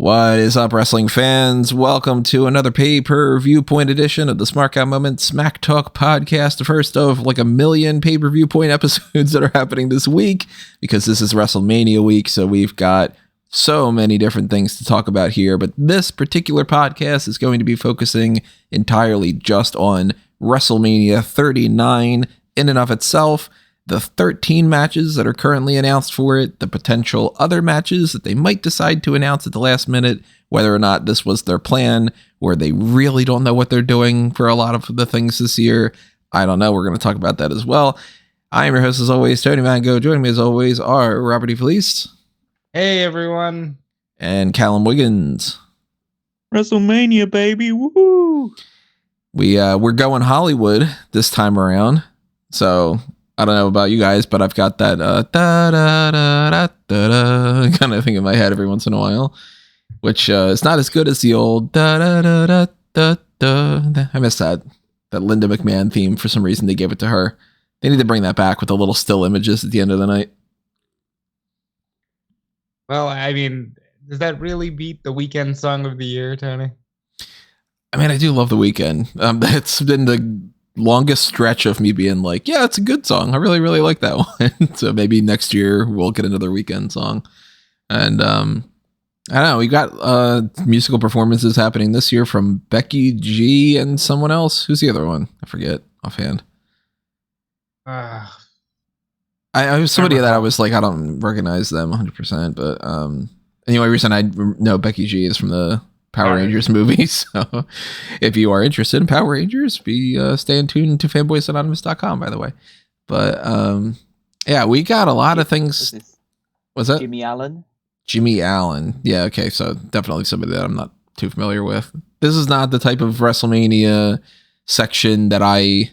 What is up, wrestling fans? Welcome to another Pay-Per-Viewpoint edition of the Smark Moment Smack Talk podcast, the first of like a million Pay-Per-Viewpoint episodes that are happening this week, because this is WrestleMania week, so we've got so many different things to talk about here, but this particular podcast is going to be focusing entirely just on WrestleMania 39 in and of itself, the 13 matches that are currently announced for it, the potential other matches that they might decide to announce at the last minute, whether or not this was their plan, or they really don't know what they're doing for a lot of the things this year. I don't know. We're going to talk about that as well. I am your host, as always, Tony Mango. Joining me, as always, are Robert E. Felice. Hey, everyone. And Callum Wiggins. WrestleMania, baby. Woo! We're going Hollywood this time around. So I don't know about you guys, but I've got that da-da-da-da-da kind of thing in my head every once in a while, which is not as good as the old da-da-da-da-da-da. I miss that Linda McMahon theme. For some reason, they gave it to her. They need to bring that back with the little still images at the end of the night. Well, I mean, does that really beat the Weekend song of the year, Tony? I mean, I do love The Weeknd. It's been the longest stretch of me being like, yeah, it's a good song. I really, really like that one. So maybe next year we'll get another Weeknd song. And I don't know, we got musical performances happening this year from Becky G and someone else. Who's the other one? I forget offhand. I was somebody that I was like, I don't recognize them 100%, but the only reason I know Becky G is from the Power Rangers movie. So if you are interested in Power Rangers, be staying tuned to fanboysanonymous.com, by the way. But yeah, we got a lot of things. What's that? Jimmy Allen. Yeah, okay, so definitely somebody that I'm not too familiar with. This is not the type of WrestleMania section that I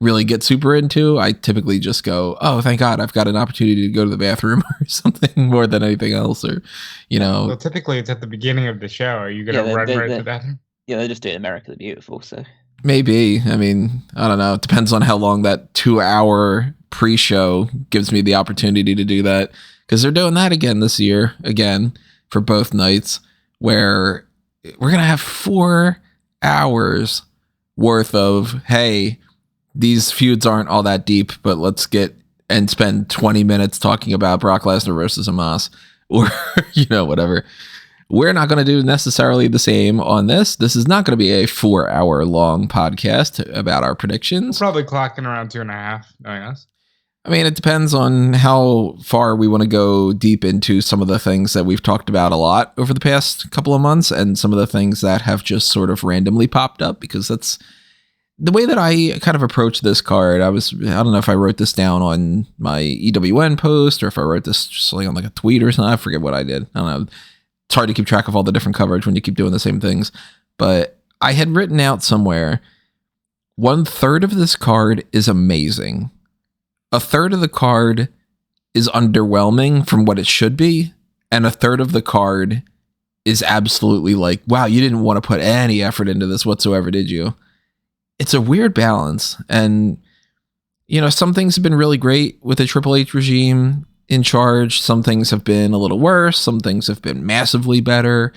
really get super into. I typically just go, oh, thank God, I've got an opportunity to go to the bathroom or something more than anything else, or, you know. Well, typically it's at the beginning of the show. Are you going to run right to that? Yeah, they just do it in America the Beautiful, so. Maybe. I mean, I don't know. It depends on how long that 2-hour pre-show gives me the opportunity to do that, because they're doing that again this year, again, for both nights, where we're going to have 4 hours worth of, hey, these feuds aren't all that deep, but let's get and spend 20 minutes talking about Brock Lesnar versus Omos, or, you know, whatever. We're not going to do necessarily the same on this. This is not going to be a 4-hour long podcast about our predictions. We're probably clocking around 2.5, knowing us. I mean, it depends on how far we want to go deep into some of the things that we've talked about a lot over the past couple of months, and some of the things that have just sort of randomly popped up, because that's the way that I kind of approach this card. I don't know if I wrote this down on my EWN post, or if I wrote this just like on like a tweet or something. I forget what I did. I don't know. It's hard to keep track of all the different coverage when you keep doing the same things. But I had written out somewhere, 1/3 of this card is amazing. 1/3 of the card is underwhelming from what it should be. And 1/3 of the card is absolutely like, wow, you didn't want to put any effort into this whatsoever, did you? It's a weird balance. And, you know, some things have been really great with the Triple H regime in charge. Some things have been a little worse. Some things have been massively better.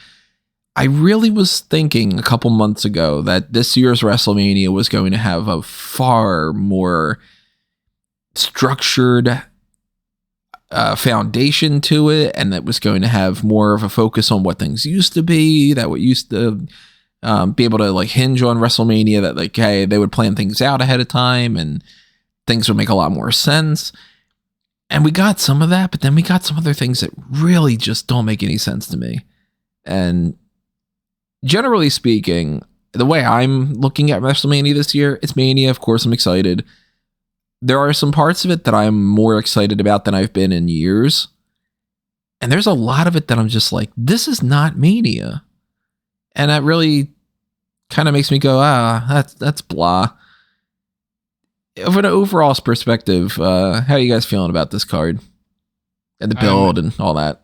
I really was thinking a couple months ago that this year's WrestleMania was going to have a far more structured foundation to it, and that was going to have more of a focus on what things used to be, that what used to be able to like hinge on WrestleMania, that like, hey, they would plan things out ahead of time and things would make a lot more sense. And we got some of that, but then we got some other things that really just don't make any sense to me. And generally speaking, the way I'm looking at WrestleMania this year, it's Mania. Of course, I'm excited. There are some parts of it that I'm more excited about than I've been in years. And there's a lot of it that I'm just like, this is not Mania. And that really kind of makes me go, that's blah. From an overall perspective, how are you guys feeling about this card and the build and all that?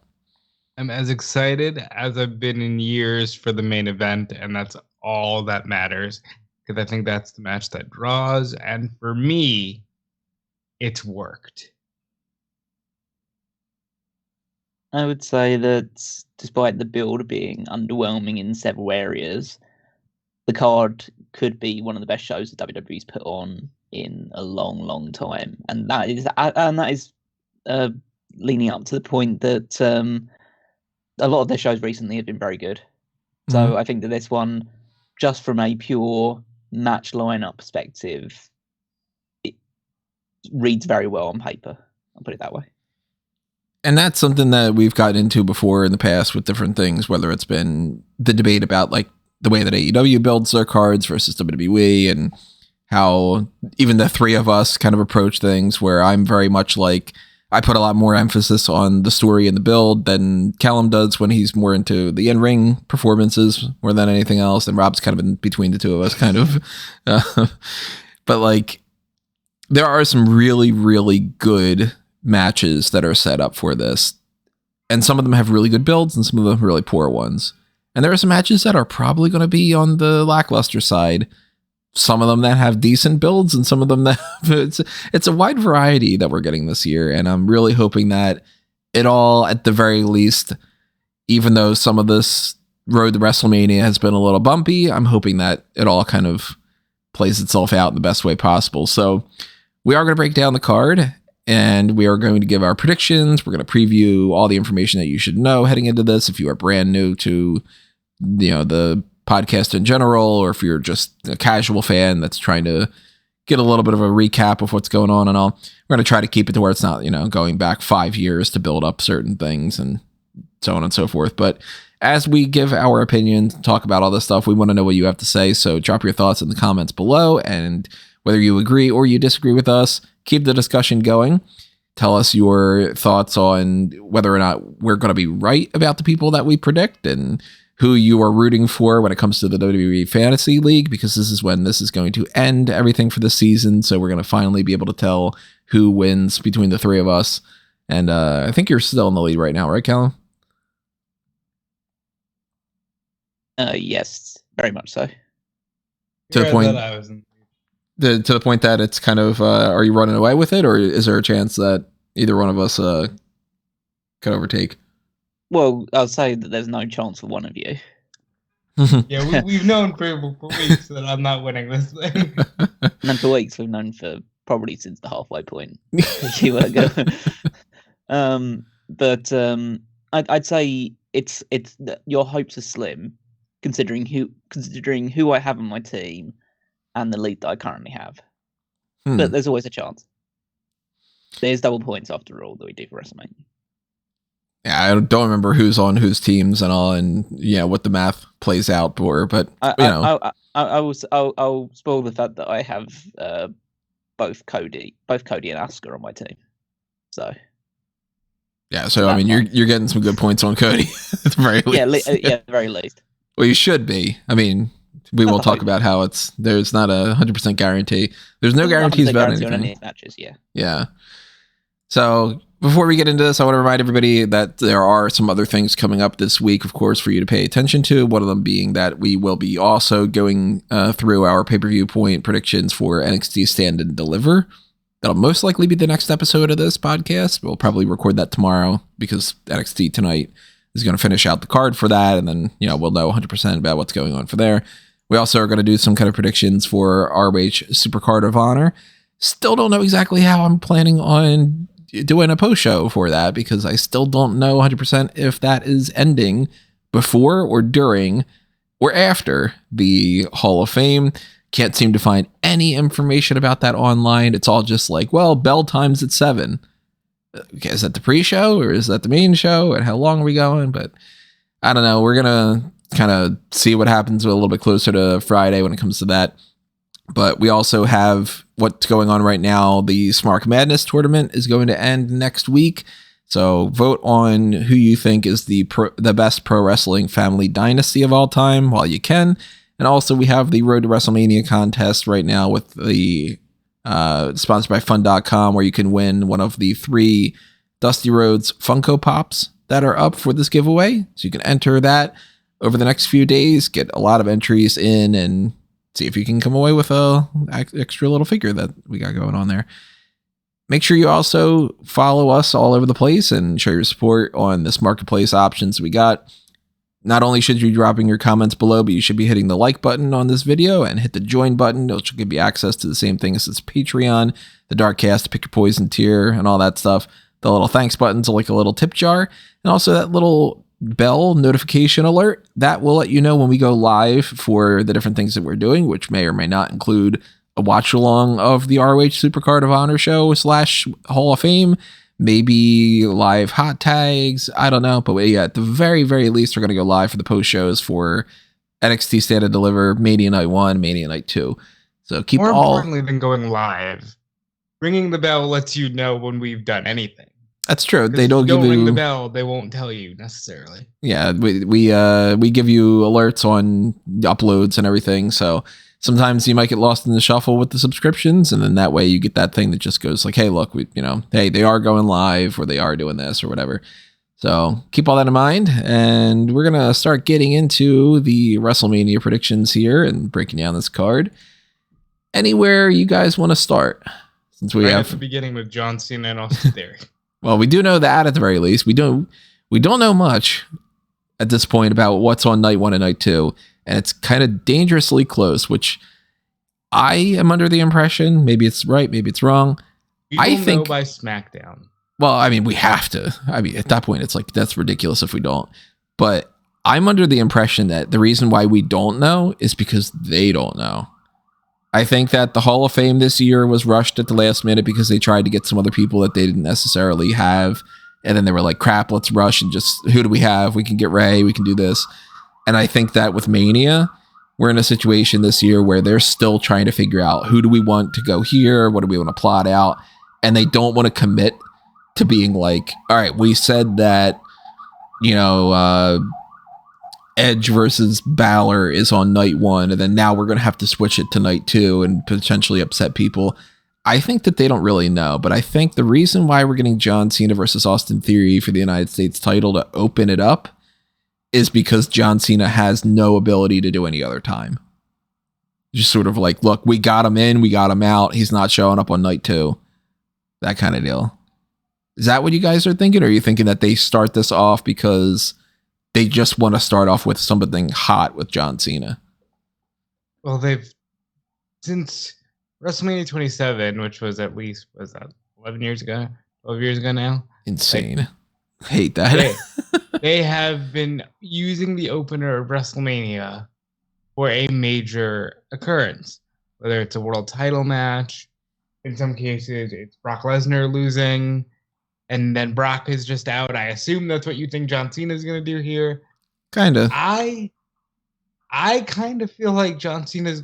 I'm as excited as I've been in years for the main event, and that's all that matters, because I think that's the match that draws, and for me, it's worked. I would say that despite the build being underwhelming in several areas, the card could be one of the best shows that WWE's put on in a long, long time, and that is leaning up to the point that a lot of their shows recently have been very good. So I think that this one, just from a pure match lineup perspective, it reads very well on paper. I'll put it that way. And that's something that we've gotten into before in the past with different things, whether it's been the debate about like the way that AEW builds their cards versus WWE, and how even the three of us kind of approach things, where I'm very much like, I put a lot more emphasis on the story and the build than Callum does when he's more into the in-ring performances more than anything else. And Rob's kind of in between the two of us, kind of. But like, there are some really, really good matches that are set up for this. And some of them have really good builds and some of them have really poor ones. And there are some matches that are probably going to be on the lackluster side. Some of them that have decent builds and some of them that it's a wide variety that we're getting this year. And I'm really hoping that it all, at the very least, even though some of this road to WrestleMania has been a little bumpy, I'm hoping that it all kind of plays itself out in the best way possible. So we are going to break down the card and we are going to give our predictions. We're going to preview all the information that you should know heading into this. If you are brand new to, the podcast in general, or if you're just a casual fan that's trying to get a little bit of a recap of what's going on and all, we're going to try to keep it to where it's not, going back 5 years to build up certain things and so on and so forth. But as we give our opinions, talk about all this stuff, we want to know what you have to say. So drop your thoughts in the comments below, and whether you agree or you disagree with us, keep the discussion going. Tell us your thoughts on whether or not we're going to be right about the people that we predict, and who you are rooting for when it comes to the WWE Fantasy League, because this is when this is going to end everything for the season. So we're going to finally be able to tell who wins between the three of us. And I think you're still in the lead right now, right, Callum? Yes, very much so. To the point that it's kind of, are you running away with it, or is there a chance that either one of us could overtake? Well, I'll say that there's no chance for one of you. Yeah, we've known for weeks that I'm not winning this thing. And for weeks, we've known for probably since the halfway point. You were going. I'd say it's your hopes are slim, considering who I have on my team and the lead that I currently have. But there's always a chance. There's double points after all that we do for WrestleMania. Yeah, I don't remember who's on whose teams and all, and what the math plays out for. But I'll spoil the fact that I have both Cody and Asuka on my team. So yeah, so I mean, you're getting some good points on Cody at the very least. Yeah, at the very least. Well, you should be. I mean, we will talk about how there's not 100% guarantee. There's no guarantees about anything. On any matches, yeah. Yeah. So before we get into this, I want to remind everybody that there are some other things coming up this week, of course, for you to pay attention to. One of them being that we will be also going through our pay-per-view-point predictions for NXT Stand and Deliver. That'll most likely be the next episode of this podcast. We'll probably record that tomorrow because NXT tonight is going to finish out the card for that. And then, we'll know 100% about what's going on for there. We also are going to do some kind of predictions for ROH Supercard of Honor. Still don't know exactly how I'm planning on doing a post show for that, because I still don't know 100% if that is ending before or during or after the Hall of Fame. Can't seem to find any information about that online. It's all just like, well, bell time's at 7. Okay, is that the pre-show or is that the main show? And how long are we going? But I don't know. We're going to kind of see what happens a little bit closer to Friday when it comes to that. But we also have what's going on right now. The Smark Madness tournament is going to end next week. So vote on who you think is the best pro wrestling family dynasty of all time while you can. And also we have the Road to WrestleMania contest right now with the sponsored by Fun.com, where you can win one of the 3 Dusty Rhodes Funko Pops that are up for this giveaway. So you can enter that over the next few days, get a lot of entries in, and see if you can come away with a extra little figure that we got going on there. Make sure you also follow us all over the place and show your support on this marketplace options we got. Not only should you be dropping your comments below, but you should be hitting the like button on this video and hit the join button, which will give you access to the same thing as this Patreon, the Darkcast, Pick Your Poison tier, and all that stuff. The little thanks buttons are like a little tip jar, and also that little bell notification alert that will let you know when we go live for the different things that we're doing, which may or may not include a watch along of the ROH Supercard of Honor show / Hall of Fame, maybe live hot tags. I don't know. But yeah, at the very, very least, we're going to go live for the post shows for NXT Stand and Deliver, Mania Night 1, Mania Night 2. So keep More all. importantly than going live, ringing the bell lets you know when we've done anything. That's true. They don't give you. Ring the bell. They won't tell you necessarily. Yeah, we give you alerts on uploads and everything. So sometimes you might get lost in the shuffle with the subscriptions, and then that way you get that thing that just goes like, "Hey, look, hey, they are going live, or they are doing this, or whatever." So keep all that in mind, and we're gonna start getting into the WrestleMania predictions here and breaking down this card. Anywhere you guys want to start, since we have at the beginning with John Cena and Austin Theory. Well, we do know that at the very least. We don't know much at this point about what's on night 1 and night 2, and it's kind of dangerously close, which I am under the impression, maybe it's right, maybe it's wrong. I think know by SmackDown. Well, I mean, we have to. I mean, at that point, it's like, that's ridiculous if we don't. But I'm under the impression that the reason why we don't know is because they don't know. I think that the Hall of Fame this year was rushed at the last minute because they tried to get some other people that they didn't necessarily have. And then they were like, crap, let's rush and just, who do we have? We can get Ray, we can do this. And I think that with Mania, we're in a situation this year where they're still trying to figure out, who do we want to go here? What do we want to plot out? And they don't want to commit to being like, all right, we said that, Edge versus Balor is on night 1, and then now we're going to have to switch it to night 2 and potentially upset people. I think that they don't really know, but I think the reason why we're getting John Cena versus Austin Theory for the United States title to open it up is because John Cena has no ability to do any other time. Just sort of like, look, we got him in, we got him out. He's not showing up on night 2. That kind of deal. Is that what you guys are thinking? Or are you thinking that they start this off because they just want to start off with something hot with John Cena? Well, since WrestleMania 27, which was at least, 11 years ago? 12 years ago now? Insane. Hate that. They have been using the opener of WrestleMania for a major occurrence. Whether it's a world title match, in some cases it's Brock Lesnar losing, and then Brock is just out. I assume that's what you think John Cena is going to do here. Kind of. I kind of feel like John Cena's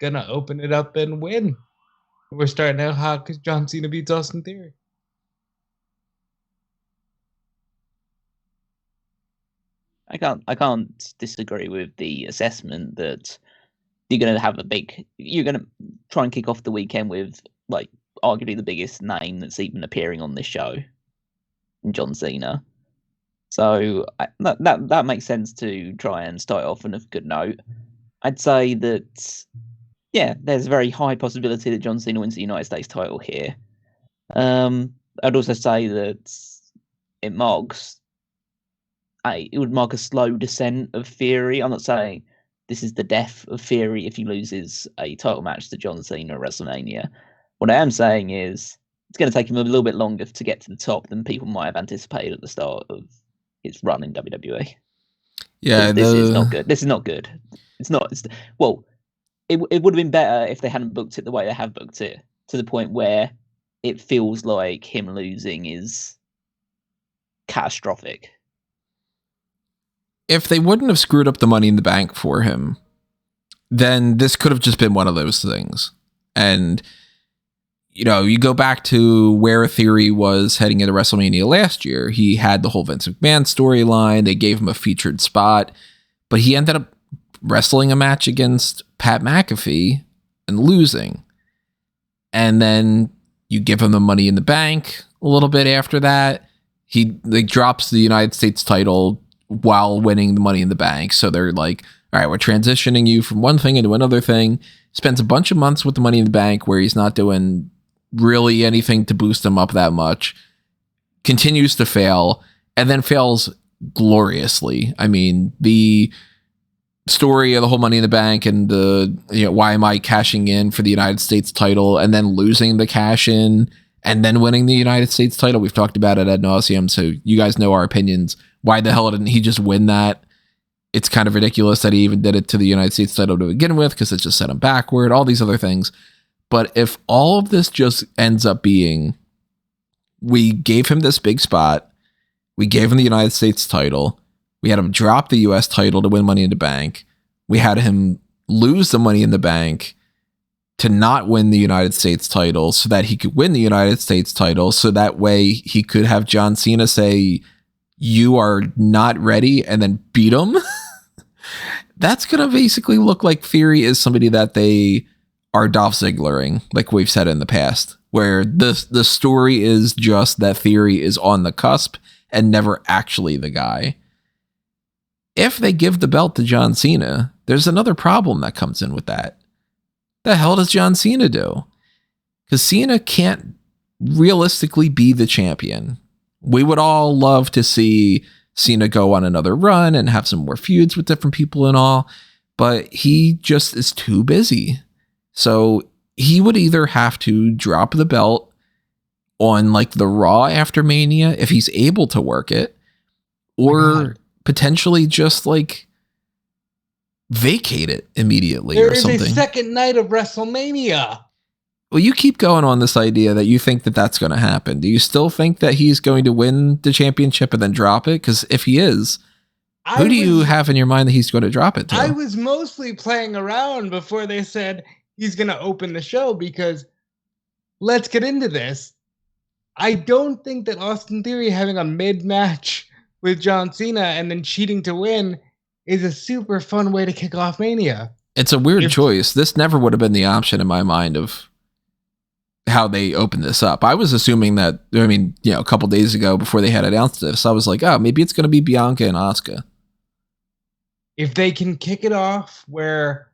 going to open it up and win. We're starting out hot because John Cena beats Austin Theory. I can't disagree with the assessment that you're going to try and kick off the weekend with, like, arguably the biggest name that's even appearing on this show, in John Cena. So that makes sense to try and start off on a good note. I'd say that, yeah, there's a very high possibility that John Cena wins the United States title here. I'd also say that it would mark a slow descent of Theory. I'm not saying this is the death of Theory if he loses a title match to John Cena at WrestleMania. What I am saying is it's going to take him a little bit longer to get to the top than people might have anticipated at the start of his run in WWE. Yeah, this is not good. This is not good. It would have been better if they hadn't booked it the way they have booked it, to the point where it feels like him losing is catastrophic. If they wouldn't have screwed up the Money in the Bank for him, then this could have just been one of those things. And you go back to where Theory was heading into WrestleMania last year. He had the whole Vince McMahon storyline. They gave him a featured spot, but he ended up wrestling a match against Pat McAfee and losing. And then you give him the Money in the Bank a little bit after that. He drops the United States title while winning the Money in the Bank. So they're like, all right, we're transitioning you from one thing into another thing. Spends a bunch of months with the Money in the Bank where he's not doing really anything to boost him up that much. Continues to fail, and then fails gloriously. I mean, the story of the whole Money in the Bank and the, why am I cashing in for the United States title and then losing the cash in and then winning the United States title. We've talked about it ad nauseum, so you guys know our opinions. Why the hell didn't he just win that? It's kind of ridiculous that he even did it to the United States title to begin with, because it just set him backward, all these other things. But if all of this just ends up being, we gave him this big spot, we gave him the United States title, we had him drop the US title to win Money in the Bank, we had him lose the Money in the Bank to not win the United States title so that he could win the United States title, so that way he could have John Cena say, you are not ready, and then beat him. That's going to basically look like Theory is somebody that they are Dolph Ziggling, like we've said in the past, where the story is just that Theory is on the cusp and never actually the guy. If they give the belt to John Cena, there's another problem that comes in with that. The hell does John Cena do? Because Cena can't realistically be the champion. We would all love to see Cena go on another run and have some more feuds with different people and all, but he just is too busy. So he would either have to drop the belt on like the Raw after Mania if he's able to work it, or potentially just like vacate it immediately or something. There is a second night of WrestleMania. Well, you keep going on this idea that you think that that's going to happen. Do you still think that he's going to win the championship and then drop it? Because if he is, who do you have in your mind that he's going to drop it to? I was mostly playing around before they said he's going to open the show, because let's get into this. I don't think that Austin Theory having a mid-match with John Cena and then cheating to win is a super fun way to kick off Mania. It's a weird choice. This never would have been the option in my mind of how they opened this up. I was assuming that, a couple days ago before they had announced this, I was like, oh, maybe it's going to be Bianca and Asuka. If they can kick it off where,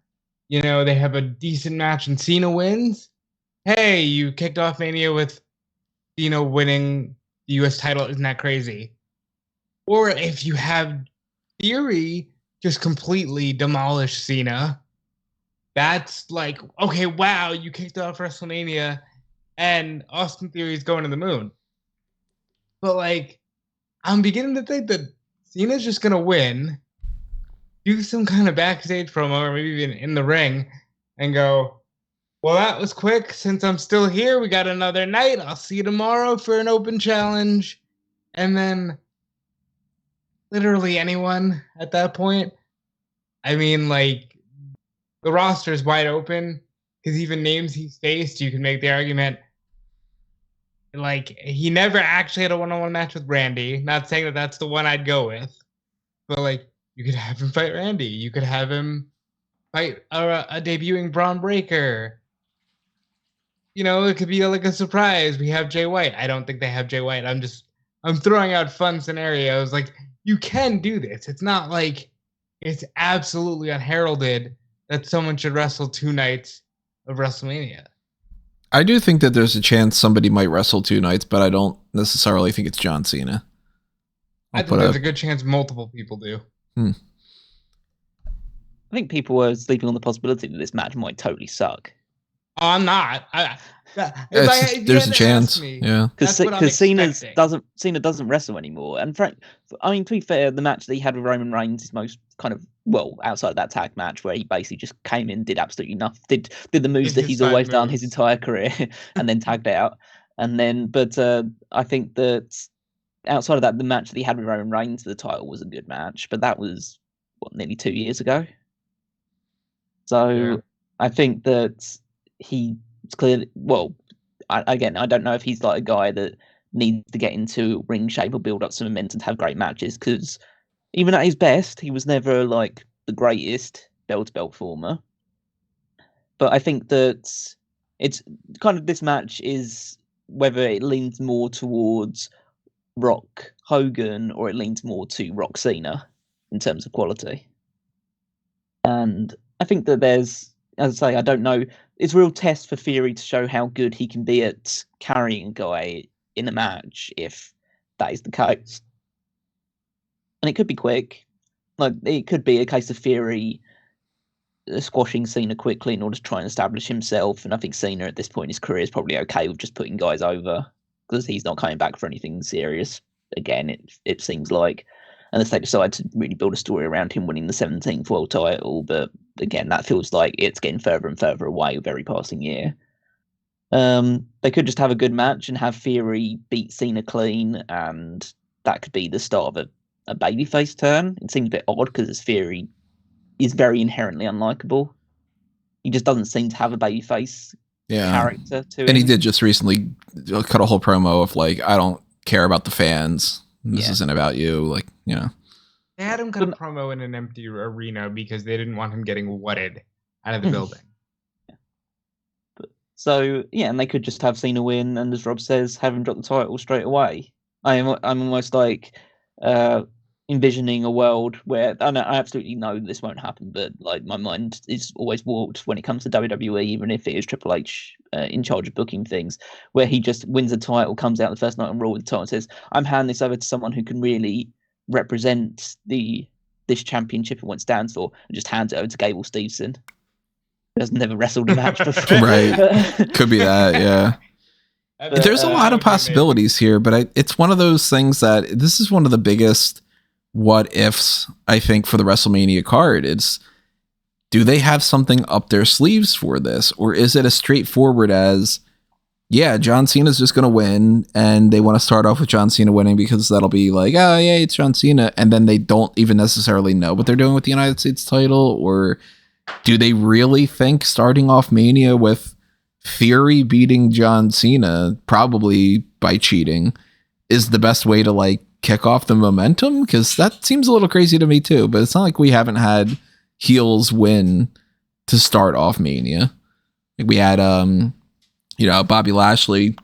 they have a decent match and Cena wins, hey, you kicked off Mania with Cena winning the US title. Isn't that crazy? Or if you have Theory just completely demolish Cena, that's like, okay, wow, you kicked off WrestleMania and Austin Theory is going to the moon. But like, I'm beginning to think that Cena's just going to win, do some kind of backstage promo, or maybe even in the ring, and go, well, that was quick. Since I'm still here, we got another night. I'll see you tomorrow for an open challenge. And then literally anyone at that point. I mean, like, the roster is wide open, because even names he's faced, you can make the argument, like, he never actually had a one-on-one match with Randy. Not saying that that's the one I'd go with, but like, you could have him fight Randy. You could have him fight a debuting Braun Breaker. It could be like a surprise. We have Jay White. I don't think they have Jay White. I'm throwing out fun scenarios. Like, you can do this. It's not like it's absolutely unheralded that someone should wrestle 2 nights of WrestleMania. I do think that there's a chance somebody might wrestle 2 nights, but I don't necessarily think it's John Cena. I think there's a good chance multiple people do. I think people were sleeping on the possibility that this match might totally suck. Oh, I'm not. There's a chance. Yeah, because Cena doesn't wrestle anymore. And to be fair, the match that he had with Roman Reigns is most kind of, well, outside of that tag match where he basically just came in, did absolutely nothing, did the moves that he's always done his entire career, and then tagged out. And then, but I think that outside of that, the match that he had with Roman Reigns for the title was a good match, but that was nearly 2 years ago. So yeah. I think that he's clearly, I don't know if he's like a guy that needs to get into ring shape or build up some momentum to have great matches, because even at his best, he was never like the greatest belt-to-belt former. But I think that it's kind of, this match is whether it leans more towards Rock Hogan or it leans more to Rock Cena in terms of quality. And I think that there's as I say, I don't know. It's a real test for Theory to show how good he can be at carrying a guy in a match if that is the case. And it could be quick. Like, it could be a case of Theory squashing Cena quickly in order to try and establish himself. And I think Cena at this point in his career is probably okay with just putting guys over because he's not coming back for anything serious. Again, it seems like. Unless they decide to really build a story around him winning the 17th world title. But again, that feels like it's getting further and further away with every passing year. They could just have a good match and have Theory beat Cena clean, and that could be the start of a babyface turn. It seems a bit odd because Theory is very inherently unlikable. He just doesn't seem to have a babyface character to him. And he did just recently cut a whole promo of like, I don't care about the fans. This isn't about you. Like, you know. They had him cut a promo in an empty arena because they didn't want him getting wutted out of the building. So, yeah, and they could just have Cena win, and as Rob says, have him drop the title straight away. I'm almost like envisioning a world where, I absolutely know this won't happen, but like my mind is always warped when it comes to WWE, even if it is Triple H in charge of booking things, where he just wins the title, comes out the first night on Raw with the title and says, I'm handing this over to someone who can really represent this championship and what it stands for, and just hands it over to Gable Steveson, who has never wrestled a match before. Right. Could be that, yeah. There's a lot of possibilities here, but it's one of those things that this is one of the biggest what ifs, I think, for the WrestleMania card. It's, do they have something up their sleeves for this? Or is it as straightforward as, yeah, John Cena's just going to win, and they want to start off with John Cena winning because that'll be like, oh, yeah, it's John Cena. And then they don't even necessarily know what they're doing with the United States title? Or do they really think starting off Mania with Theory beating John Cena, probably by cheating, is the best way to like kick off the momentum? Because that seems a little crazy to me too, but it's not like we haven't had heels win to start off Mania. Like we had Bobby Lashley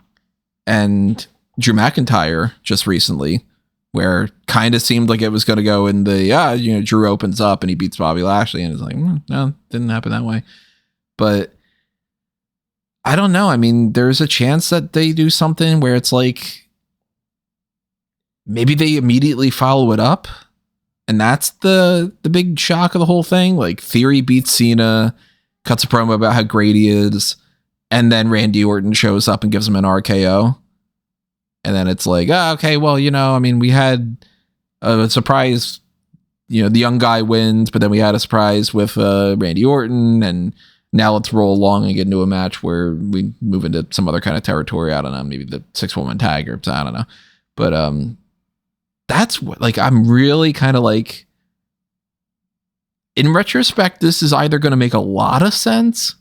and Drew McIntyre just recently, where kind of seemed like it was going to go in the Drew opens up and he beats Bobby Lashley, and it's like, no, didn't happen that way. But I don't know. I mean, there's a chance that they do something where it's like, maybe they immediately follow it up, and that's the big shock of the whole thing. Like, Theory beats Cena, cuts a promo about how great he is, and then Randy Orton shows up and gives him an RKO. And then it's like, okay, well, we had a surprise, the young guy wins, but then we had a surprise with Randy Orton, and now let's roll along and get into a match where we move into some other kind of territory. I don't know, maybe the 6-woman tag, or I don't know. But that's what, like, I'm really kind of like, in retrospect, this is either going to make a lot of sense,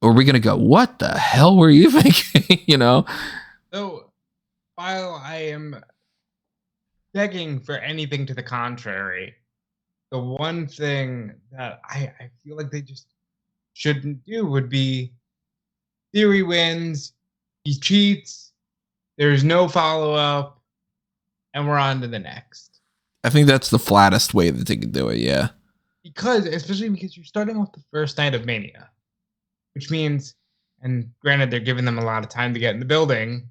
or we're going to go, what the hell were you thinking? So, while I am begging for anything to the contrary, the one thing that I feel like they just shouldn't do would be Theory wins, he cheats, there's no follow-up, and we're on to the next. I think that's the flattest way that they could do it, yeah. Especially because you're starting off the first night of Mania, which means, and granted they're giving them a lot of time to get in the building,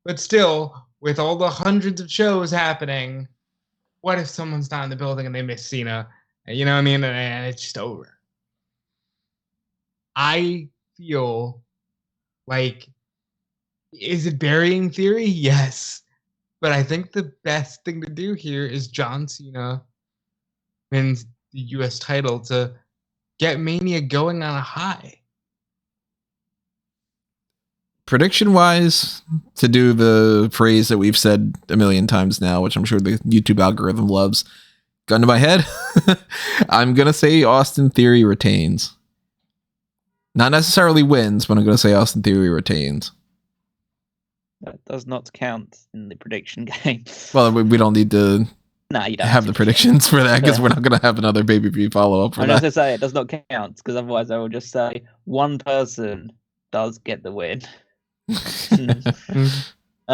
but still, with all the hundreds of shows happening, what if someone's not in the building and they miss Cena? You know what I mean? And it's just over. I feel like, is it burying Theory? Yes. But I think the best thing to do here is John Cena wins the U.S. title to get Mania going on a high. Prediction-wise, to do the phrase that we've said a million times now, which I'm sure the YouTube algorithm loves, gun to my head, I'm going to say Austin Theory retains. Not necessarily wins, but I'm going to say Austin Theory retains. That does not count in the prediction game. Well, we don't need to you don't have the predictions for that, because we're not going to have another pay-per-view follow-up for that. I was going to say, it does not count, because otherwise I will just say one person does get the win.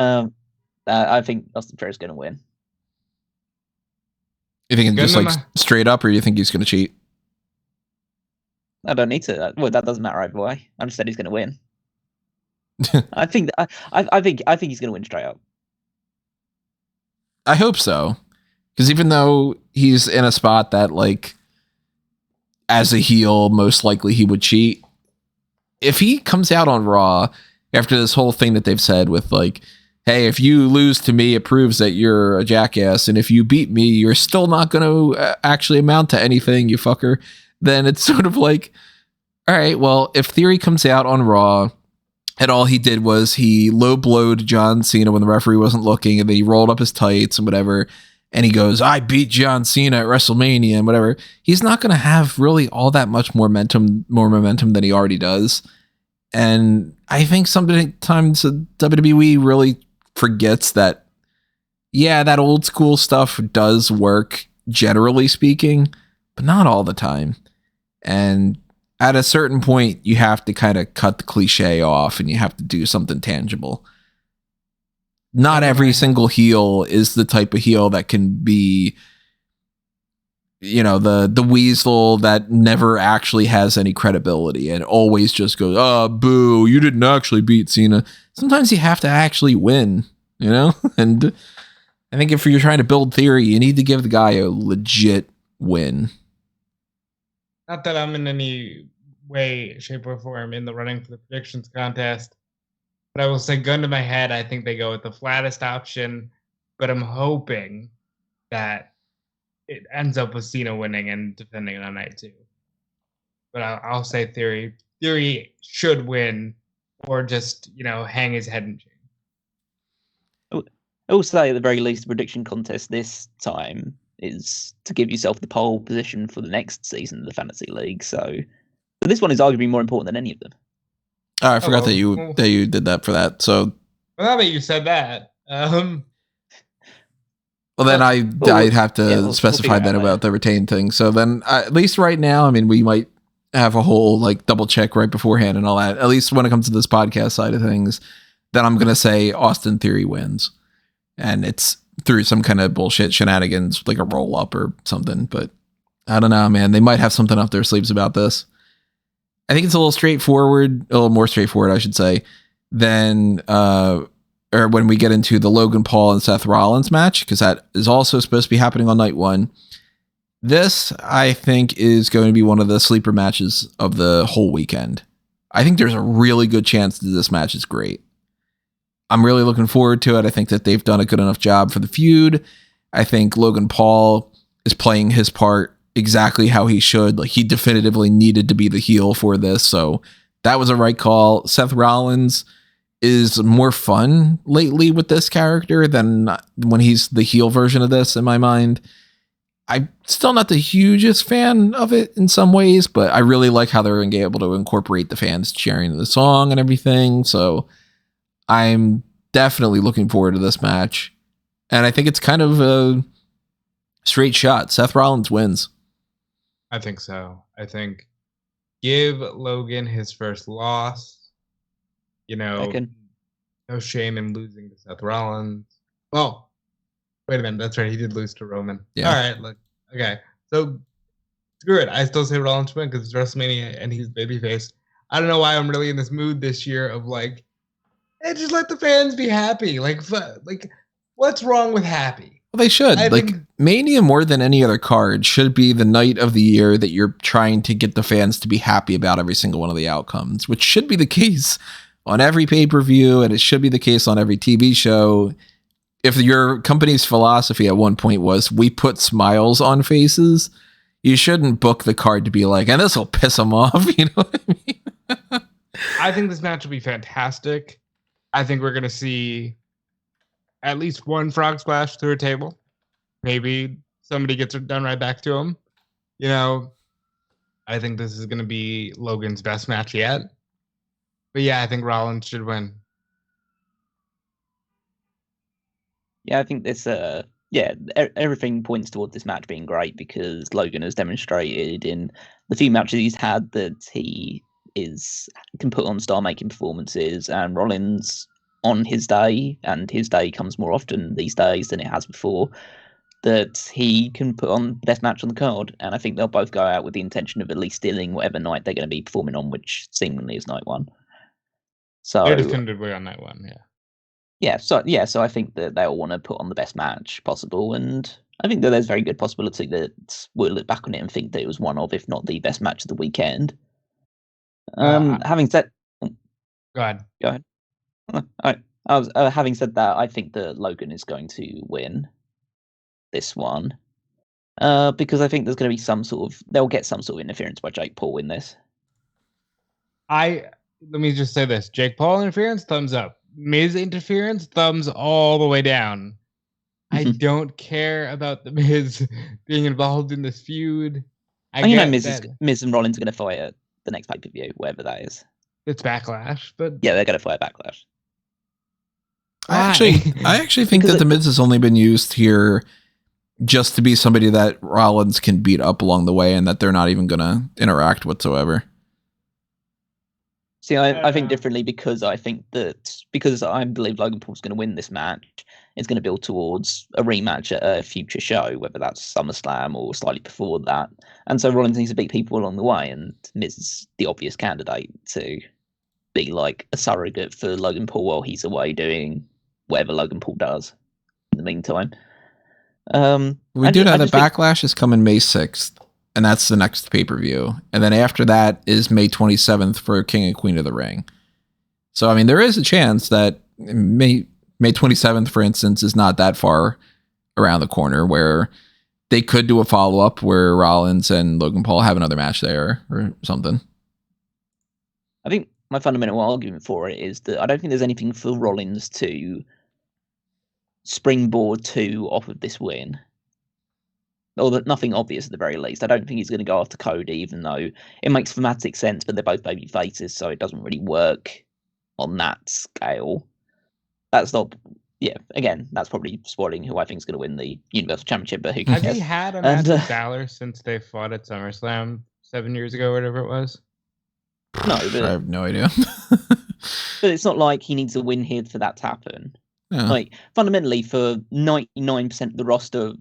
I think Austin Theory is going to win. You think it's just like straight up, or you think he's going to cheat? I don't need to. Well, that doesn't matter either way. I just said he's going to win. I think he's going to win straight up. I hope so, because even though he's in a spot that, like, as a heel, most likely he would cheat. If he comes out on Raw after this whole thing that they've said with, like, hey, if you lose to me, it proves that you're a jackass, and if you beat me, you're still not going to actually amount to anything, you fucker. Then it's sort of like, all right, well, if Theory comes out on Raw and all he did was he low-blowed John Cena when the referee wasn't looking, and then he rolled up his tights and whatever, and he goes, I beat John Cena at WrestleMania and whatever, he's not going to have really all that much more momentum than he already does. And I think sometimes WWE really forgets that, yeah, that old school stuff does work, generally speaking, but not all the time. And at a certain point, you have to kind of cut the cliche off and you have to do something tangible. Not every single heel is the type of heel that can be, you know, the weasel that never actually has any credibility and always just goes, oh, boo, you didn't actually beat Cena. Sometimes you have to actually win, you know? And I think if you're trying to build Theory, you need to give the guy a legit win. Not that I'm in any way, shape, or form in the running for the predictions contest, but I will say, gun to my head, I think they go with the flattest option, but I'm hoping that it ends up with Cena winning and defending it on night 2. But I'll say Theory. Theory should win, or just, you know, hang his head in shame. I will say, at the very least, the prediction contest this time is to give yourself the pole position for the next season of the Fantasy League. So this one is arguably more important than any of them. Oh, I forgot that you did that for that. So, well, now that you said that, well, then I'd have to specify that about the retained thing. So then, at least right now, I mean, we might have a whole like double check right beforehand and all that. At least when it comes to this podcast side of things, then I'm gonna say Austin Theory wins, and it's through some kind of bullshit shenanigans, like a roll up or something. But I don't know, man. They might have something up their sleeves about this. I think it's a little more straightforward, I should say, than or when we get into the Logan Paul and Seth Rollins match, because that is also supposed to be happening on night 1. This, I think, is going to be one of the sleeper matches of the whole weekend. I think there's a really good chance that this match is great. I'm really looking forward to it. I think that they've done a good enough job for the feud. I think Logan Paul is playing his part exactly how he should. Like, he definitively needed to be the heel for this, so that was a right call. Seth Rollins is more fun lately with this character than when he's the heel version of this, in my mind. I'm still not the hugest fan of it in some ways, but I really like how they're going to be able to incorporate the fans cheering the song and everything. So I'm definitely looking forward to this match. And I think it's kind of a straight shot. Seth Rollins wins. I think so. I think give Logan his first loss. You know, no shame in losing to Seth Rollins. Well, wait a minute. That's right. He did lose to Roman. Yeah. All right. Look. Okay. So screw it. I still say Rollins win because it's WrestleMania and he's babyface. I don't know why I'm really in this mood this year of like, hey, just let the fans be happy. Like what's wrong with happy? Well, they should. Mania, more than any other card, should be the night of the year that you're trying to get the fans to be happy about every single one of the outcomes, which should be the case on every pay-per-view, and it should be the case on every TV show. If your company's philosophy at one point was, we put smiles on faces, you shouldn't book the card to be like, and this will piss them off. You know what I mean? I think this match will be fantastic. I think we're going to see at least one frog splash through a table. Maybe somebody gets it done right back to him. You know, I think this is going to be Logan's best match yet. But yeah, I think Rollins should win. Yeah, I think this, everything points towards this match being great because Logan has demonstrated in the few matches he's had that he can put on star-making performances, and Rollins on his day, and his day comes more often these days than it has before, that he can put on the best match on the card, and I think they'll both go out with the intention of at least stealing whatever night they're going to be performing on, which seemingly is night one. So They're definitively on night one, So I think that they'll want to put on the best match possible, and I think that there's a very good possibility that we'll look back on it and think that it was one of, if not the best match of the weekend. Having said, Go ahead. Having said that, I think that Logan is going to win this one, because I think there's going to be they'll get some sort of interference by Jake Paul in this. Let me just say this: Jake Paul interference, thumbs up. Miz interference, thumbs all the way down. I don't care about the Miz being involved in this feud. Miz and Rollins are going to fight at the next pay-per-view, whatever that is. It's Backlash, but yeah, they're going to fight Backlash. I actually think that the Miz has only been used here just to be somebody that Rollins can beat up along the way, and that they're not even going to interact whatsoever. See, I think differently because I believe Logan Paul's going to win this match. It's going to build towards a rematch at a future show, whether that's SummerSlam or slightly before that. And so Rollins needs to beat people along the way, and Miz is the obvious candidate to be like a surrogate for Logan Paul while he's away doing whatever Logan Paul does in the meantime. We do know that Backlash is coming May 6th. And that's the next pay-per-view. And then after that is May 27th for King and Queen of the Ring. So, I mean, there is a chance that May 27th, for instance, is not that far around the corner where they could do a follow-up where Rollins and Logan Paul have another match there or something. I think my fundamental argument for it is that I don't think there's anything for Rollins to springboard to off of this win. Or that nothing obvious at the very least. I don't think he's going to go after Cody, even though it makes thematic sense, but they're both baby faces, so it doesn't really work on that scale. That's not, again, that's probably spoiling who I think is going to win the Universal Championship, but who cares? Has he had a match with Balor since they fought at SummerSlam 7 years ago, whatever it was? No, but I have no idea. But it's not like he needs a win here for that to happen. Yeah. Like, fundamentally, for 99% of the roster,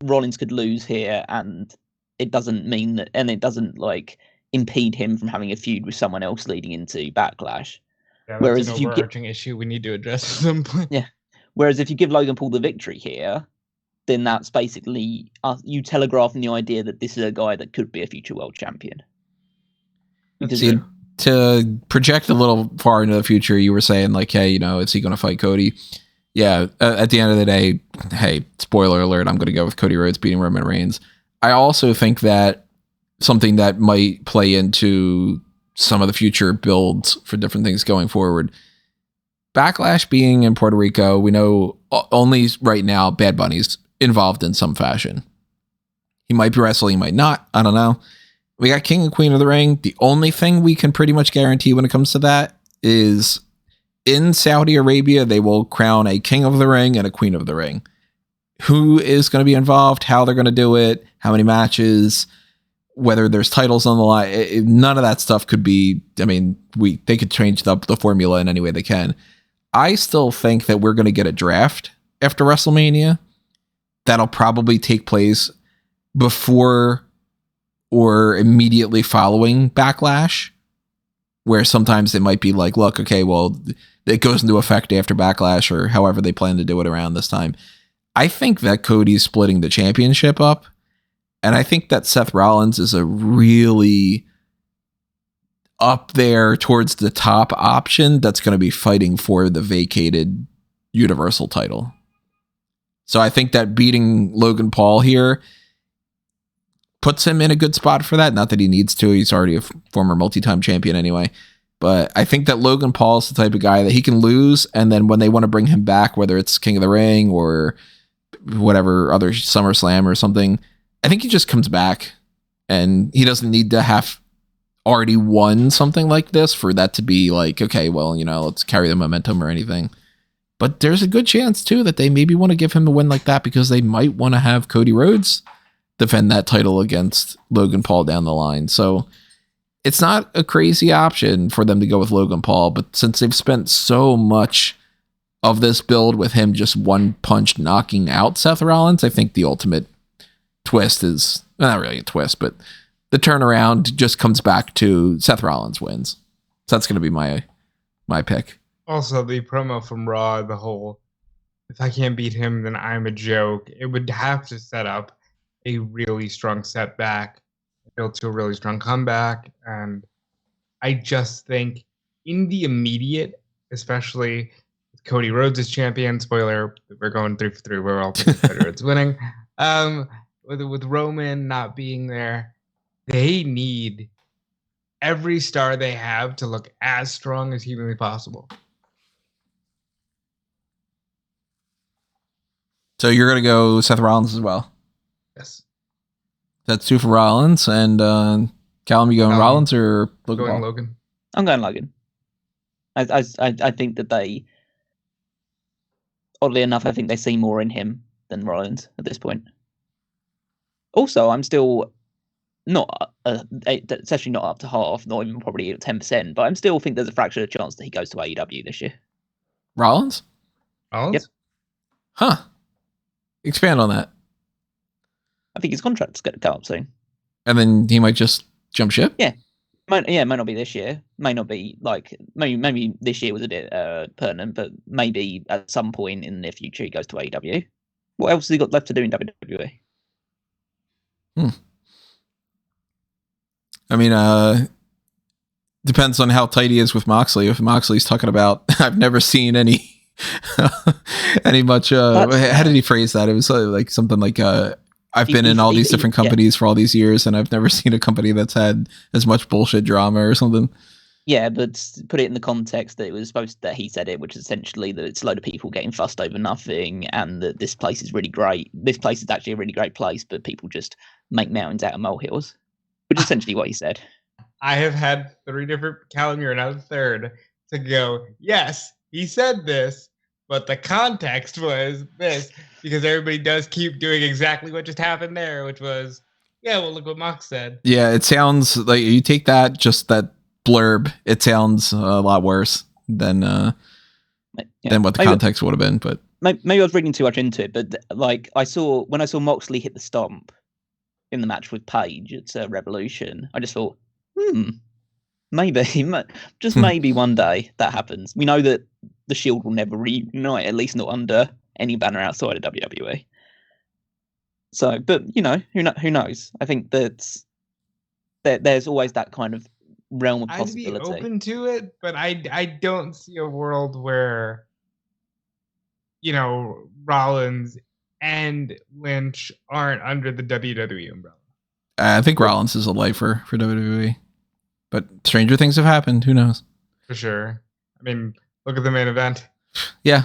Rollins could lose here, and it doesn't mean that, and it doesn't like impede him from having a feud with someone else leading into Backlash. Yeah, that's an overarching issue we need to address at some point. Yeah. Whereas if you give Logan Paul the victory here, then that's basically you telegraphing the idea that this is a guy that could be a future world champion. See, to project a little far into the future, you were saying like, hey, is he going to fight Cody? Yeah, at the end of the day, hey, spoiler alert, I'm going to go with Cody Rhodes beating Roman Reigns. I also think that something that might play into some of the future builds for different things going forward. Backlash being in Puerto Rico, we know only right now Bad Bunny's involved in some fashion. He might be wrestling, he might not. I don't know. We got King and Queen of the Ring. The only thing we can pretty much guarantee when it comes to that is in Saudi Arabia, they will crown a King of the Ring and a Queen of the Ring. Who is going to be involved, how they're going to do it, how many matches, whether there's titles on the line. None of that stuff could be, they could change the formula in any way they can. I still think that we're going to get a draft after WrestleMania. That'll probably take place before or immediately following Backlash, where sometimes it might be like, look, okay, well, it goes into effect after Backlash or however they plan to do it around this time. I think that Cody's splitting the championship up, and I think that Seth Rollins is a really up there towards the top option that's going to be fighting for the vacated Universal title. So I think that beating Logan Paul here puts him in a good spot for that. Not that he needs to. He's already a former multi-time champion anyway. But I think that Logan Paul is the type of guy that he can lose, and then when they want to bring him back, whether it's King of the Ring or whatever other SummerSlam or something, I think he just comes back, and he doesn't need to have already won something like this for that to be like, okay, well, let's carry the momentum or anything. But there's a good chance, too, that they maybe want to give him a win like that because they might want to have Cody Rhodes defend that title against Logan Paul down the line. So it's not a crazy option for them to go with Logan Paul, but since they've spent so much of this build with him just one punch knocking out Seth Rollins. I think the ultimate twist is not really a twist, but the turnaround just comes back to Seth Rollins wins. So that's going to be my pick. Also, the promo from Raw, the whole, if I can't beat him, then I'm a joke. It would have to set up a really strong setback, build to a really strong comeback. And I just think in the immediate, especially with Cody Rhodes as champion, spoiler, we're going 3 for 3, we're all thinking Cody Rhodes winning. With Roman not being there, they need every star they have to look as strong as humanly possible. So you're going to go Seth Rollins as well? Yes. That's 2 for Rollins. And Callum, you going Rollins or Logan? Going Logan. I'm going Logan. I think that they, oddly enough, I think they see more in him than Rollins at this point. Also, I'm still not, it's actually not up to half, not even probably 10%, but I still think there's a fraction of chance that he goes to AEW this year. Rollins? Rollins? Yep. Huh. Expand on that. I think his contract's going to come up soon. And then he might just jump ship? Yeah. Might not be this year. May not be like maybe this year was a bit pertinent, but maybe at some point in the near future he goes to AEW. What else has he got left to do in WWE? I mean, depends on how tight he is with Moxley. If Moxley's talking about, I've never seen any much. How did he phrase that? It was like something like, I've been in all these different companies for all these years, and I've never seen a company that's had as much bullshit drama or something. Yeah, but put it in the context that it was supposed that he said it, which is essentially that it's a load of people getting fussed over nothing, and that this place is really great. This place is actually a really great place, but people just make mountains out of molehills, which is essentially what he said. I have had 3 different, Callum, you're now the 3rd, to go, yes, he said this, but the context was this, because everybody does keep doing exactly what just happened there, which was, yeah, well, look what Mox said. Yeah, it sounds like you take that, just that blurb, it sounds a lot worse than what the context would have been. But maybe I was reading too much into it. But like when I saw Moxley hit the stomp in the match with Paige at Revolution, I just thought, maybe just maybe one day that happens. We know that the Shield will never reunite, at least not under any banner outside of WWE. So, but who knows? I think that there's always that kind of realm of possibility. I'd be open to it, but I don't see a world where Rollins and Lynch aren't under the WWE umbrella. I think Rollins is a lifer for WWE, but stranger things have happened. Who knows? For sure. I mean, look at the main event. Yeah.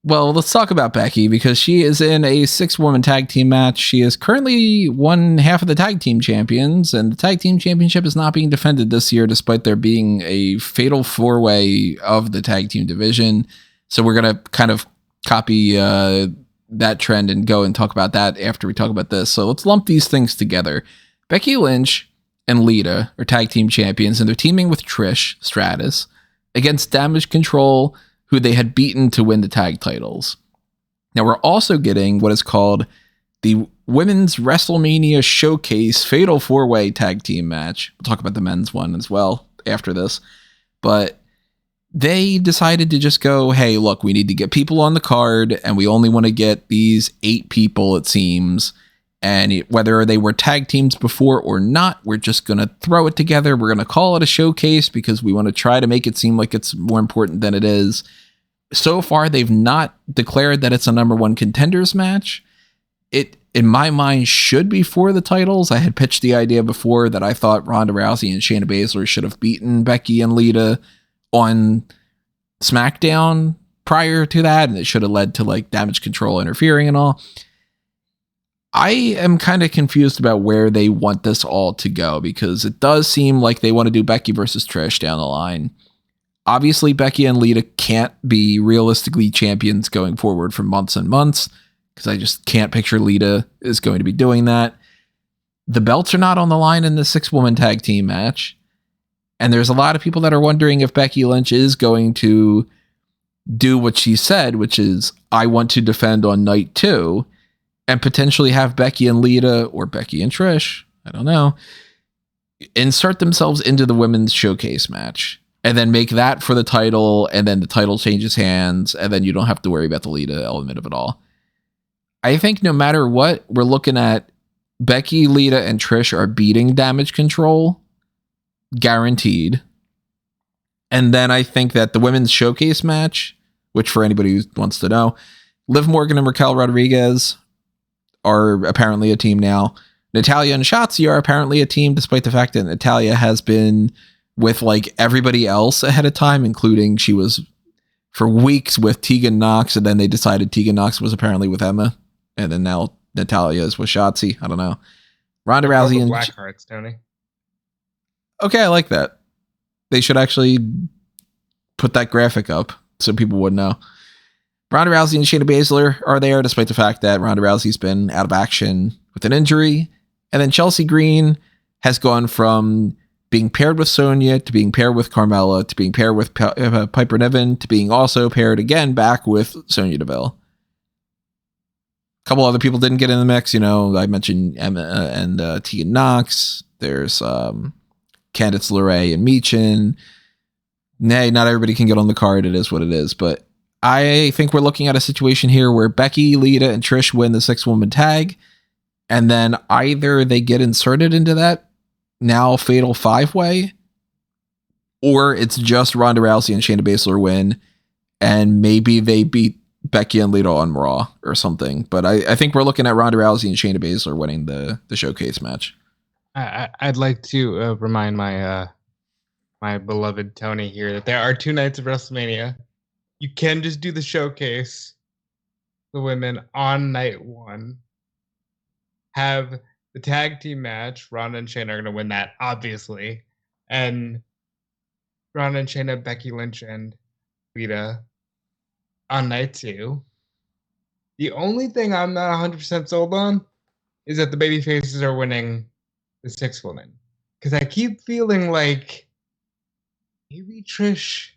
Well, let's talk about Becky, because she is in a 6-woman tag team match. She is currently one half of the tag team champions, and the tag team championship is not being defended this year, despite there being a fatal 4-way of the tag team division. So we're going to kind of copy that trend and go and talk about that after we talk about this. So let's lump these things together. Becky Lynch and Lita are tag team champions, and they're teaming with Trish Stratus against Damage Control, who they had beaten to win the tag titles. Now we're also getting what is called the Women's WrestleMania Showcase Fatal 4-Way Tag Team match. We'll talk about the men's one as well after this. But they decided to just go, hey, look, we need to get people on the card, and we only want to get these 8 people, it seems. And whether they were tag teams before or not, we're just going to throw it together. We're going to call it a showcase because we want to try to make it seem like it's more important than it is. So far, they've not declared that it's a number 1 contenders match. It, in my mind, should be for the titles. I had pitched the idea before that I thought Ronda Rousey and Shayna Baszler should have beaten Becky and Lita on SmackDown prior to that, and it should have led to like Damage Control interfering and all. I am kind of confused about where they want this all to go, because it does seem like they want to do Becky versus Trish down the line. Obviously, Becky and Lita can't be realistically champions going forward for months and months, because I just can't picture Lita is going to be doing that. The belts are not on the line in the 6-woman tag team match. And there's a lot of people that are wondering if Becky Lynch is going to do what she said, which is, I want to defend on night 2, and potentially have Becky and Lita, or Becky and Trish, I don't know, insert themselves into the women's showcase match, and then make that for the title, and then the title changes hands, and then you don't have to worry about the Lita element of it all. I think no matter what, we're looking at Becky, Lita, and Trish are beating Damage Control, guaranteed. And then I think that the women's showcase match, which for anybody who wants to know, Liv Morgan and Raquel Rodriguez are apparently a team now. Natalya and Shotzi are apparently a team, despite the fact that Natalya has been with like everybody else ahead of time, including she was for weeks with Tegan Nox, and then they decided Tegan Nox was apparently with Emma, and then now Natalya is with Shotzi. I don't know. Ronda Rousey and Black Hearts, Tony. Okay, I like that. They should actually put that graphic up so people would know. Ronda Rousey and Shayna Baszler are there, despite the fact that Ronda Rousey's been out of action with an injury. And then Chelsea Green has gone from being paired with Sonya to being paired with Carmella to being paired with Piper Niven to being also paired again back with Sonya Deville. A couple other people didn't get in the mix. You know, I mentioned Emma and Tegan Nox. There's Candice LeRae and Michin. Nay, not everybody can get on the card. It is what it is. But I think we're looking at a situation here where Becky, Lita, and Trish win the 6-woman tag. And then either they get inserted into that now fatal 5-way, or it's just Ronda Rousey and Shayna Baszler win, and maybe they beat Becky and Lita on Raw or something. But I think we're looking at Ronda Rousey and Shayna Baszler winning the showcase match. I'd like to remind my my beloved Tony here that there are 2 nights of WrestleMania. You can just do the showcase, the women, on night 1. Have the tag team match. Ronda and Shayna are going to win that, obviously. And Ronda and Shayna, Becky Lynch, and Lita on night 2. The only thing I'm not 100% sold on is that the baby faces are winning the 6-woman. Because I keep feeling like maybe Trish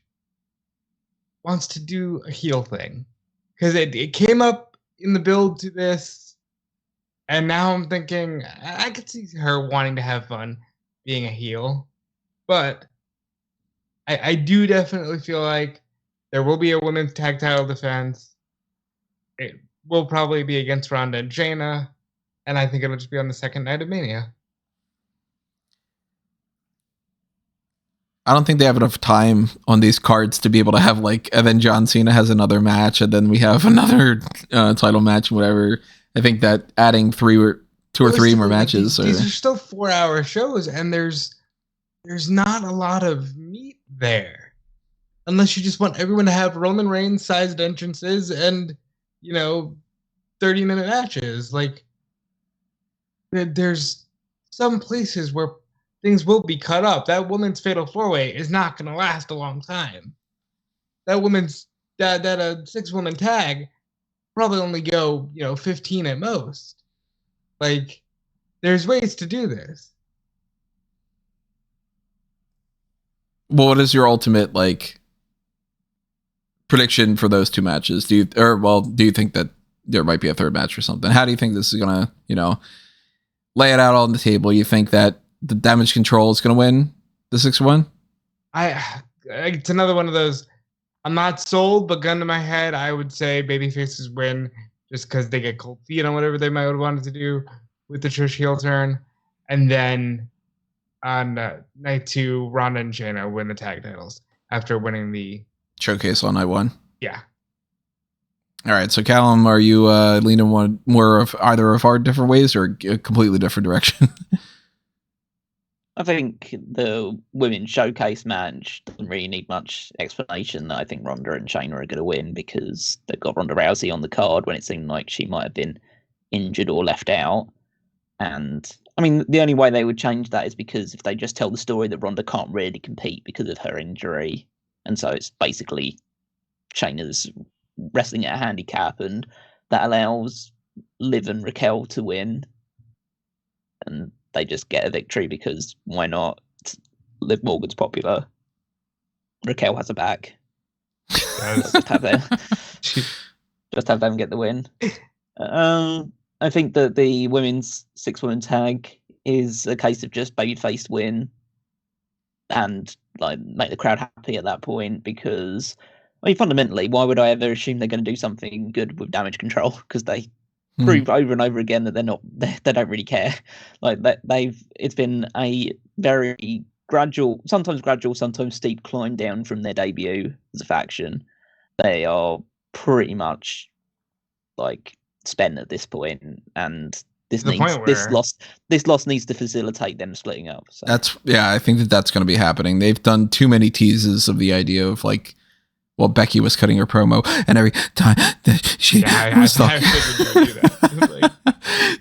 wants to do a heel thing. Because it came up in the build to this. And now I'm thinking, I could see her wanting to have fun being a heel. But I do definitely feel like there will be a women's tag title defense. It will probably be against Ronda and Shayna. And I think it'll just be on the second night of Mania. I don't think they have enough time on these cards to be able to have like, and then John Cena has another match, and then we have another title match, whatever. I think that adding 2 or 3 more matches. These are still 4-hour shows, and there's not a lot of meat there, unless you just want everyone to have Roman Reigns sized entrances and 30-minute matches. Like there's some places where things will be cut up. That woman's fatal 4-way is not going to last a long time. That woman's that 6-woman tag probably only go 15 at most. Like there's ways to do this. Well, what is your ultimate prediction for those 2 matches? Do you think that there might be a third match or something? How do you think this is gonna lay it out on the table? You think that the Damage Control is gonna win the 6-1? It's another one of those. I'm not sold, but gun to my head, I would say babyfaces win just because they get cold feet on whatever they might have wanted to do with the Trish heel turn. And then on night 2, Ronda and Shayna win the tag titles after winning the showcase on night 1. Yeah. All right. So Callum, are you leaning one more of either of our different ways or a completely different direction? I think the women's showcase match doesn't really need much explanation. I think Ronda and Shayna are going to win because they've got Ronda Rousey on the card when it seemed like she might have been injured or left out. And I mean, the only way they would change that is because if they just tell the story that Ronda can't really compete because of her injury. And so it's basically Shayna's wrestling at a handicap, and that allows Liv and Raquel to win. And they just get a victory because why not? Liv Morgan's popular. Raquel has a back. Just have them. Just have them get the win. I think that the women's 6-woman tag is a case of just babyface win and like make the crowd happy at that point, because I mean, fundamentally, why would I ever assume they're going to do something good with Damage Control? Because they prove over and over again that they don't really care. Like it's been a very gradual, sometimes steep climb down from their debut as a faction. They are pretty much like spent at this point, and this loss needs to facilitate them splitting up. So. I think that's going to be happening. They've done too many teases of the idea of like, well, Becky was cutting her promo, and every time that she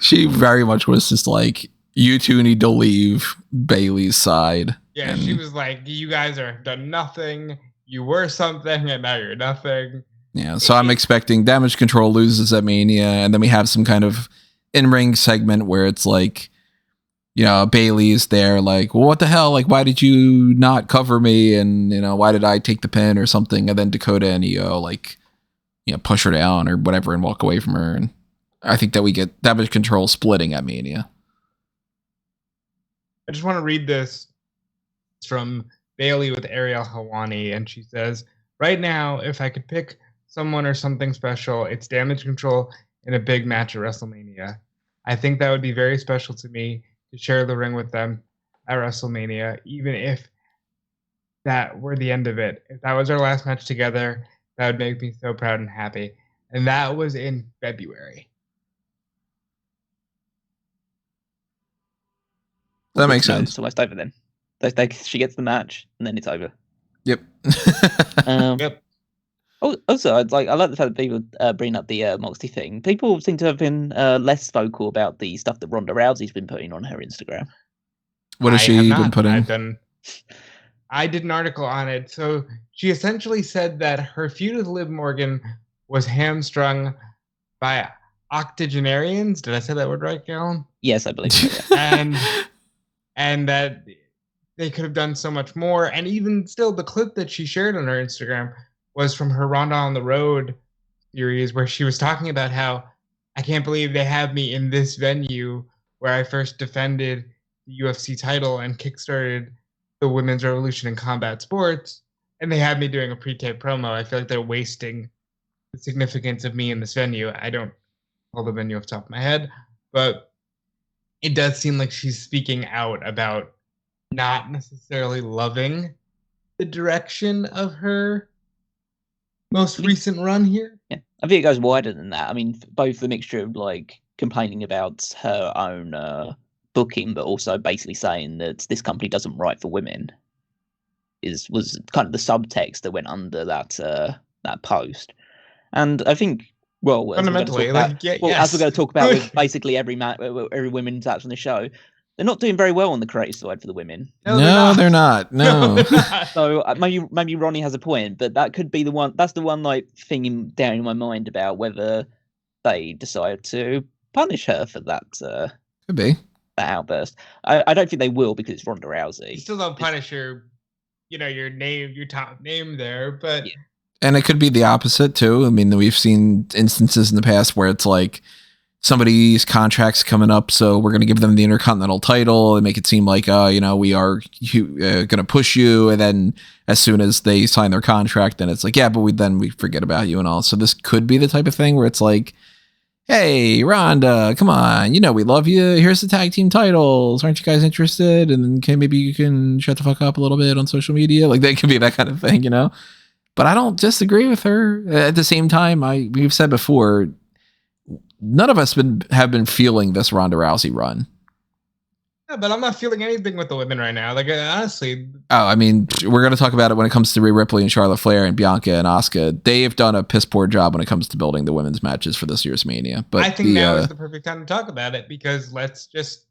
she very much was just like, you two need to leave Bayley's side. Yeah, and she was like, you guys are done nothing. You were something, and now you're nothing. Yeah, so I'm expecting Damage Control loses at Mania, and then we have some kind of in-ring segment where it's like, you know, Bayley is there like, well, what the hell? Like, why did you not cover me? And, you know, why did I take the pin or something? And then Dakota and Io, like, you know, push her down or whatever and walk away from her. And I think that we get Damage Control splitting at Mania. I just want to read this. It's from Bayley with Ariel Helwani, and she says, right now, if I could pick someone or something special, it's Damage Control in a big match at WrestleMania. I think that would be very special to me to share the ring with them at WrestleMania, even if that were the end of it. If that was our last match together, that would make me so proud and happy. And that was in February. That makes sense. It's almost over then. She gets the match, and then it's over. Yep. Yep. Also, I like the fact that people bring up the Moxley thing. People seem to have been less vocal about the stuff that Ronda Rousey's been putting on her Instagram. What has she been putting? I did an article on it. So she essentially said that her feud with Liv Morgan was hamstrung by octogenarians. Did I say that word right, Galen? Yes, I believe so. Yeah. and that they could have done so much more. And even still, the clip that she shared on her Instagram was from her Ronda on the Road series, where she was talking about how, I can't believe they have me in this venue where I first defended the UFC title and kickstarted the women's revolution in combat sports, and they had me doing a pre-tape promo. I feel like they're wasting the significance of me in this venue. I don't know the venue off the top of my head, but it does seem like she's speaking out about not necessarily loving the direction of her most recent run here. Yeah, I think it goes wider than that. I mean, both the mixture of like complaining about her own booking, but also basically saying that this company doesn't write for women was kind of the subtext that went under that post. And I think, well, fundamentally, as we're going to talk about with basically every women's match on the show, they're not doing very well on the creative side for the women. No, they're not. No. So maybe Ronnie has a point, but that could be the one. That's the one like thing down in my mind about whether they decide to punish her for that. Could be that outburst. I don't think they will, because it's Ronda Rousey. You still don't punish your name, your top name there, but. Yeah. And it could be the opposite too. I mean, we've seen instances in the past where it's like, somebody's contract's coming up, so we're going to give them the Intercontinental title and make it seem like, we are going to push you. And then as soon as they sign their contract, then it's like, yeah, but we forget about you and all. So this could be the type of thing where it's like, hey, Ronda, come on, we love you. Here's the tag team titles. Aren't you guys interested? And then maybe you can shut the fuck up a little bit on social media. Like, that could be that kind of thing, But I don't disagree with her. At the same time, we've said before, none of us have been feeling this Ronda Rousey run. Yeah, but I'm not feeling anything with the women right now. Like, honestly. Oh, I mean, we're going to talk about it when it comes to Rhea Ripley and Charlotte Flair and Bianca and Asuka. They have done a piss poor job when it comes to building the women's matches for this year's Mania. But I think now is the perfect time to talk about it, because let's just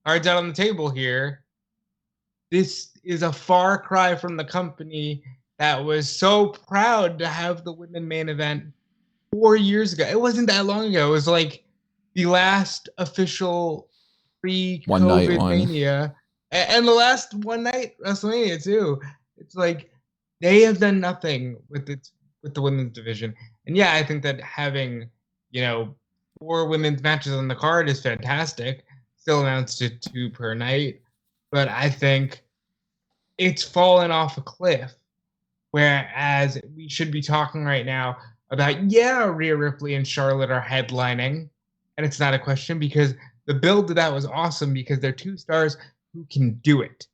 cards out on the table here. This is a far cry from the company that was so proud to have the women main event 4 years ago. It wasn't that long ago. It was like the last official pre-COVID Mania, and the last one night WrestleMania too. It's like they have done nothing with the women's division. And yeah, I think that having, 4 women's matches on the card is fantastic. Still amounts to 2 per night. But I think it's fallen off a cliff. Whereas we should be talking right now about, Rhea Ripley and Charlotte are headlining. And it's not a question because the build to that was awesome because they're 2 stars who can do it.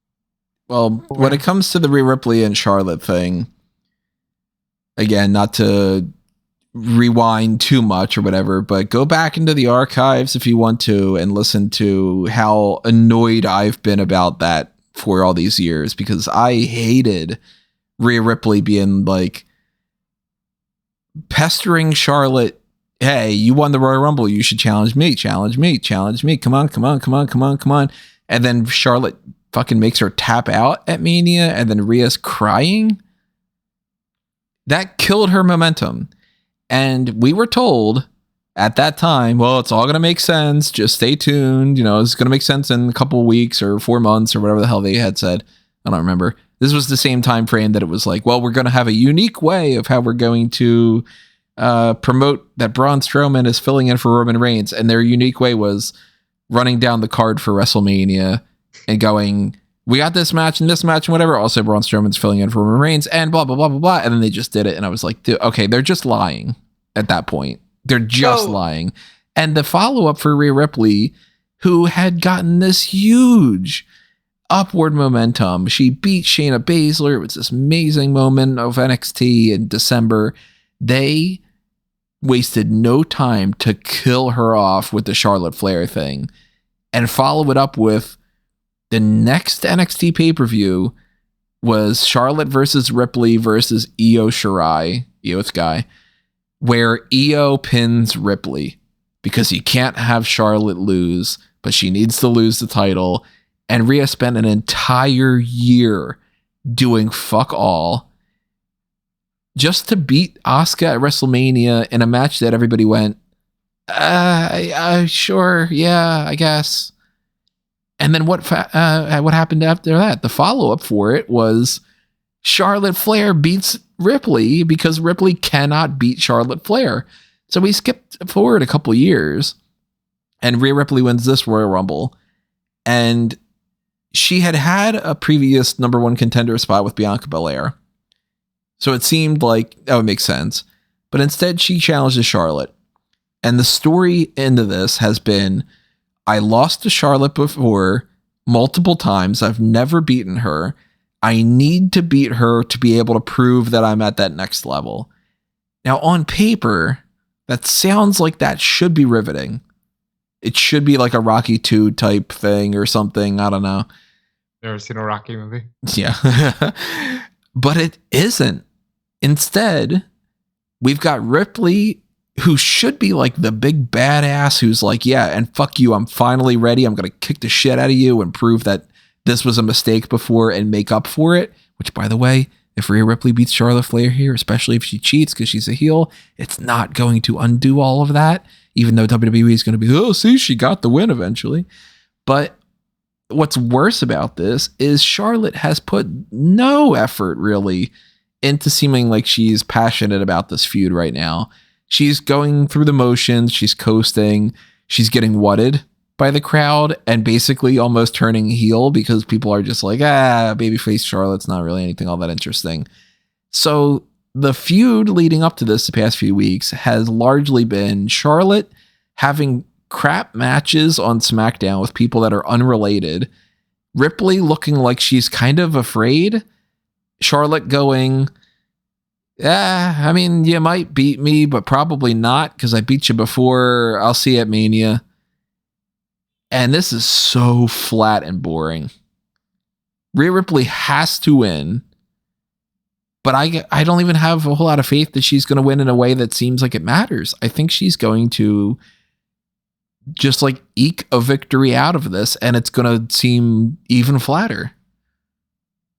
Well, when it comes to the Rhea Ripley and Charlotte thing, again, not to rewind too much or whatever, but go back into the archives if you want to and listen to how annoyed I've been about that for all these years, because I hated Rhea Ripley being like pestering Charlotte. Hey, you won the Royal Rumble. You should challenge me. Come on. And then Charlotte fucking makes her tap out at Mania, and then Rhea's crying. That killed her momentum. And we were told at that time, well, it's all going to make sense. Just stay tuned. It's going to make sense in a couple of weeks or 4 months or whatever the hell they had said. I don't remember. This was the same time frame that it was like, well, we're going to have a unique way of how we're going to promote that Braun Strowman is filling in for Roman Reigns. And their unique way was running down the card for WrestleMania and going, we got this match and whatever. Also, Braun Strowman's filling in for Roman Reigns and blah, blah, blah, blah, blah. And then they just did it. And I was like, dude, okay, they're just lying at that point. They're just lying. And the follow-up for Rhea Ripley, who had gotten this huge upward momentum. She beat Shayna Baszler. It was this amazing moment of NXT in December. They wasted no time to kill her off with the Charlotte Flair thing and follow it up with the next NXT pay-per-view was Charlotte versus Ripley versus Io Shirai, Io's guy, where Io pins Ripley because you can't have Charlotte lose, but she needs to lose the title. And Rhea spent an entire year doing fuck all just to beat Asuka at WrestleMania in a match that everybody went, sure, yeah, I guess. And then what happened after that? The follow-up for it was Charlotte Flair beats Ripley because Ripley cannot beat Charlotte Flair. So we skipped forward a couple years and Rhea Ripley wins this Royal Rumble. And she had a previous number 1 contender spot with Bianca Belair. So it seemed like that would make sense. But instead she challenges Charlotte. And the story into this has been, I lost to Charlotte before multiple times. I've never beaten her. I need to beat her to be able to prove that I'm at that next level. Now, on paper, that sounds like that should be riveting. It should be like a Rocky 2 type thing or something. I don't know. Never seen a Rocky movie? Yeah. But it isn't. Instead, we've got Ripley, who should be like the big badass who's like, yeah, and fuck you, I'm finally ready. I'm going to kick the shit out of you and prove that this was a mistake before and make up for it. Which, by the way, if Rhea Ripley beats Charlotte Flair here, especially if she cheats because she's a heel, it's not going to undo all of that, even though WWE is going to be, oh, see, she got the win eventually. But what's worse about this is Charlotte has put no effort really into seeming like she's passionate about this feud right now. She's going through the motions. She's coasting. She's getting wutted by the crowd and basically almost turning heel because people are just like, babyface Charlotte's not really anything all that interesting. So the feud leading up to this the past few weeks has largely been Charlotte having crap matches on SmackDown with people that are unrelated. Ripley looking like she's kind of afraid. Charlotte going, I mean, you might beat me, but probably not because I beat you before. I'll see you at Mania. And this is so flat and boring. Rhea Ripley has to win, but I don't even have a whole lot of faith that she's going to win in a way that seems like it matters. I think she's going to just like eke a victory out of this, and it's going to seem even flatter.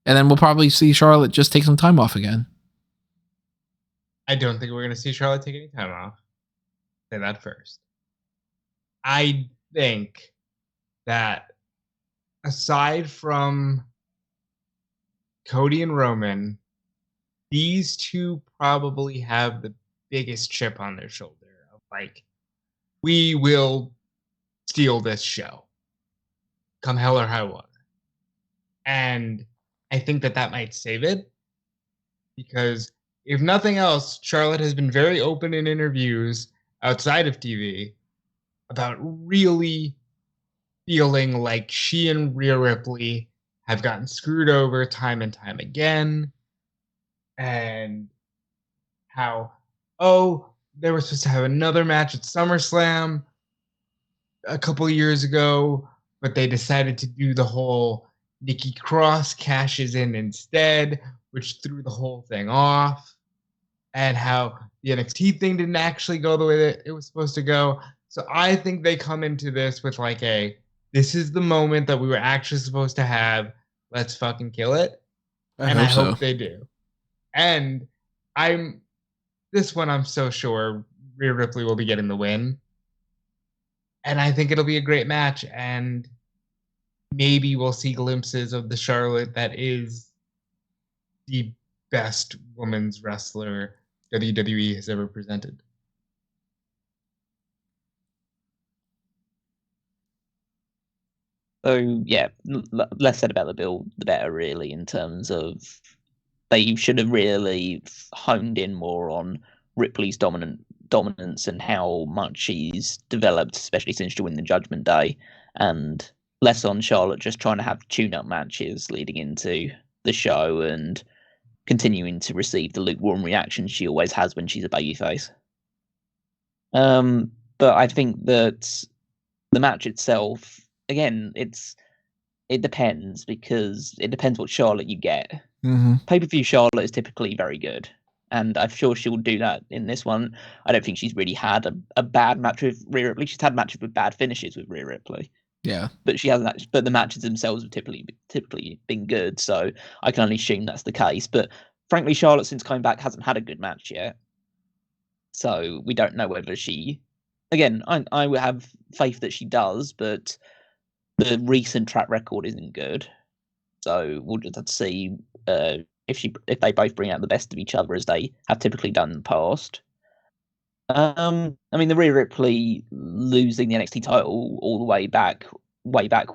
And then we'll probably see Charlotte just take some time off again. I don't think we're going to see Charlotte take any time off. Say that first. I think that aside from Cody and Roman, these two probably have the biggest chip on their shoulder of like, we will steal this show, come hell or high water. And I think that might save it, because if nothing else, Charlotte has been very open in interviews outside of TV about really feeling like she and Rhea Ripley have gotten screwed over time and time again. And how, they were supposed to have another match at SummerSlam a couple of years ago, but they decided to do the whole Nikki Cross cashes in instead, which threw the whole thing off. And how the NXT thing didn't actually go the way that it was supposed to go. So I think they come into this with like this is the moment that we were actually supposed to have. Let's fucking kill it. I hope they do. And I'm so sure Rhea Ripley will be getting the win. And I think it'll be a great match. And maybe we'll see glimpses of the Charlotte that is the best women's wrestler WWE has ever presented. So yeah, less said about the build, the better, really, in terms of they should have really honed in more on Ripley's dominance and how much she's developed, especially since she won the Judgment Day, and less on Charlotte just trying to have tune-up matches leading into the show and continuing to receive the lukewarm reaction she always has when she's a babyface. But I think that the match itself, again, it depends, because it depends what Charlotte you get. Mm-hmm. Pay-per-view Charlotte is typically very good, and I'm sure she'll do that in this one. I don't think she's really had a bad match with Rhea Ripley. She's had matches with bad finishes with Rhea Ripley. Yeah, but she hasn't. But the matches themselves have typically been good, so I can only assume that's the case. But frankly, Charlotte, since coming back, hasn't had a good match yet, so we don't know whether she. Again, I would have faith that she does, but the recent track record isn't good, so we'll just have to see if they both bring out the best of each other as they have typically done in the past. I mean, the Rhea Ripley losing the NXT title all the way back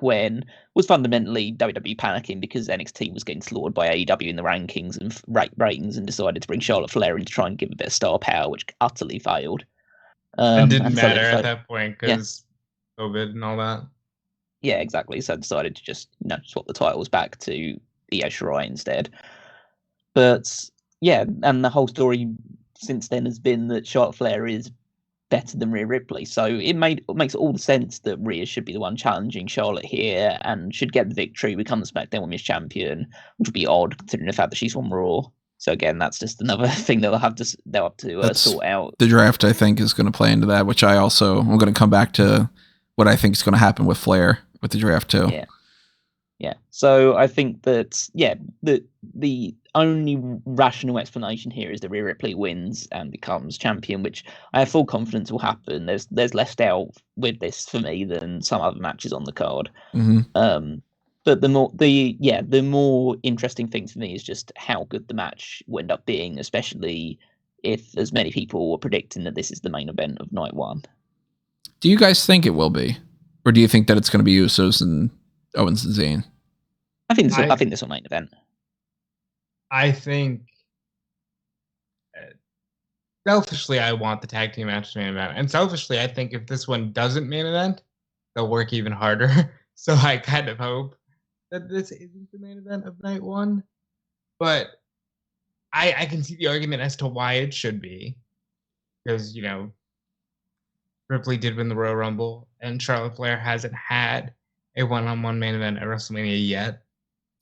when was fundamentally WWE panicking because NXT was getting slaughtered by AEW in the rankings and ratings, and decided to bring Charlotte Flair in to try and give a bit of star power, which utterly failed. And didn't matter at that point because COVID and all that. Yeah, exactly. So I decided to just swap the titles back to Io Shirai instead. But yeah, and the whole story since then has been that Charlotte Flair is better than Rhea Ripley. So it makes all the sense that Rhea should be the one challenging Charlotte here and should get the victory, become the SmackDown Women's Champion, which would be odd considering the fact that she's on Raw. So again, that's just another thing they'll have to sort out. The draft, I think, is going to play into that, which I'm going to come back to what I think is going to happen with Flair with the draft too. Yeah. So I think that the only rational explanation here is that Rhea Ripley wins and becomes champion, which I have full confidence will happen. There's less doubt with this for me than some other matches on the card. Mm-hmm. But the more interesting thing for me is just how good the match will end up being, especially if as many people were predicting that this is the main event of night one. Do you guys think it will be, or do you think that it's going to be Usos and Owens and Zayn? I think this will main event. I think selfishly, I want the tag team match to main event, and selfishly, I think if this one doesn't main event, they'll work even harder. So I kind of hope that this isn't the main event of night one, but I can see the argument as to why it should be, because Ripley did win the Royal Rumble, and Charlotte Flair hasn't had a one-on-one main event at WrestleMania yet.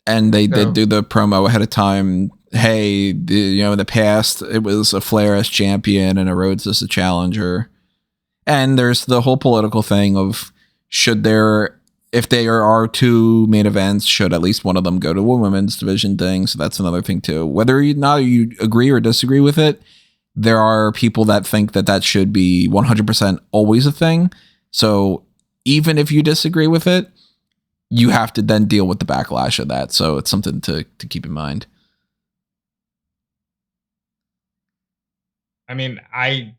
And they did do the promo ahead of time. Hey, in the past, it was a Flair as champion and a Rhodes as a challenger. And there's the whole political thing of if there are two main events, should at least one of them go to a women's division thing. So that's another thing too. Whether you agree or disagree with it, there are people that think that should be 100% always a thing. So even if you disagree with it, you have to then deal with the backlash of that. So it's something to keep in mind. I mean, I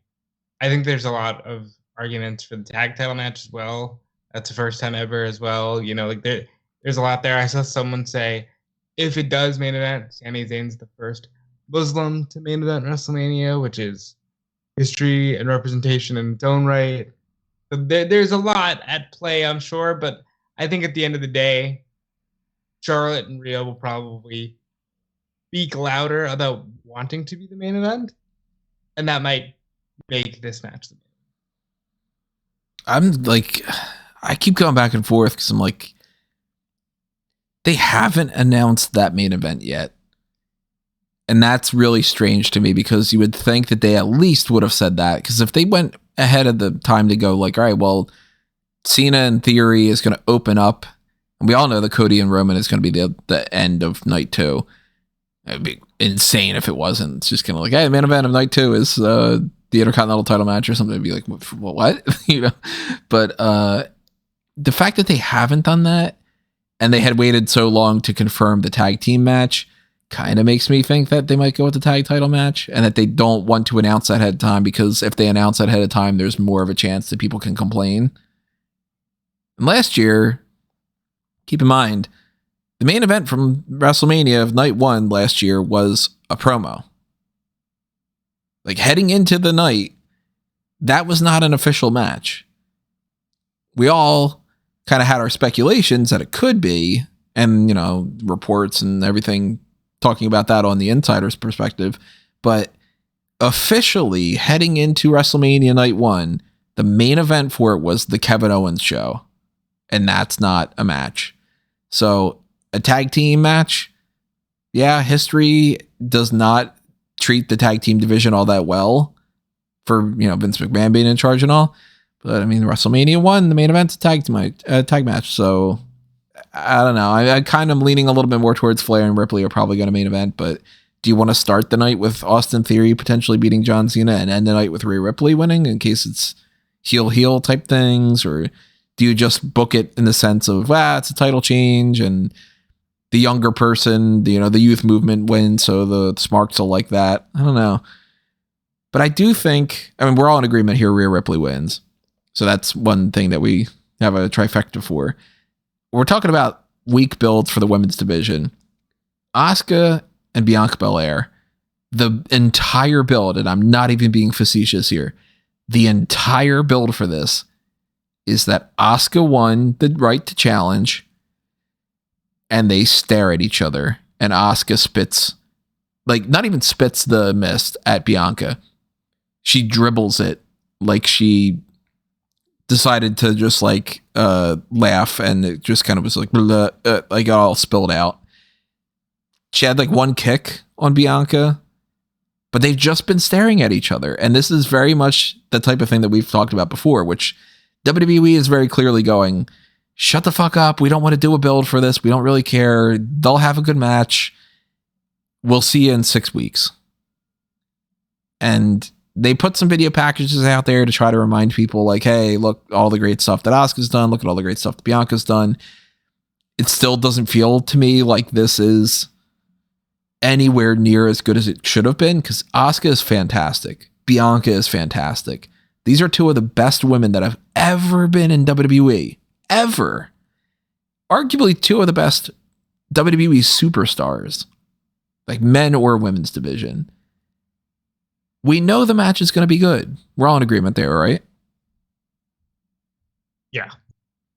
think there's a lot of arguments for the tag title match as well. That's the first time ever as well. You know, like there's a lot there. I saw someone say, if it does main event, Sami Zayn's the first Muslim to main event WrestleMania, which is history and representation in its own right. So there's a lot at play, I'm sure, but I think at the end of the day, Charlotte and Rhea will probably speak louder about wanting to be the main event, and that might make this match the main event. I'm like, I keep going back and forth because I'm like, they haven't announced that main event yet. And that's really strange to me because you would think that they at least would have said that. Because if they went ahead of the time to go like, all right, well, Cena in theory is going to open up. And we all know that Cody and Roman is going to be the end of night 2. It'd be insane if it wasn't. It's just kind of like, hey, main event of night 2 is the Intercontinental title match or something. It'd be like, what? You know? But the fact that they haven't done that and they had waited so long to confirm the tag team match kind of makes me think that they might go with the tag title match and that they don't want to announce that ahead of time, because if they announce that ahead of time, there's more of a chance that people can complain. And last year, keep in mind, the main event from WrestleMania of night 1 last year was a promo. Like heading into the night, that was not an official match. We all kind of had our speculations that it could be, and, you know, reports and everything talking about that on the insider's perspective. But officially heading into WrestleMania night 1, the main event for it was the Kevin Owens show. And that's not a match. So a tag team match, yeah, history does not treat the tag team division all that well for, you know, Vince McMahon being in charge and all. But I mean, WrestleMania 1, the main event's a tag match. So I don't know. I kind of leaning a little bit more towards Flair and Ripley are probably going to main event. But do you want to start the night with Austin Theory potentially beating John Cena and end the night with Rhea Ripley winning in case it's heel type things? Or do you just book it in the sense of, it's a title change and the younger person, you know, the youth movement wins, so the Smarks will like that? I don't know. But I do think, I mean, we're all in agreement here, Rhea Ripley wins. So that's one thing that we have a trifecta for. We're talking about weak builds for the women's division. Asuka and Bianca Belair, the entire build, and I'm not even being facetious here, the entire build for this is that Asuka won the right to challenge, and they stare at each other, and Asuka spits, like not even spits the mist at Bianca. She dribbles it like she decided to just like laugh, and it just kind of was like like all spilled out. She had like one kick on Bianca, but they've just been staring at each other. And this is very much the type of thing that we've talked about before, which WWE is very clearly going, shut the fuck up. We don't want to do a build for this. We don't really care. They'll have a good match. We'll see you in 6 weeks. And they put some video packages out there to try to remind people like, hey, look, all the great stuff that Asuka's done. Look at all the great stuff that Bianca's done. It still doesn't feel to me like this is anywhere near as good as it should have been, because Asuka is fantastic. Bianca is fantastic. These are two of the best women that have ever been in WWE. Ever. Arguably two of the best WWE superstars. Like men or women's division. We know the match is going to be good. We're all in agreement there, right? Yeah.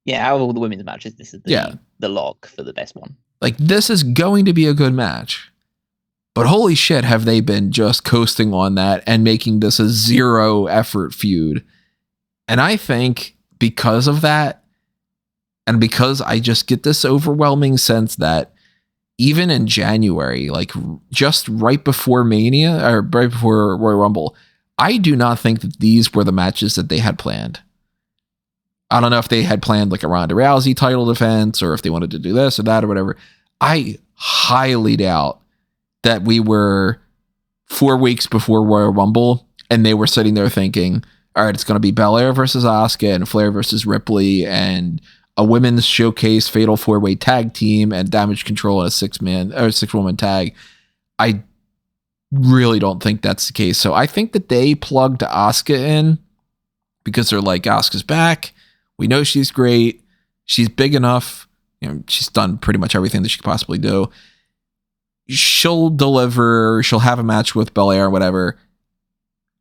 Yeah, out of all the women's matches, this is the lock for the best one. Like, this is going to be a good match. But holy shit, have they been just coasting on that and making this a zero effort feud. And I think because of that, and because I just get this overwhelming sense that even in January, like just right before Mania or right before Royal Rumble, I do not think that these were the matches that they had planned. I don't know if they had planned like a Ronda Rousey title defense or if they wanted to do this or that or whatever. I highly doubt that we were 4 weeks before Royal Rumble and they were sitting there thinking, all right, it's going to be Belair versus Asuka and Flair versus Ripley and a women's showcase fatal 4-way tag team and Damage Control in a 6-woman tag. I really don't think that's the case. So I think that they plugged Asuka in because they're like, Asuka's back. We know she's great. She's big enough. You know, she's done pretty much everything that she could possibly do. She'll deliver. She'll have a match with Belair or whatever.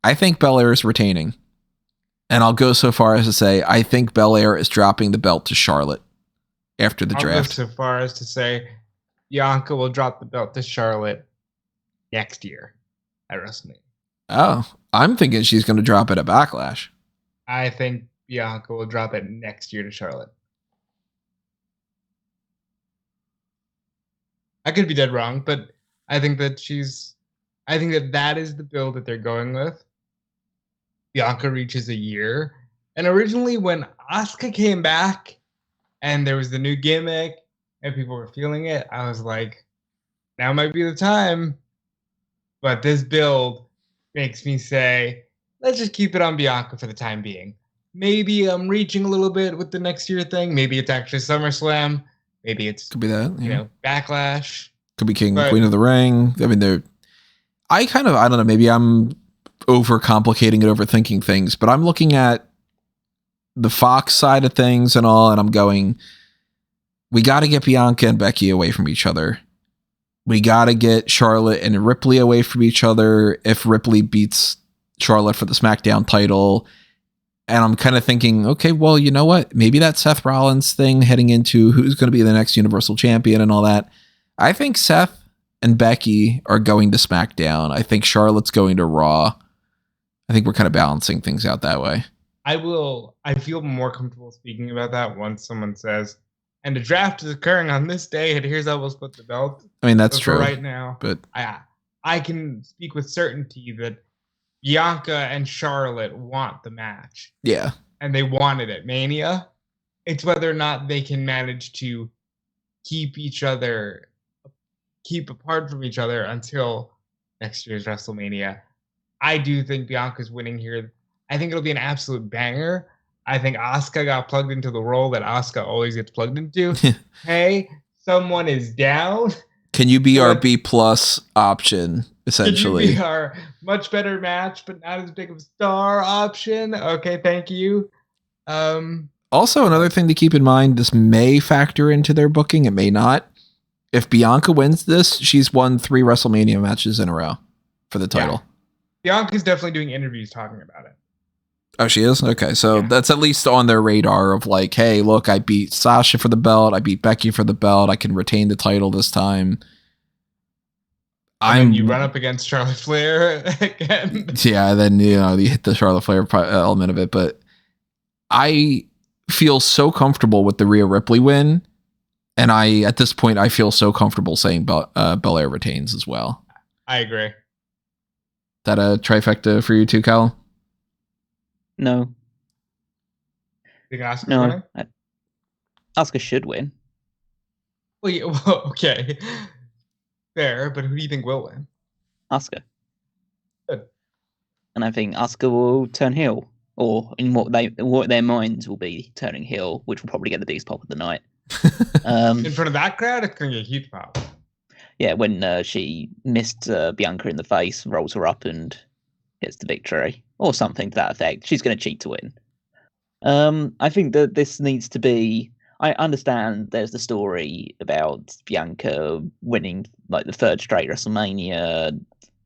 I think Belair is retaining. And I'll go so far as to say, I think Belair is dropping the belt to Charlotte after the draft. I'll go so far as to say Bianca will drop the belt to Charlotte next year at WrestleMania. Oh, I'm thinking she's going to drop it at Backlash. I think Bianca will drop it next year to Charlotte. I could be dead wrong, but I think that that is the build that they're going with. Bianca reaches a year. And originally when Asuka came back and there was the new gimmick and people were feeling it, I was like, now might be the time. But this build makes me say, let's just keep it on Bianca for the time being. Maybe I'm reaching a little bit with the next year thing. Maybe it's actually SummerSlam. Maybe it's could be that, yeah. Backlash. Could be King and Queen of the Ring. I mean, I don't know, maybe I'm overcomplicating it, overthinking things, but I'm looking at the Fox side of things and all, and I'm going, we got to get Bianca and Becky away from each other. We got to get Charlotte and Ripley away from each other if Ripley beats Charlotte for the SmackDown title. And I'm kind of thinking, okay, well, you know what? Maybe that Seth Rollins thing heading into who's going to be the next Universal Champion and all that. I think Seth and Becky are going to SmackDown. I think Charlotte's going to Raw. I think we're kind of balancing things out that way. I feel more comfortable speaking about that once someone says, and the draft is occurring on this day, and here's how we'll split the belt. I mean, that's true. Right now, but I can speak with certainty that Bianca and Charlotte want the match. Yeah. And they want it at Mania. It's whether or not they can manage to keep apart from each other until next year's WrestleMania. I do think Bianca's winning here. I think it'll be an absolute banger. I think Asuka got plugged into the role that Asuka always gets plugged into. Hey, someone is down. Can you be our B+ option, essentially? Can you be our much better match, but not as big of a star option? Okay, thank you. Also, another thing to keep in mind, this may factor into their booking. It may not. If Bianca wins this, she's won 3 WrestleMania matches in a row for the title. Yeah. Bianca's definitely doing interviews talking about it. Oh, she is? Okay, so that's at least on their radar of like, hey, look, I beat Sasha for the belt. I beat Becky for the belt. I can retain the title this time. And then you run up against Charlotte Flair again. Yeah, then, you hit the Charlotte Flair element of it. But I feel so comfortable with the Rhea Ripley win. And at this point, I feel so comfortable saying Belair retains as well. I agree. That a trifecta for you too, Cal? No. Think Asuka win? Asuka should win. Well, okay. Fair, but who do you think will win? Asuka. Good. And I think Asuka will turn heel. Or in what their minds will be turning heel, which will probably get the biggest pop of the night. In front of that crowd, it's going to get a huge pop. Yeah, when she missed Bianca in the face, rolls her up and gets the victory. Or something to that effect. She's going to cheat to win. I think that this needs to be... I understand there's the story about Bianca winning like the 3rd straight WrestleMania,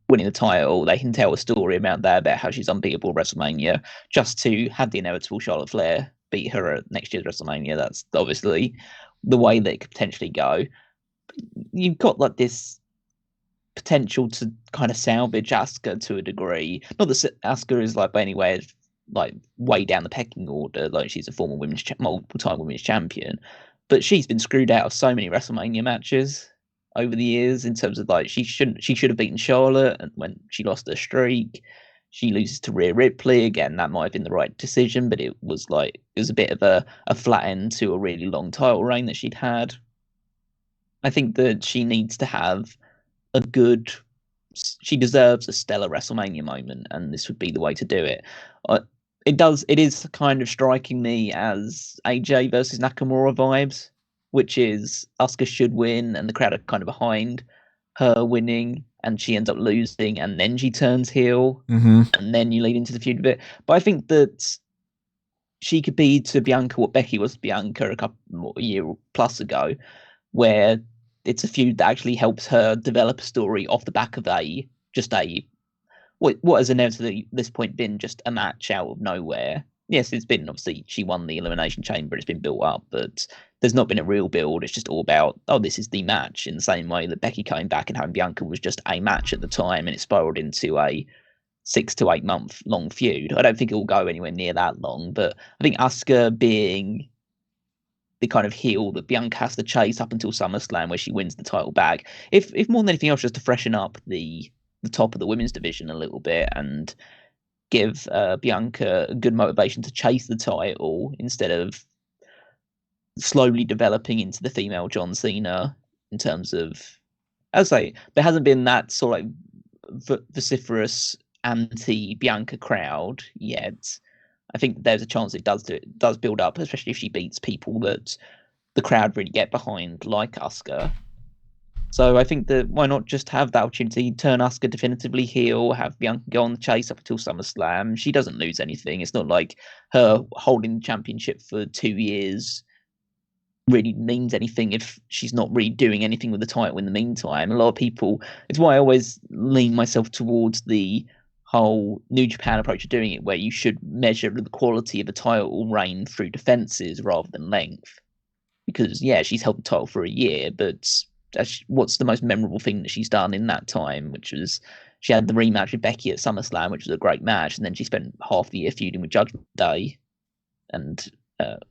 winning the title. They can tell a story about that, about how she's unbeatable at WrestleMania, just to have the inevitable Charlotte Flair beat her at next year's WrestleMania. That's obviously the way that it could potentially go. You've got like this potential to kind of salvage Asuka to a degree. Not that Asuka is like by any way like way down the pecking order, like she's a former multiple-time women's champion, but she's been screwed out of so many WrestleMania matches over the years in terms of like she should have beaten Charlotte, and when she lost her streak, she loses to Rhea Ripley again. That might have been the right decision, but it was a bit of a flat end to a really long title reign that she'd had. I think that she needs to have she deserves a stellar WrestleMania moment, and this would be the way to do it. It is kind of striking me as AJ versus Nakamura vibes, which is Asuka should win and the crowd are kind of behind her winning, and she ends up losing, and then she turns heel, Mm-hmm. and then you lead into the feud a bit. But I think that she could be to Bianca what Becky was to Bianca a year plus ago, where it's a feud that actually helps her develop a story off the back of what has inevitably at this point been just a match out of nowhere. Yes, it's been, obviously, she won the Elimination Chamber, it's been built up, but there's not been a real build. It's just all about, this is the match, in the same way that Becky coming back and having Bianca was just a match at the time, and it spiraled into a 6 to 8 month long feud. I don't think it will go anywhere near that long, but I think Asuka being the kind of heel that Bianca has to chase up until SummerSlam, where she wins the title back, if more than anything else, just to freshen up the top of the women's division a little bit and give Bianca a good motivation to chase the title instead of slowly developing into the female John Cena. In terms of, as I say, there hasn't been that sort of vociferous anti-Bianca crowd yet. I think there's a chance it does build up, especially if she beats people that the crowd really get behind, like Asuka. So I think that why not just have that opportunity, turn Asuka definitively heel, have Bianca go on the chase up until SummerSlam. She doesn't lose anything. It's not like her holding the championship for 2 years really means anything if she's not really doing anything with the title in the meantime. A lot of people, it's why I always lean myself towards the whole New Japan approach of doing it, where you should measure the quality of a title reign through defenses rather than length. Because, yeah, she's held the title for a year, but what's the most memorable thing that she's done in that time, which was she had the rematch with Becky at SummerSlam, which was a great match, and then she spent half the year feuding with Judgment Day, and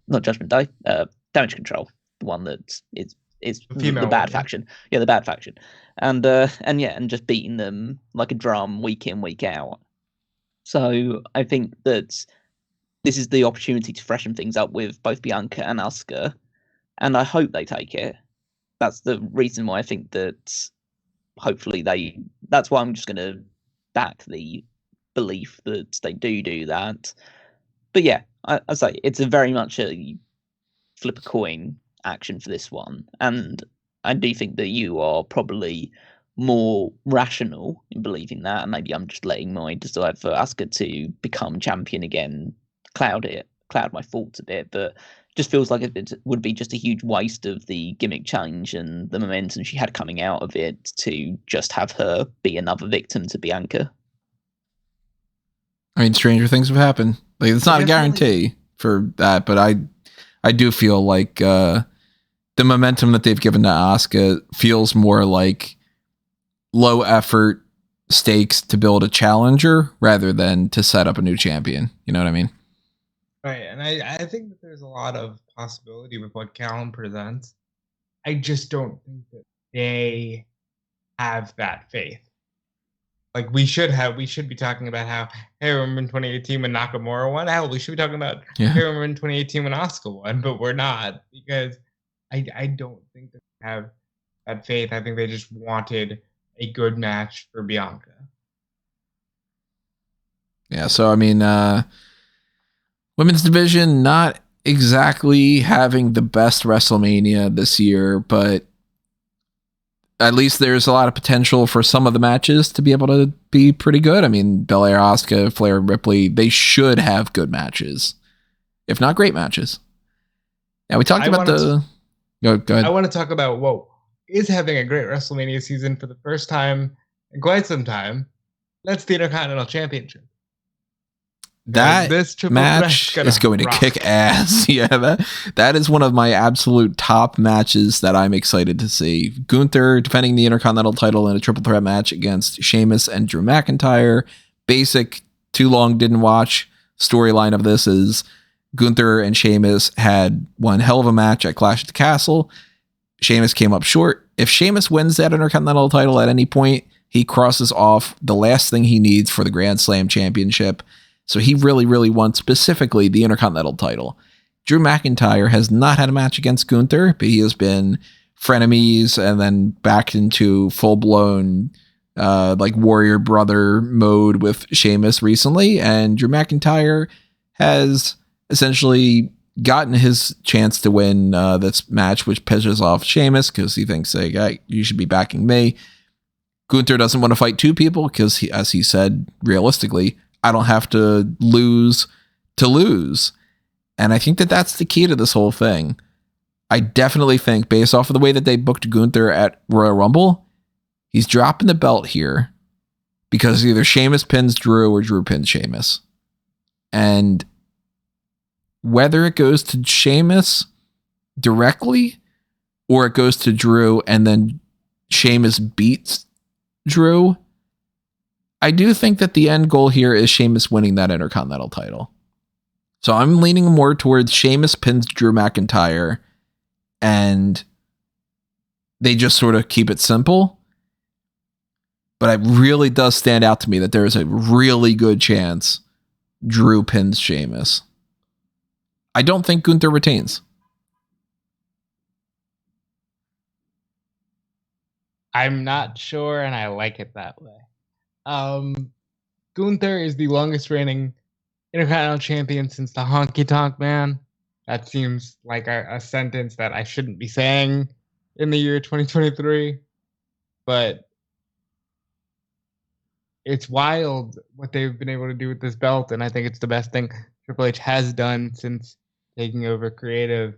not Judgment Day, Damage Control, the one that is the bad faction. Yeah, the bad faction. And just beating them like a drum week in, week out. So I think that this is the opportunity to freshen things up with both Bianca and Asuka, and I hope they take it. That's the reason why I think that hopefully that's why I'm just going to back the belief that they do that. But yeah, I say it's a very much a flip a coin action for this one. And I do think that you are probably more rational in believing that. And maybe I'm just letting my desire for Asuka to become champion again cloud my thoughts a bit, but just feels like it would be just a huge waste of the gimmick change and the momentum she had coming out of it to just have her be another victim to Bianca. I mean, stranger things have happened. Like, it's not a guarantee for that, but I do feel like the momentum that they've given to Asuka feels more like low effort stakes to build a challenger rather than to set up a new champion. You know what I mean? Right, and I think that there's a lot of possibility with what Callum presents. I just don't think that they have that faith. Like, we should be talking about how, hey, remember in 2018 when Nakamura won? Hell, we should be talking about, hey, remember in 2018 when Asuka won? But we're not, because I don't think that they have that faith. I think they just wanted a good match for Bianca. Yeah, so I mean, women's division not exactly having the best WrestleMania this year, but at least there's a lot of potential for some of the matches to be able to be pretty good. I mean, Belair, Asuka, Flair, Ripley, they should have good matches, if not great matches. Yeah, we talked about the... Go ahead. I want to talk about what is having a great WrestleMania season for the first time in quite some time. That's the Intercontinental Championship. That match is going to kick ass. Yeah, that is one of my absolute top matches that I'm excited to see. Gunther defending the Intercontinental title in a triple threat match against Sheamus and Drew McIntyre. Basic, too long, didn't watch. Storyline of this is Gunther and Sheamus had one hell of a match at Clash at the Castle. Sheamus came up short. If Sheamus wins that Intercontinental title at any point, he crosses off the last thing he needs for the Grand Slam Championship. So he really, really wants specifically the Intercontinental title. Drew McIntyre has not had a match against Gunther, but he has been frenemies and then back into full-blown like warrior brother mode with Sheamus recently. And Drew McIntyre has essentially gotten his chance to win this match, which pisses off Sheamus because he thinks, hey, you should be backing me. Gunther doesn't want to fight two people because, as he said, realistically, I don't have to lose to lose. And I think that that's the key to this whole thing. I definitely think, based off of the way that they booked Gunther at Royal Rumble, he's dropping the belt here because either Sheamus pins Drew or Drew pins Sheamus. And whether it goes to Sheamus directly or it goes to Drew and then Sheamus beats Drew, I do think that the end goal here is Sheamus winning that Intercontinental title. So I'm leaning more towards Sheamus pins Drew McIntyre and they just sort of keep it simple. But it really does stand out to me that there is a really good chance Drew pins Sheamus. I don't think Gunther retains. I'm not sure, and I like it that way. Gunther is the longest reigning Intercontinental Champion since the Honky Tonk Man. That seems like a sentence that I shouldn't be saying in the year 2023. But it's wild what they've been able to do with this belt, and I think it's the best thing Triple H has done since taking over creative.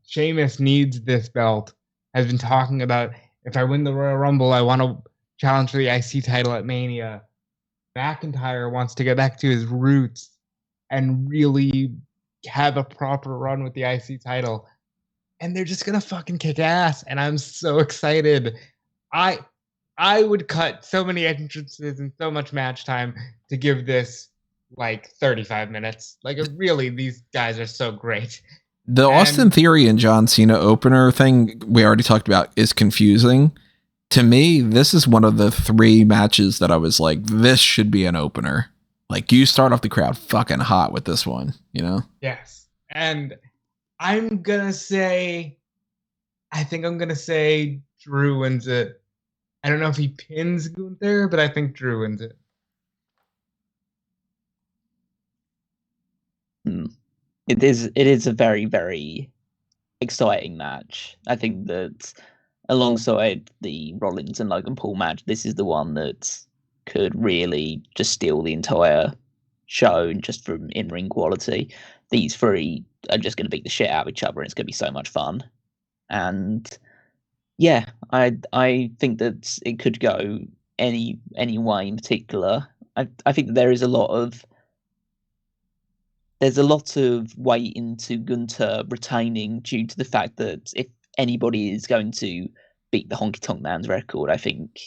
Sheamus needs this belt. Has been talking about, if I win the Royal Rumble, I want to challenge for the IC title at Mania. McIntyre wants to get back to his roots and really have a proper run with the IC title. And they're just going to fucking kick ass. And I'm so excited. I would cut so many entrances and so much match time to give this like 35 minutes. Like, really, these guys are so great. The Austin Theory and John Cena opener thing we already talked about is confusing. To me, this is one of the 3 matches that I was like, this should be an opener. Like, you start off the crowd fucking hot with this one, you know? Yes. And I'm going to say, I think I'm going to say Drew wins it. I don't know if he pins Gunther, but I think Drew wins it. It is a very, very exciting match. I think that alongside the Rollins and Logan Paul match, this is the one that could really just steal the entire show just from in-ring quality. These 3 are just going to beat the shit out of each other, and it's going to be so much fun. And yeah, I think that it could go any way in particular. I think that there's a lot of weight into Gunther retaining due to the fact that if anybody is going to beat the Honky Tonk Man's record, I think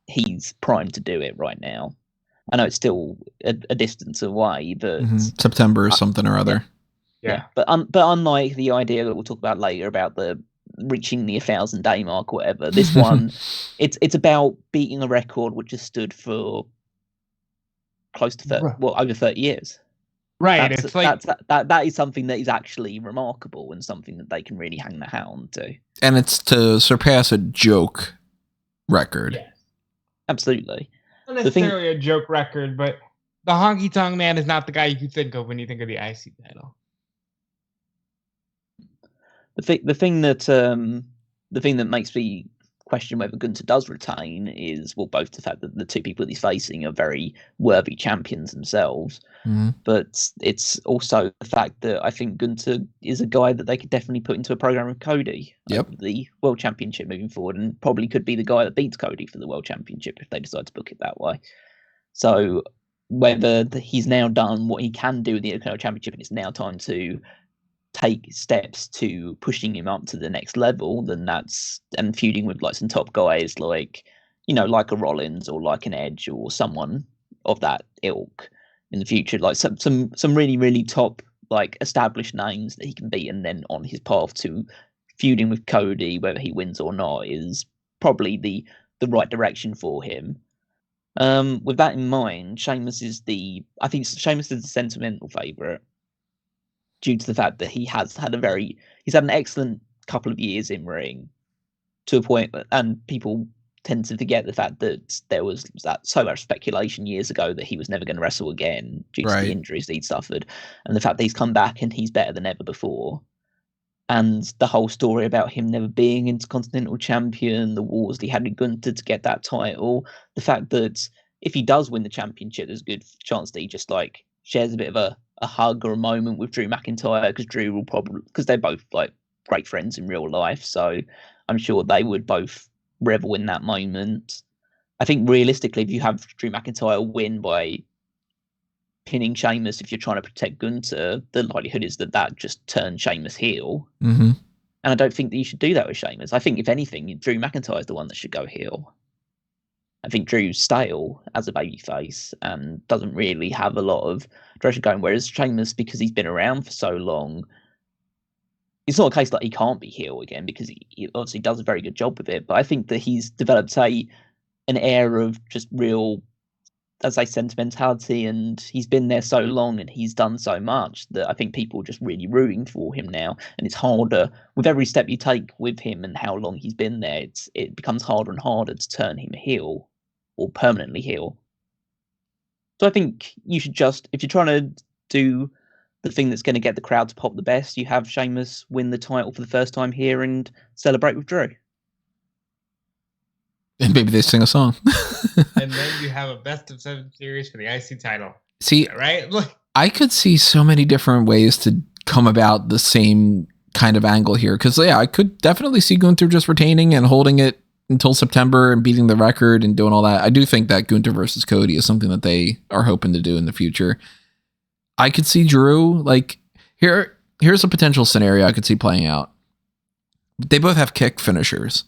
he's primed to do it right now. I know it's still a distance away, but September or something or other. Yeah. But unlike the idea that we'll talk about later about the reaching the 1,000-day mark or whatever, this one, it's about beating a record which has stood for close to over 30 years. Right. It's like that is something that is actually remarkable and something that they can really hang their hat on to. And it's to surpass a joke record. Yes. Absolutely. Not necessarily a joke record, but the Honky Tonk Man is not the guy you think of when you think of the IC title. The thing that makes me question whether Gunther does retain is, well, both the fact that the 2 people that he's facing are very worthy champions themselves, but it's also the fact that I think Gunther is a guy that they could definitely put into a program with Cody, the World Championship moving forward, and probably could be the guy that beats Cody for the World Championship if they decide to book it that way. So whether he's now done what he can do with the Intercontinental Championship and it's now time to take steps to pushing him up to the next level, then and feuding with like some top guys like, like a Rollins or like an Edge or someone of that ilk in the future, like some really, really top like established names that he can beat, and then on his path to feuding with Cody, whether he wins or not, is probably the right direction for him. With that in mind, I think Sheamus is the sentimental favourite, due to the fact that he's had an excellent couple of years in ring, to a point, and people tend to forget the fact that there was so much speculation years ago that he was never going to wrestle again due to the injuries that he'd suffered, and the fact that he's come back and he's better than ever before. And the whole story about him never being Intercontinental Champion, the wars he had with Gunther to get that title, the fact that if he does win the championship, there's a good chance that he just like shares a bit of a hug or a moment with Drew McIntyre, because Drew will probably, because they're both like great friends in real life, so I'm sure they would both revel in that moment. I think realistically, if you have Drew McIntyre win by pinning Sheamus, if you're trying to protect Gunther, the likelihood is that just turns Sheamus heel. Mm-hmm. And I don't think that you should do that with Sheamus. I think, if anything, Drew McIntyre is the one that should go heel. I think Drew's stale as a babyface and doesn't really have a lot of direction going, whereas Sheamus, because he's been around for so long, it's not a case that he can't be heel again, because he obviously does a very good job with it. But I think that he's developed an air of just real, as I say, sentimentality, and he's been there so long and he's done so much that I think people are just really rooting for him now. And it's harder with every step you take with him and how long he's been there. It becomes harder and harder to turn him heel or permanently heel. So I think you should just, if you're trying to do the thing that's going to get the crowd to pop the best, you have Sheamus win the title for the first time here and celebrate with Drew. And maybe they sing a song. And then you have a best of 7 series for the IC title. See, right? Look, I could see so many different ways to come about the same kind of angle here. Because, yeah, I could definitely see Gunther just retaining and holding it until September and beating the record and doing all that. I do think that Gunther versus Cody is something that they are hoping to do in the future. I could see Drew, like, here's a potential scenario I could see playing out. They both have kick finishers.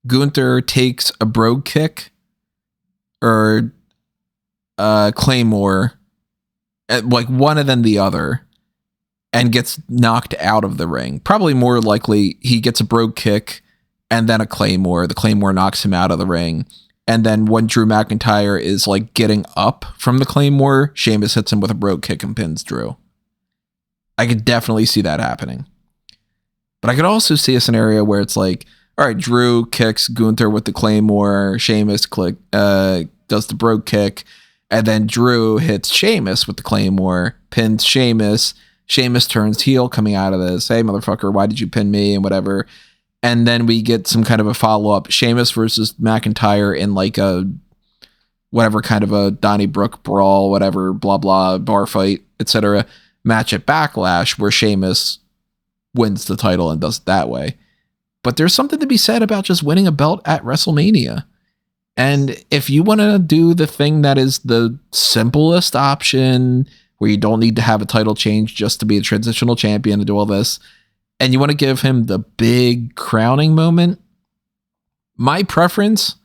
Gunther takes a brogue kick or Claymore, like one and then the other, and gets knocked out of the ring. Probably more likely he gets a brogue kick and then a Claymore. The Claymore knocks him out of the ring. And then when Drew McIntyre is like getting up from the Claymore, Sheamus hits him with a brogue kick and pins Drew. I could definitely see that happening. But I could also see a scenario where it's like, all right, Drew kicks Gunther with the Claymore, Sheamus does the brogue kick, and then Drew hits Sheamus with the Claymore, pins Sheamus. Sheamus turns heel coming out of this. Hey, motherfucker, why did you pin me? And whatever. And then we get some kind of a follow-up. Sheamus versus McIntyre in like a whatever kind of a Donnybrook brawl, whatever, blah, blah, bar fight, etc. match at Backlash where Sheamus wins the title and does it that way. But there's something to be said about just winning a belt at WrestleMania. And if you want to do the thing that is the simplest option, where you don't need to have a title change just to be a transitional champion and do all this, and you want to give him the big crowning moment, my preference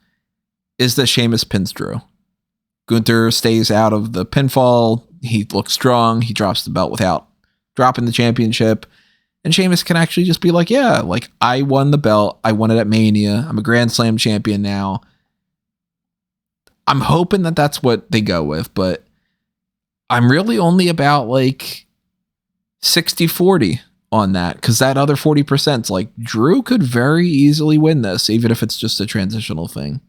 is that Sheamus pins Drew. Gunther stays out of the pinfall. He looks strong. He drops the belt without dropping the championship. And Sheamus can actually just be like, yeah, like I won the belt. I won it at Mania. I'm a Grand Slam champion now. I'm hoping that that's what they go with, but I'm really only about like 60-40 on that, because that other 40%'s like Drew could very easily win this, even if it's just a transitional thing.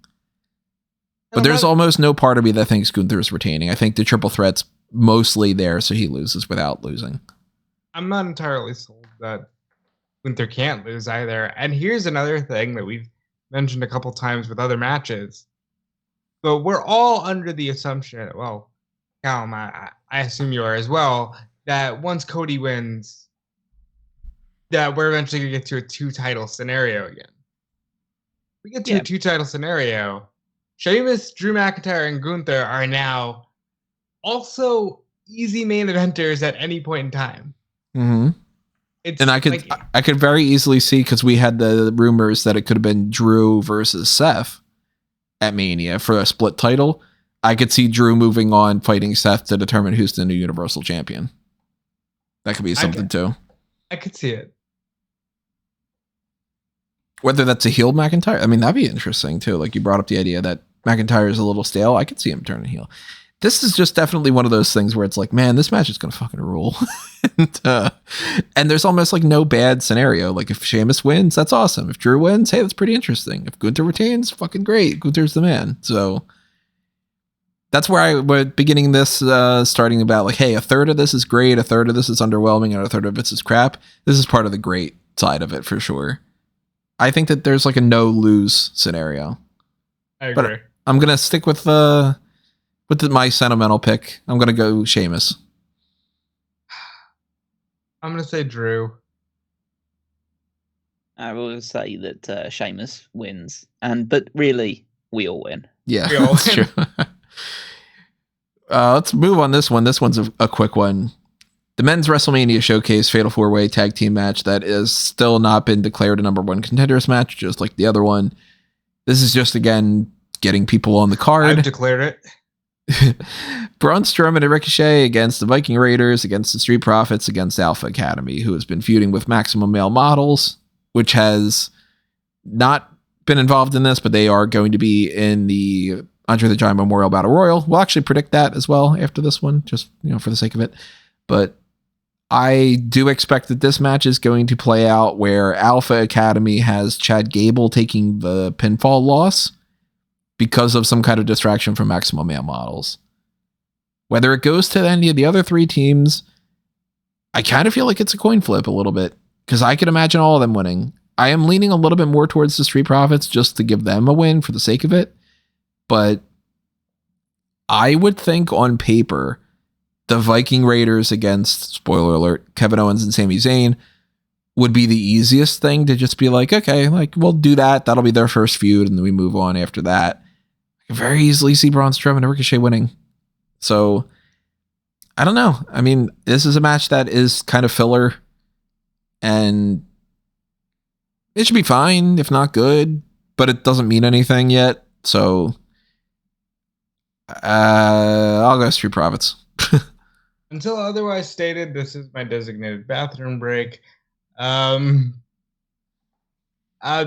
But there's almost no part of me that thinks Gunther's retaining. I think the triple threat's mostly there, so he loses without losing. I'm not entirely sold that Gunther can't lose either. And here's another thing that we've mentioned a couple times with other matches. But we're all under the assumption, well, Callum, I assume you are as well, that once Cody wins, that we're eventually going to get to a 2-title scenario again. We get to a 2-title scenario. Sheamus, Drew McIntyre, and Gunther are now also easy main eventers at any point in time. Mm-hmm. And I could very easily see, because we had the rumors that it could have been Drew versus Seth at Mania for a split title. I could see Drew moving on, fighting Seth to determine who's the new Universal Champion. That could be something too. I could see it. Whether that's a heel McIntyre, I mean, that'd be interesting too. Like you brought up the idea that McIntyre is a little stale. I could see him turning heel. This is just definitely one of those things where it's like, man, this match is going to fucking rule. and there's almost like no bad scenario. Like if Sheamus wins, that's awesome. If Drew wins, hey, that's pretty interesting. If Gunther retains, fucking great. Gunther's the man. So that's where I would beginning this, starting about like, hey, a third of this is great, a third of this is underwhelming, and a third of this is crap. This is part of the great side of it for sure. I think that there's like a no lose scenario. I agree. But I'm gonna stick with my sentimental pick. I'm gonna go Sheamus. I'm gonna say Drew. I will say that Sheamus wins, but really, we all win. Yeah, We all that's true. Let's move on this one. This one's a quick one. The men's WrestleMania Showcase Fatal 4-Way Tag Team match that is still not been declared a number one contenders match, just like the other one. This is just, again, getting people on the card. I've declared it. Braun Strowman and Ricochet against the Viking Raiders, against the Street Profits, against Alpha Academy, who has been feuding with Maximum Male Models, which has not been involved in this, but they are going to be in the Andre the Giant Memorial Battle Royal. We'll actually predict that as well after this one, just for the sake of it. But I do expect that this match is going to play out where Alpha Academy has Chad Gable taking the pinfall loss because of some kind of distraction from Maximum Male Models. Whether it goes to any of the other three teams, I kind of feel like it's a coin flip a little bit, because I could imagine all of them winning. I am leaning a little bit more towards the Street Profits just to give them a win for the sake of it. But I would think on paper, the Viking Raiders against, spoiler alert, Kevin Owens and Sami Zayn would be the easiest thing to just be like, okay, like we'll do that. That'll be their first feud, and then we move on after that. I can very easily see Braun Strowman and Ricochet winning. So I don't know. I mean, this is a match that is kind of filler, and it should be fine, if not good, but it doesn't mean anything yet. So I'll go Street Profits. Until otherwise stated, this is my designated bathroom break. I'll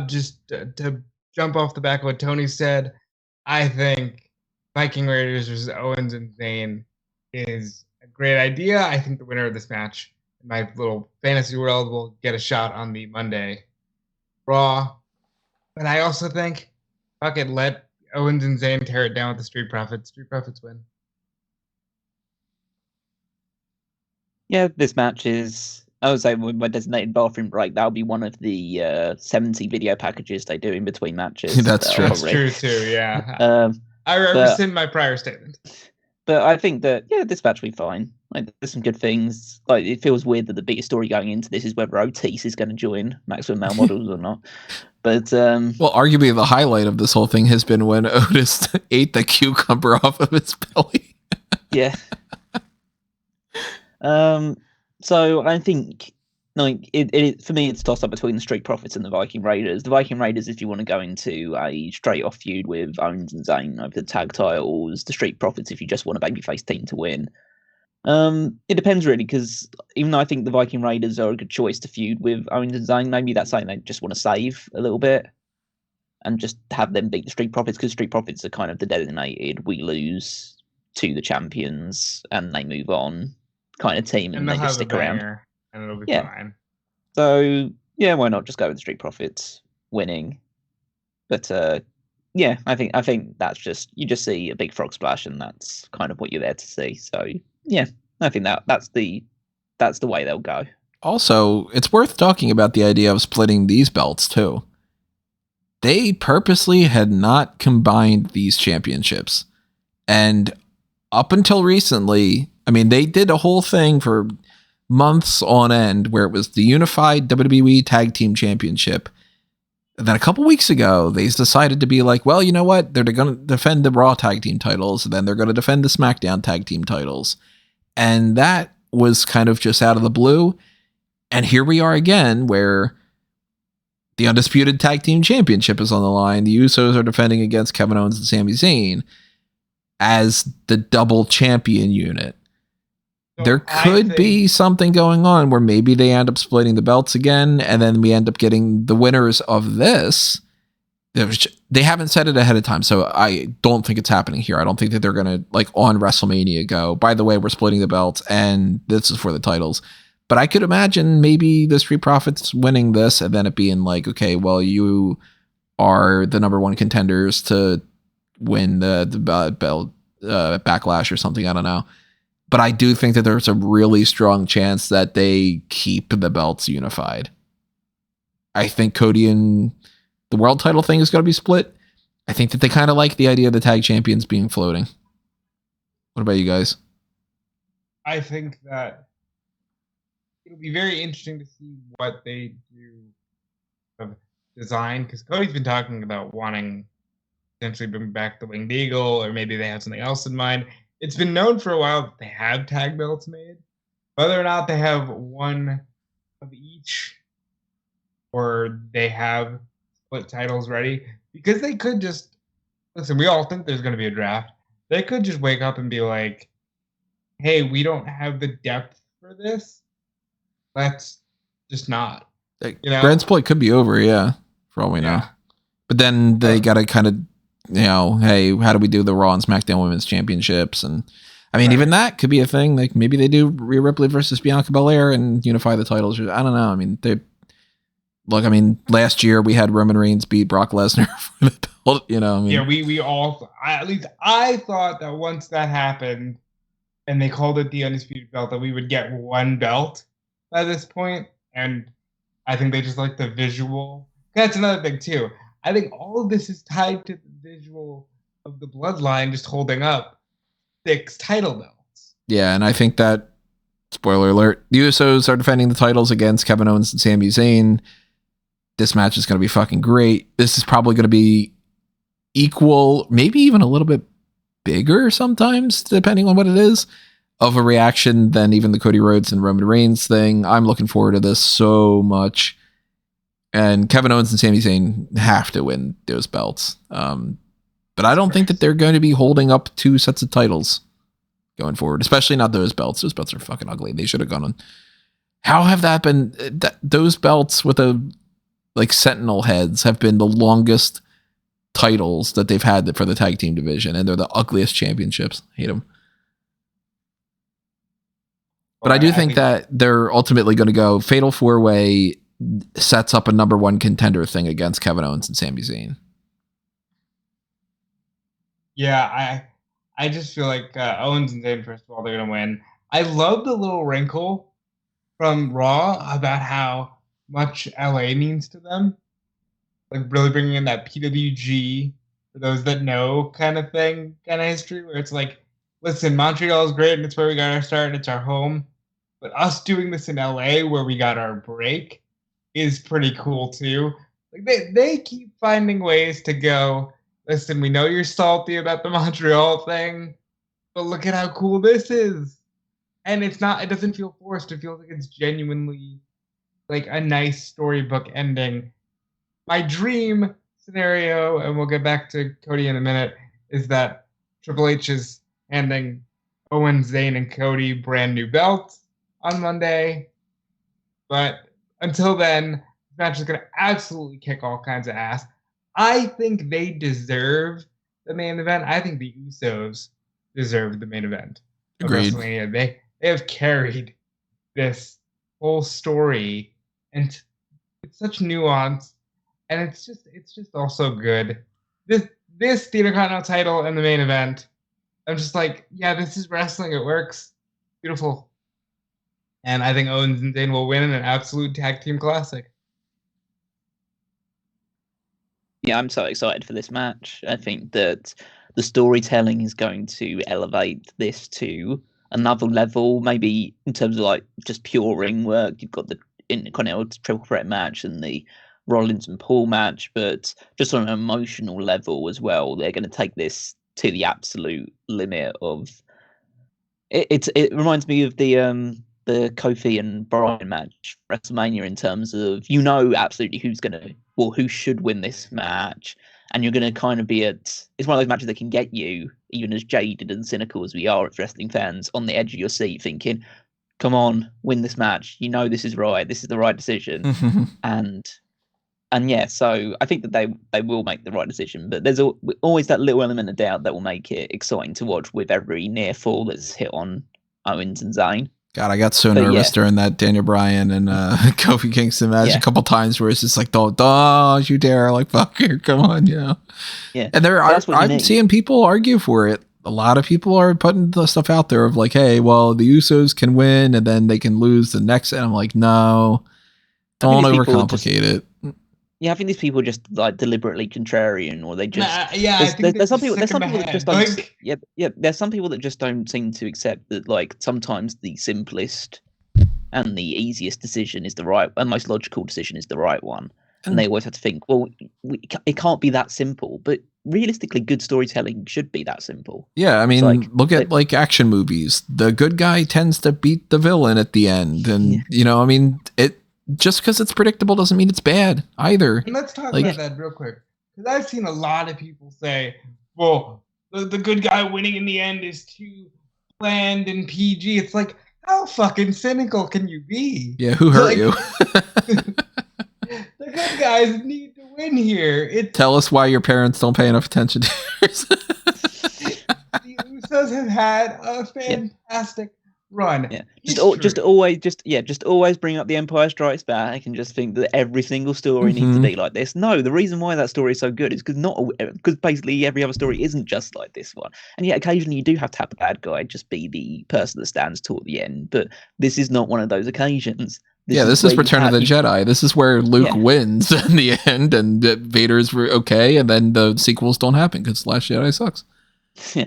just to jump off the back of what Tony said. I think Viking Raiders versus Owens and Zayn is a great idea. I think the winner of this match, in my little fantasy world, will get a shot on the Monday Raw. But I also think, fuck it, let Owens and Zayn tear it down with the Street Profits. Street Profits win. Yeah, this match is, I would say, with my designated bathroom break, that'll be one of the 70 video packages they do in between matches. That's true. That's true too, yeah. I rescind my prior statement. But I think that, yeah, this match will be fine. Like, there's some good things. Like, it feels weird that the biggest story going into this is whether Otis is going to join Maximum Male Models or not. But well, arguably the highlight of this whole thing has been when Otis ate the cucumber off of his belly. Yeah. So I think, like, it for me, it's tossed up between the Street Profits and the Viking Raiders. The Viking Raiders, if you want to go into a straight off feud with Owens and Zayn over the tag titles, the Street Profits, if you just want a babyface team to win. It depends really, because even though I think the Viking Raiders are a good choice to feud with Owens and Zayn, maybe that's something they just want to save a little bit and just have them beat the Street Profits, because Street Profits are kind of the designated we lose to the champions and they move on kind of team, and they just stick around. And it'll be fine. So yeah, why not just go with the Street Profits winning? But yeah, I think that's just, you just see a big frog splash, and that's kind of what you're there to see. So yeah, I think that's the way they'll go. Also, it's worth talking about the idea of splitting these belts too. They purposely had not combined these championships, and up until recently, I mean, they did a whole thing for months on end where it was the unified WWE Tag Team Championship. And then a couple weeks ago, they decided to be like, well, you know what? They're going to defend the Raw Tag Team titles, and then they're going to defend the SmackDown Tag Team titles. And that was kind of just out of the blue. And here we are again, where the Undisputed Tag Team Championship is on the line. The Usos are defending against Kevin Owens and Sami Zayn as the double champion unit. So there could be something going on where maybe they end up splitting the belts again, and then we end up getting the winners of this. They haven't said it ahead of time, so I don't think it's happening here. I don't think that they're going to, like, on WrestleMania go, by the way, we're splitting the belts, and this is for the titles. But I could imagine maybe the Street Profits winning this, and then it being like, okay, well, you are the number one contenders to win the belt, Backlash or something. I don't know. But I do think that there's a really strong chance that they keep the belts unified. I think Cody and the world title thing is going to be split. I think that they kind of like the idea of the tag champions being floating. What about you guys? I think that it'll be very interesting to see what they do of design, because Cody's been talking about wanting potentially bring back the Winged Eagle, or maybe they have something else in mind. It's been known for a while that they have tag belts made. Whether or not they have one of each, or they have split titles ready, because they could just, listen, we all think there's going to be a draft. They could just wake up and be like, hey, we don't have the depth for this. Let's just not. Brand split could be over, yeah, for all we know. But then they got to kind of, hey, how do we do the Raw and SmackDown Women's Championships? And I mean, even that could be a thing. Like maybe they do Rhea Ripley versus Bianca Belair and unify the titles. I don't know. I mean, last year we had Roman Reigns beat Brock Lesnar for the belt. Yeah, we all, at least I thought that once that happened and they called it the Undisputed Belt, that we would get one belt by this point. And I think they just like the visual. That's another thing too. I think all of this is tied to the visual of the Bloodline just holding up 6 title belts. Yeah, and I think that, spoiler alert, the Usos are defending the titles against Kevin Owens and Sami Zayn. This match is going to be fucking great. This is probably going to be equal, maybe even a little bit bigger sometimes, depending on what it is, of a reaction than even the Cody Rhodes and Roman Reigns thing. I'm looking forward to this so much. And Kevin Owens and Sami Zayn have to win those belts. But I don't think that they're going to be holding up 2 sets of titles going forward, especially not those belts. Those belts are fucking ugly. They should have gone on. How have that been? Those belts with Sentinel heads have been the longest titles that they've had for the tag team division, and they're the ugliest championships. Hate them. But I do think that they're ultimately going to go Fatal 4-Way sets up a number 1 contender thing against Kevin Owens and Sami Zayn. Yeah, I just feel like Owens and Zayn, first of all, they're going to win. I love the little wrinkle from Raw about how much LA means to them. Like really bringing in that PWG, for those that know kind of thing, kind of history, where it's like, listen, Montreal is great and it's where we got our start and it's our home. But us doing this in LA where we got our break is pretty cool too. Like they keep finding ways to go, listen, we know you're salty about the Montreal thing, but look at how cool this is. And it doesn't feel forced. It feels like it's genuinely like a nice storybook ending. My dream scenario, and we'll get back to Cody in a minute, is that Triple H is handing Owens, Zayn, and Cody brand new belts on Monday. But until then, this match is going to absolutely kick all kinds of ass. I think they deserve the main event. I think the Usos deserve the main event of Agreed. WrestleMania. They have carried this whole story, and it's such nuance, and it's just also good. This the Intercontinental title and the main event, I'm just like, yeah, this is wrestling. It works. Beautiful. And I think Owens and Zayn will win in an absolute tag team classic. Yeah, I'm so excited for this match. I think that the storytelling is going to elevate this to another level, maybe in terms of like just pure ring work. You've got the Intercontinental triple threat match and the Rollins and Paul match, but just on an emotional level as well, they're going to take this to the absolute limit of it. It reminds me of the Kofi and Braun match, WrestleMania, in terms of absolutely who should win this match, and you're going to kind of be it's one of those matches that can get you, even as jaded and cynical as we are as wrestling fans, on the edge of your seat, thinking, "Come on, win this match. This is right. This is the right decision." And yeah, so I think that they will make the right decision, but there's always that little element of doubt that will make it exciting to watch with every near fall that's hit on Owens and Zayn. God, I got so nervous during that Daniel Bryan and Kofi Kingston match a couple times where it's just like, don't you dare, like, fuck you, come on, Yeah. And I'm seeing people argue for it a lot of people are putting the stuff out there of like, hey, well, the Usos can win and then they can lose the next. And I'm like, no, don't overcomplicate it. Yeah, I think these people are just like deliberately contrarian, or they just there's some people that just don't. Like, there's some people that just don't seem to accept that like sometimes the simplest and the easiest decision is the right, and most logical decision is the right one, and they always have to think, well, it can't be that simple, but realistically, good storytelling should be that simple. Yeah, I mean, look at like action movies. The good guy tends to beat the villain at the end, and you know, I mean, it. Just because it's predictable doesn't mean it's bad either. And let's talk about that real quick. Because I've seen a lot of people say, well, the good guy winning in the end is too bland and PG. It's like, how fucking cynical can you be? Yeah, who hurt you? The good guys need to win here. Tell us why your parents don't pay enough attention to yours. The Usos have had a fantastic run. Yeah, just always bring up the Empire Strikes Back and just think that every single story needs to be like this. No, the reason why that story is so good is because basically every other story isn't just like this one. And yet occasionally you do have to have the bad guy just be the person that stands tall at the end. But this is not one of those occasions. This is Return of the Jedi. This is where Luke wins in the end, and Vader's okay, and then the sequels don't happen because Last Jedi sucks. Yeah.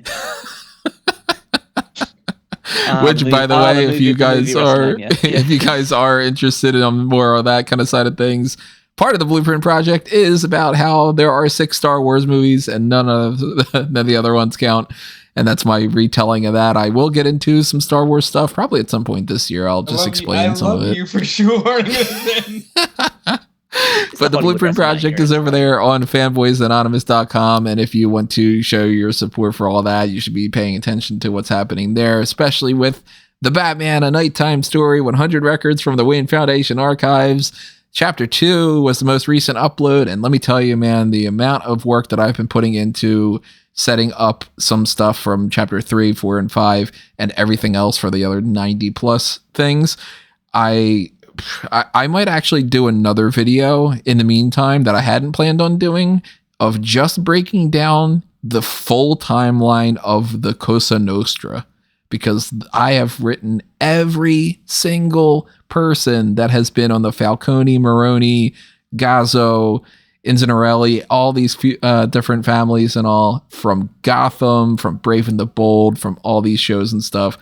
Which, by the way, if you guys are interested in more of that kind of side of things, part of the Blueprint Project is about how there are 6 Star Wars movies and none of the other ones count. And that's my retelling of that. I will get into some Star Wars stuff probably at some point this year. I'll just explain some of it. I love you for sure. But the Blueprint Project is over there on fanboysanonymous.com. And if you want to show your support for all that, you should be paying attention to what's happening there, especially with the Batman A Nighttime Story, 100 records from the Wayne Foundation archives. Chapter 2 was the most recent upload. And let me tell you, man, the amount of work that I've been putting into setting up some stuff from chapter 3, 4, and 5, and everything else for the other 90 plus things. I might actually do another video in the meantime that I hadn't planned on doing of just breaking down the full timeline of the Cosa Nostra, because I have written every single person that has been on the Falcone, Maroni, Gazzo, Inzanarelli, all these different families and all, from Gotham, from Brave and the Bold, from all these shows and stuff.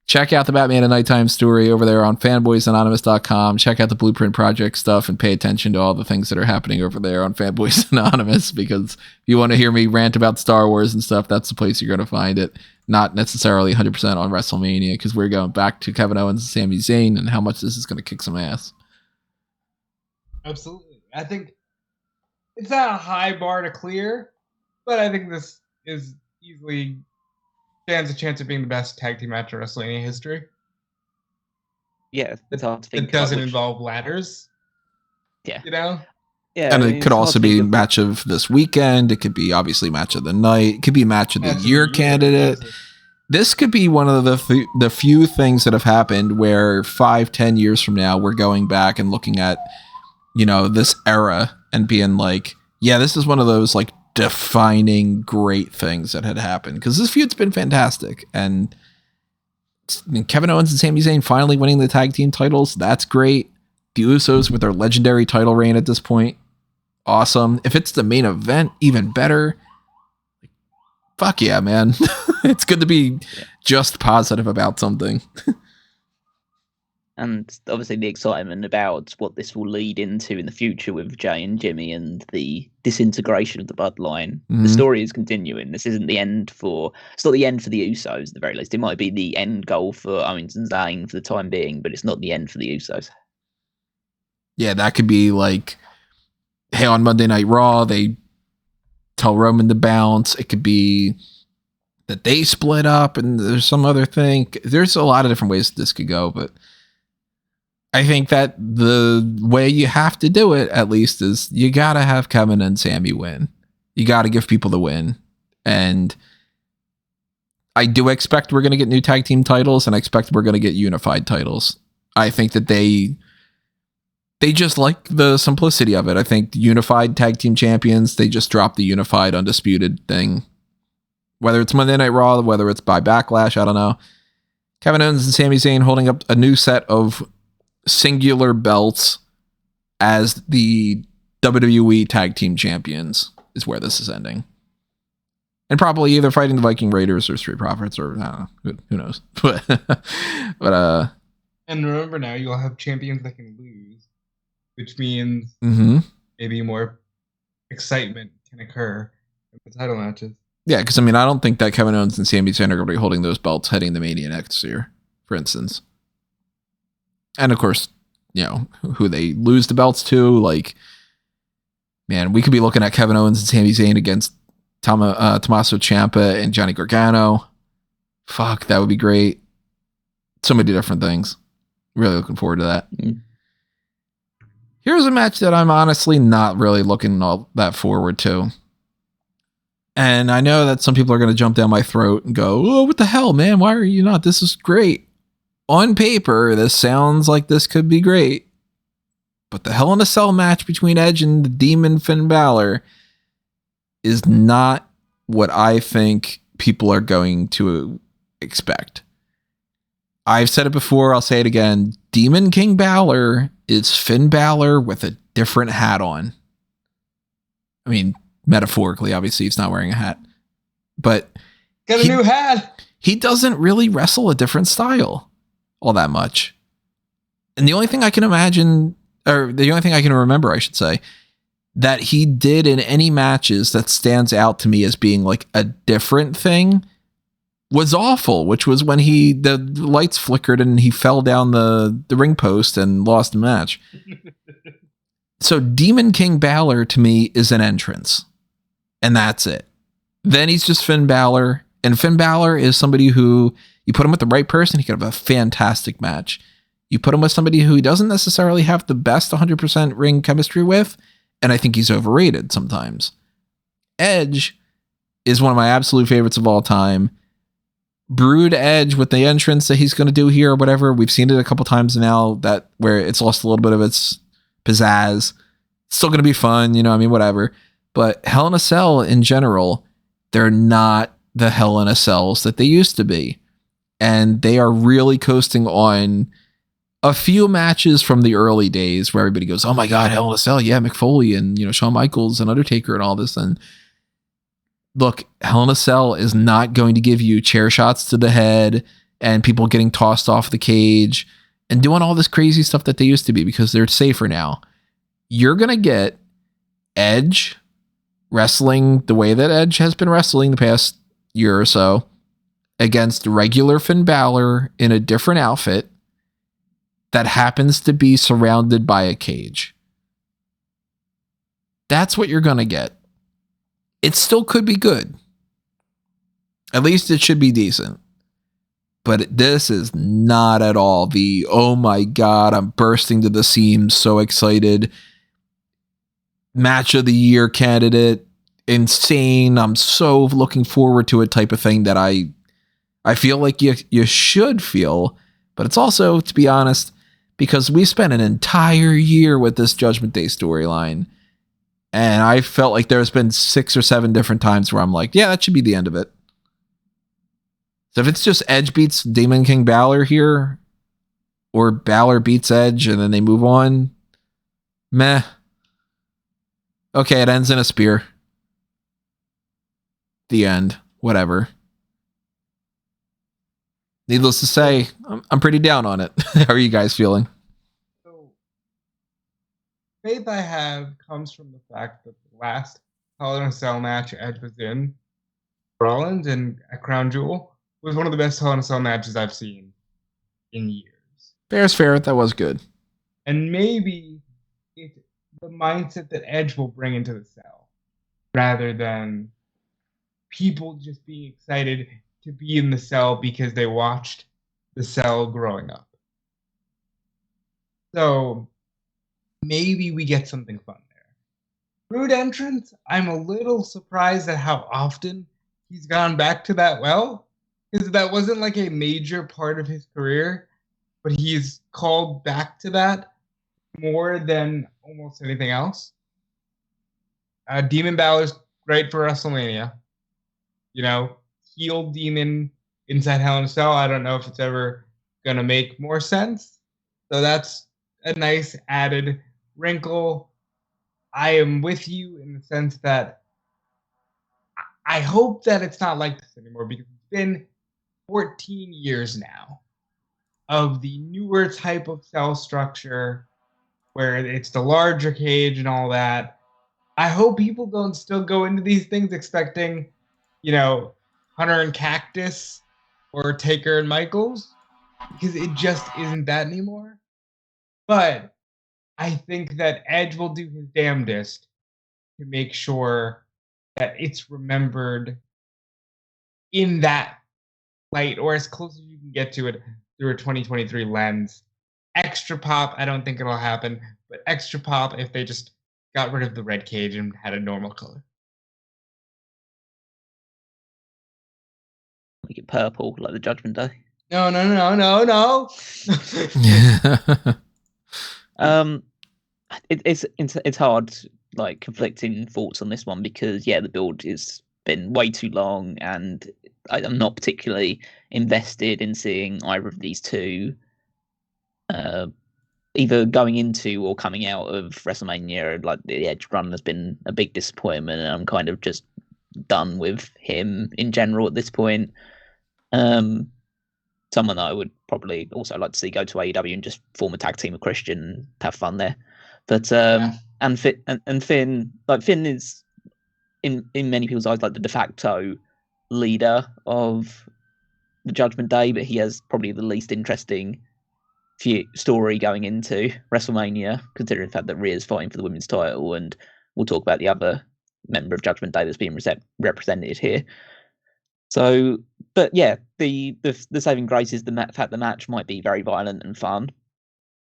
Check out the Batman A Nighttime Story over there on fanboysanonymous.com. Check out the Blueprint Project stuff and pay attention to all the things that are happening over there on Fanboys Anonymous, because if you want to hear me rant about Star Wars and stuff, that's the place you're going to find it. Not necessarily 100% on WrestleMania, because we're going back to Kevin Owens and Sami Zayn and how much this is going to kick some ass. Absolutely. I think it's not a high bar to clear, but I think this is easily stands a chance of being the best tag team match in WrestleMania history. Yeah, it's hard to think. It doesn't involve ladders. Yeah. You know? Yeah. And it could also be match of this weekend. It could be obviously match of the night. It could be match of the year candidate. This could be one of the few things that have happened where 5-10 years from now, we're going back and looking at, you know, this era and being like, yeah, this is one of those like defining great things that had happened, because this feud's been fantastic. And Kevin Owens and Sami Zayn finally winning the tag team titles, that's great. The Usos with their legendary title reign at this point, awesome. If it's the main event, even better. Fuck yeah, man. It's good to be just positive about something. And obviously the excitement about what this will lead into in the future with Jay and Jimmy and the disintegration of the bloodline. Mm-hmm. The story is continuing. This isn't the end it's not the end for the Usos at the very least. It might be the end goal for Owens and Zayn for the time being, but it's not the end for the Usos. Yeah, that could be like, hey, on Monday Night Raw, they tell Roman to bounce. It could be that they split up and there's some other thing. There's a lot of different ways this could go, but I think that the way you have to do it, at least, is you got to have Kevin and Sami win. You got to give people the win. And I do expect we're going to get new tag team titles, and I expect we're going to get unified titles. I think that they just like the simplicity of it. I think unified tag team champions, they just dropped the unified undisputed thing. Whether it's Monday Night Raw, whether it's by Backlash, I don't know. Kevin Owens and Sami Zayn holding up a new set of singular belts as the WWE Tag Team Champions is where this is ending. And probably either fighting the Viking Raiders or Street Profits, or I don't know, who knows. But and remember now, you'll have champions that can lose, which means maybe more excitement can occur in the title matches. Yeah, because I mean, I don't think that Kevin Owens and Sami Zayn are going to be holding those belts heading the Mania next year, for instance. And of course, you know, who they lose the belts to, like, man, we could be looking at Kevin Owens and Sami Zayn against Tommaso Ciampa and Johnny Gargano. Fuck, that would be great. So many different things. Really looking forward to that. Here's a match that I'm honestly not really looking all that forward to. And I know that some people are going to jump down my throat and go, oh, what the hell, man? Why are you not? This is great. On paper, this sounds like this could be great. But the Hell in a Cell match between Edge and the Demon Finn Balor is not what I think people are going to expect. I've said it before, I'll say it again. Demon King Balor is Finn Balor with a different hat on. I mean, metaphorically, obviously, he's not wearing a hat. But got a new hat. He doesn't really wrestle a different style all that much. And the only thing I can imagine, or the only thing I can remember, I should say, that he did in any matches that stands out to me as being like a different thing was awful, which was when the lights flickered and he fell down the ring post and lost the match. So Demon King Balor to me is an entrance. And that's it. Then he's just Finn Balor. And Finn Balor is somebody who, you put him with the right person, he could have a fantastic match. You put him with somebody who he doesn't necessarily have the best 100% ring chemistry with, and I think he's overrated sometimes. Edge is one of my absolute favorites of all time. Brood Edge with the entrance that he's going to do here or whatever. We've seen it a couple times now that where it's lost a little bit of its pizzazz. It's still going to be fun, you know, I mean, whatever. But Hell in a Cell in general, they're not the Hell in a Cells that they used to be. And they are really coasting on a few matches from the early days where everybody goes, oh my God, Hell in a Cell. Yeah, Mick Foley and, you know, Shawn Michaels and Undertaker and all this. And look, Hell in a Cell is not going to give you chair shots to the head and people getting tossed off the cage and doing all this crazy stuff that they used to be because they're safer now. You're going to get Edge wrestling the way that Edge has been wrestling the past year or so against regular Finn Balor in a different outfit that happens to be surrounded by a cage. That's what you're going to get. It still could be good. At least it should be decent. But this is not at all the, oh my God, I'm bursting to the seams, so excited. Match of the year candidate, insane. I'm so looking forward to it type of thing that I feel like you should feel. But it's also, to be honest, because we spent an entire year with this Judgment Day storyline. And I felt like there's been 6 or 7 different times where I'm like, yeah, that should be the end of it. So if it's just Edge beats Demon King Balor here, or Balor beats Edge and then they move on, meh. Okay, it ends in a spear. The end. Whatever. Needless to say, I'm pretty down on it. How are you guys feeling? So, faith I have comes from the fact that the last Hell in a Cell match Edge was in, Rollins and at Crown Jewel, was one of the best Hell in a Cell matches I've seen in years. Fair's fair. That was good. And maybe it's the mindset that Edge will bring into the cell, rather than people just being excited to be in the cell because they watched the cell growing up. So maybe we get something fun there. Brood entrance, I'm a little surprised at how often he's gone back to that well, because that wasn't like a major part of his career, but he's called back to that more than almost anything else. Demon Balor's great for WrestleMania. You know, heel demon inside Hell in a Cell. I don't know if it's ever going to make more sense. So that's a nice added wrinkle. I am with you in the sense that I hope that it's not like this anymore, because it's been 14 years now of the newer type of cell structure where it's the larger cage and all that. I hope people don't still go into these things expecting, Hunter and Cactus or Taker and Michaels, because it just isn't that anymore. But I think that Edge will do his damnedest to make sure that it's remembered in that light, or as close as you can get to it through a 2023 lens. Extra pop, I don't think it'll happen, but extra pop if they just got rid of the red cage and had a normal color. Make it purple, like the Judgment Day. No. It's hard, like, conflicting thoughts on this one, because the build has been way too long, and I'm not particularly invested in seeing either of these two either going into or coming out of WrestleMania. Like, the Edge run has been a big disappointment, and I'm kind of just done with him in general at this point. Someone that I would probably also like to see go to AEW and just form a tag team with Christian and have fun there. But and Finn, like, Finn is in many people's eyes like the de facto leader of the Judgment Day, but he has probably the least interesting story going into WrestleMania, considering the fact that Rhea's fighting for the women's title, and we'll talk about the other member of Judgment Day that's being represented here. So, but the saving grace is the fact the match might be very violent and fun.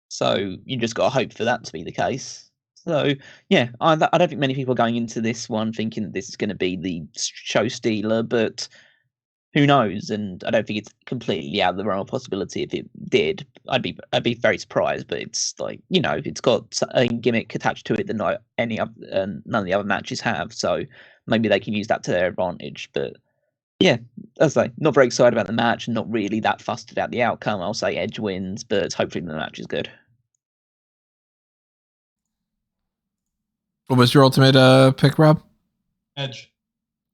So you just got to hope for that to be the case. So I don't think many people are going into this one thinking that this is going to be the show stealer, but who knows? And I don't think it's completely out of the realm of possibility. If it did, I'd be very surprised. But it's like, it's got a gimmick attached to it that none of the other matches have. So maybe they can use that to their advantage. But as I say, not very excited about the match, and not really that fussed about the outcome. I'll say Edge wins, but hopefully the match is good. What was your ultimate pick, Rob? Edge.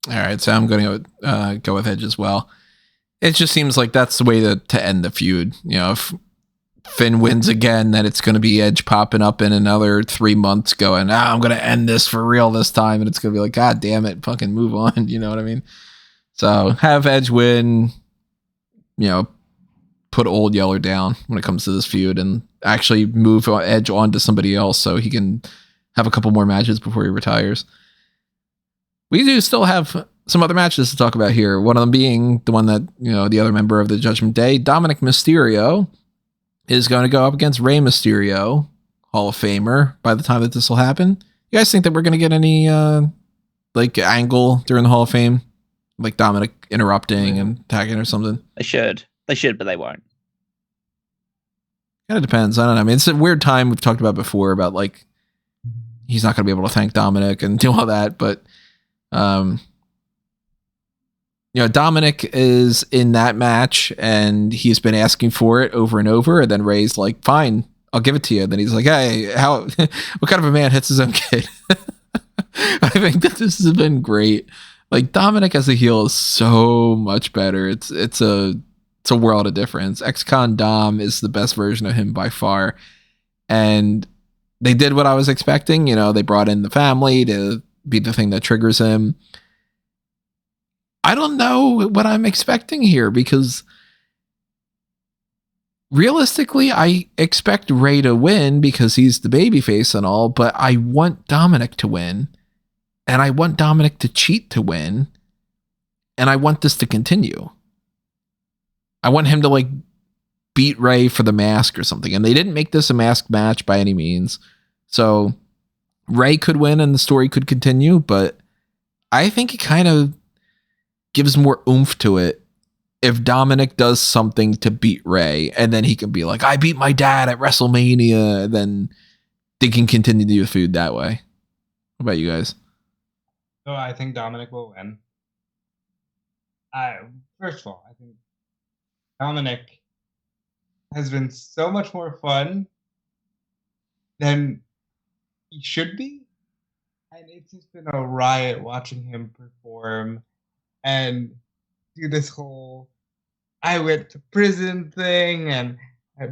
All right, so I'm going to go with Edge as well. It just seems like that's the way to end the feud. If Finn wins again, then it's going to be Edge popping up in another 3 months going, I'm going to end this for real this time. And it's going to be like, God damn it, fucking move on. You know what I mean? So have Edge win, put Old Yeller down when it comes to this feud, and actually move Edge on to somebody else so he can have a couple more matches before he retires. We do still have some other matches to talk about here. One of them being the one that, the other member of the Judgment Day, Dominik Mysterio, is going to go up against Rey Mysterio, Hall of Famer, by the time that this will happen. You guys think that we're going to get any angle during the Hall of Fame? Like Dominik interrupting and tagging or something? They should, but they won't. Kind of depends. I don't know. I mean, it's a weird time we've talked about before about, like, he's not going to be able to thank Dominik and do all that, but Dominik is in that match and he's been asking for it over and over, and then Ray's like, fine, I'll give it to you. And then he's like, hey, what kind of a man hits his own kid? I think that this has been great. Like, Dominik as a heel is so much better. It's a world of difference. Ex-Con Dom is the best version of him by far. And they did what I was expecting. They brought in the family to be the thing that triggers him. I don't know what I'm expecting here, because realistically, I expect Ray to win because he's the babyface and all, but I want Dominik to win, and I want Dominik to cheat to win, and I want this to continue. I want him to beat Ray for the mask or something, and they didn't make this a mask match by any means, so Ray could win and the story could continue, but I think it kind of gives more oomph to it if Dominik does something to beat Ray, and then he can be like, I beat my dad at WrestleMania, and then they can continue the feud that way. What about you guys? So I think Dominik will win. First of all, I think Dominik has been so much more fun than he should be. And it's just been a riot watching him perform and do this whole I went to prison thing and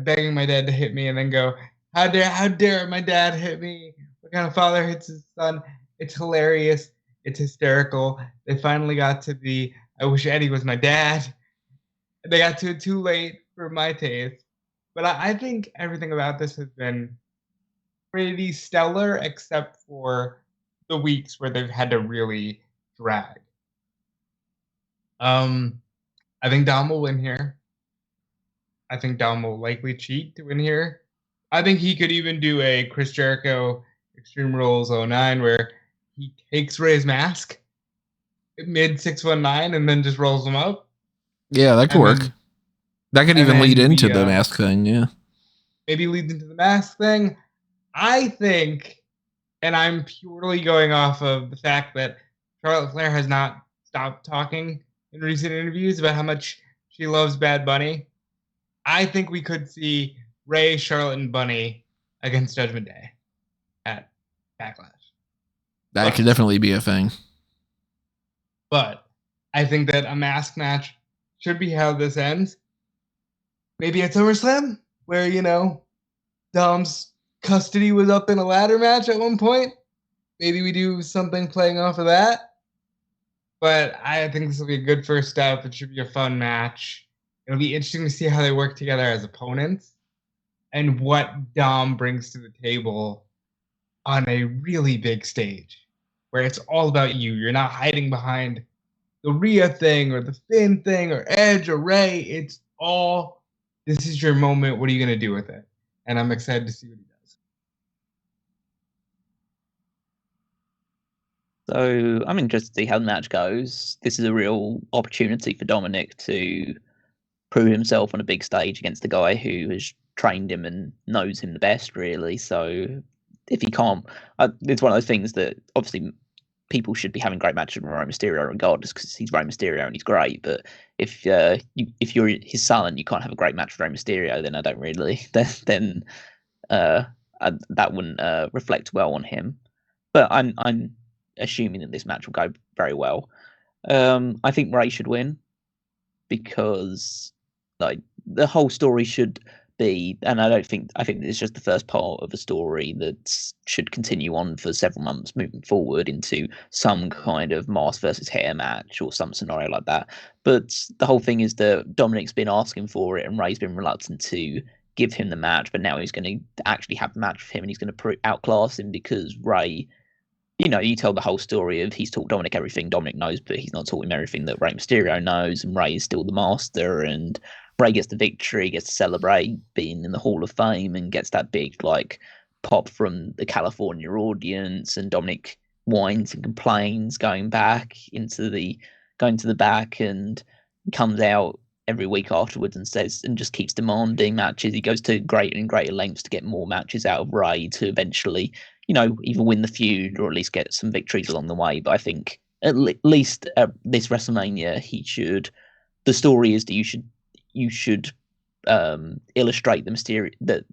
begging my dad to hit me and then go, how dare my dad hit me? What kind of father hits his son? It's hilarious. It's hysterical. They finally got to the I wish Eddie was my dad. They got to it too late for my taste. But I think everything about this has been pretty stellar, except for the weeks where they've had to really drag. I think Dom will win here. I think Dom will likely cheat to win here. I think he could even do a Chris Jericho Extreme Rules 09 where he takes Ray's mask mid 619 and then just rolls him up. Yeah, that could work. That could even lead into the mask thing, yeah. Maybe leads into the mask thing. I think, and I'm purely going off of the fact that Charlotte Flair has not stopped talking in recent interviews about how much she loves Bad Bunny. I think we could see Ray, Charlotte, and Bunny against Judgment Day at Backlash. That could definitely be a thing. But I think that a mask match should be how this ends. Maybe at SummerSlam, where, Dom's custody was up in a ladder match at one point. Maybe we do something playing off of that. But I think this will be a good first step. It should be a fun match. It'll be interesting to see how they work together as opponents and what Dom brings to the table on a really big stage where it's all about you. You're not hiding behind the Rhea thing or the Finn thing or Edge or Ray. It's all, this is your moment. What are you going to do with it? And I'm excited to see what he does. So I'm interested to see how the match goes. This is a real opportunity for Dominik to prove himself on a big stage against the guy who has trained him and knows him the best, really. So if he can't, it's one of those things that obviously people should be having great matches with Rey Mysterio regardless, because he's Rey Mysterio and he's great. But if you're his son and you can't have a great match with Rey Mysterio, then I don't really then that wouldn't reflect well on him. But I'm assuming that this match will go very well. I think Ray should win because like the whole story should be, and I think it's just the first part of a story that should continue on for several months moving forward into some kind of mask versus hair match or some scenario like that. But the whole thing is that Dominik's been asking for it and Ray's been reluctant to give him the match, but now he's going to actually have the match with him and he's going to outclass him because Ray, you tell the whole story of he's taught Dominik everything Dominik knows, but he's not taught him everything that Rey Mysterio knows, and Ray is still the master, and Ray gets the victory, gets to celebrate being in the Hall of Fame, and gets that big pop from the California audience, and Dominik whines and complains, going to the back, and comes out every week afterwards and says and just keeps demanding matches. He goes to greater and greater lengths to get more matches out of Ray to eventually, either win the feud or at least get some victories along the way. But I think at least at this WrestleMania, the story is that you should illustrate the mystery that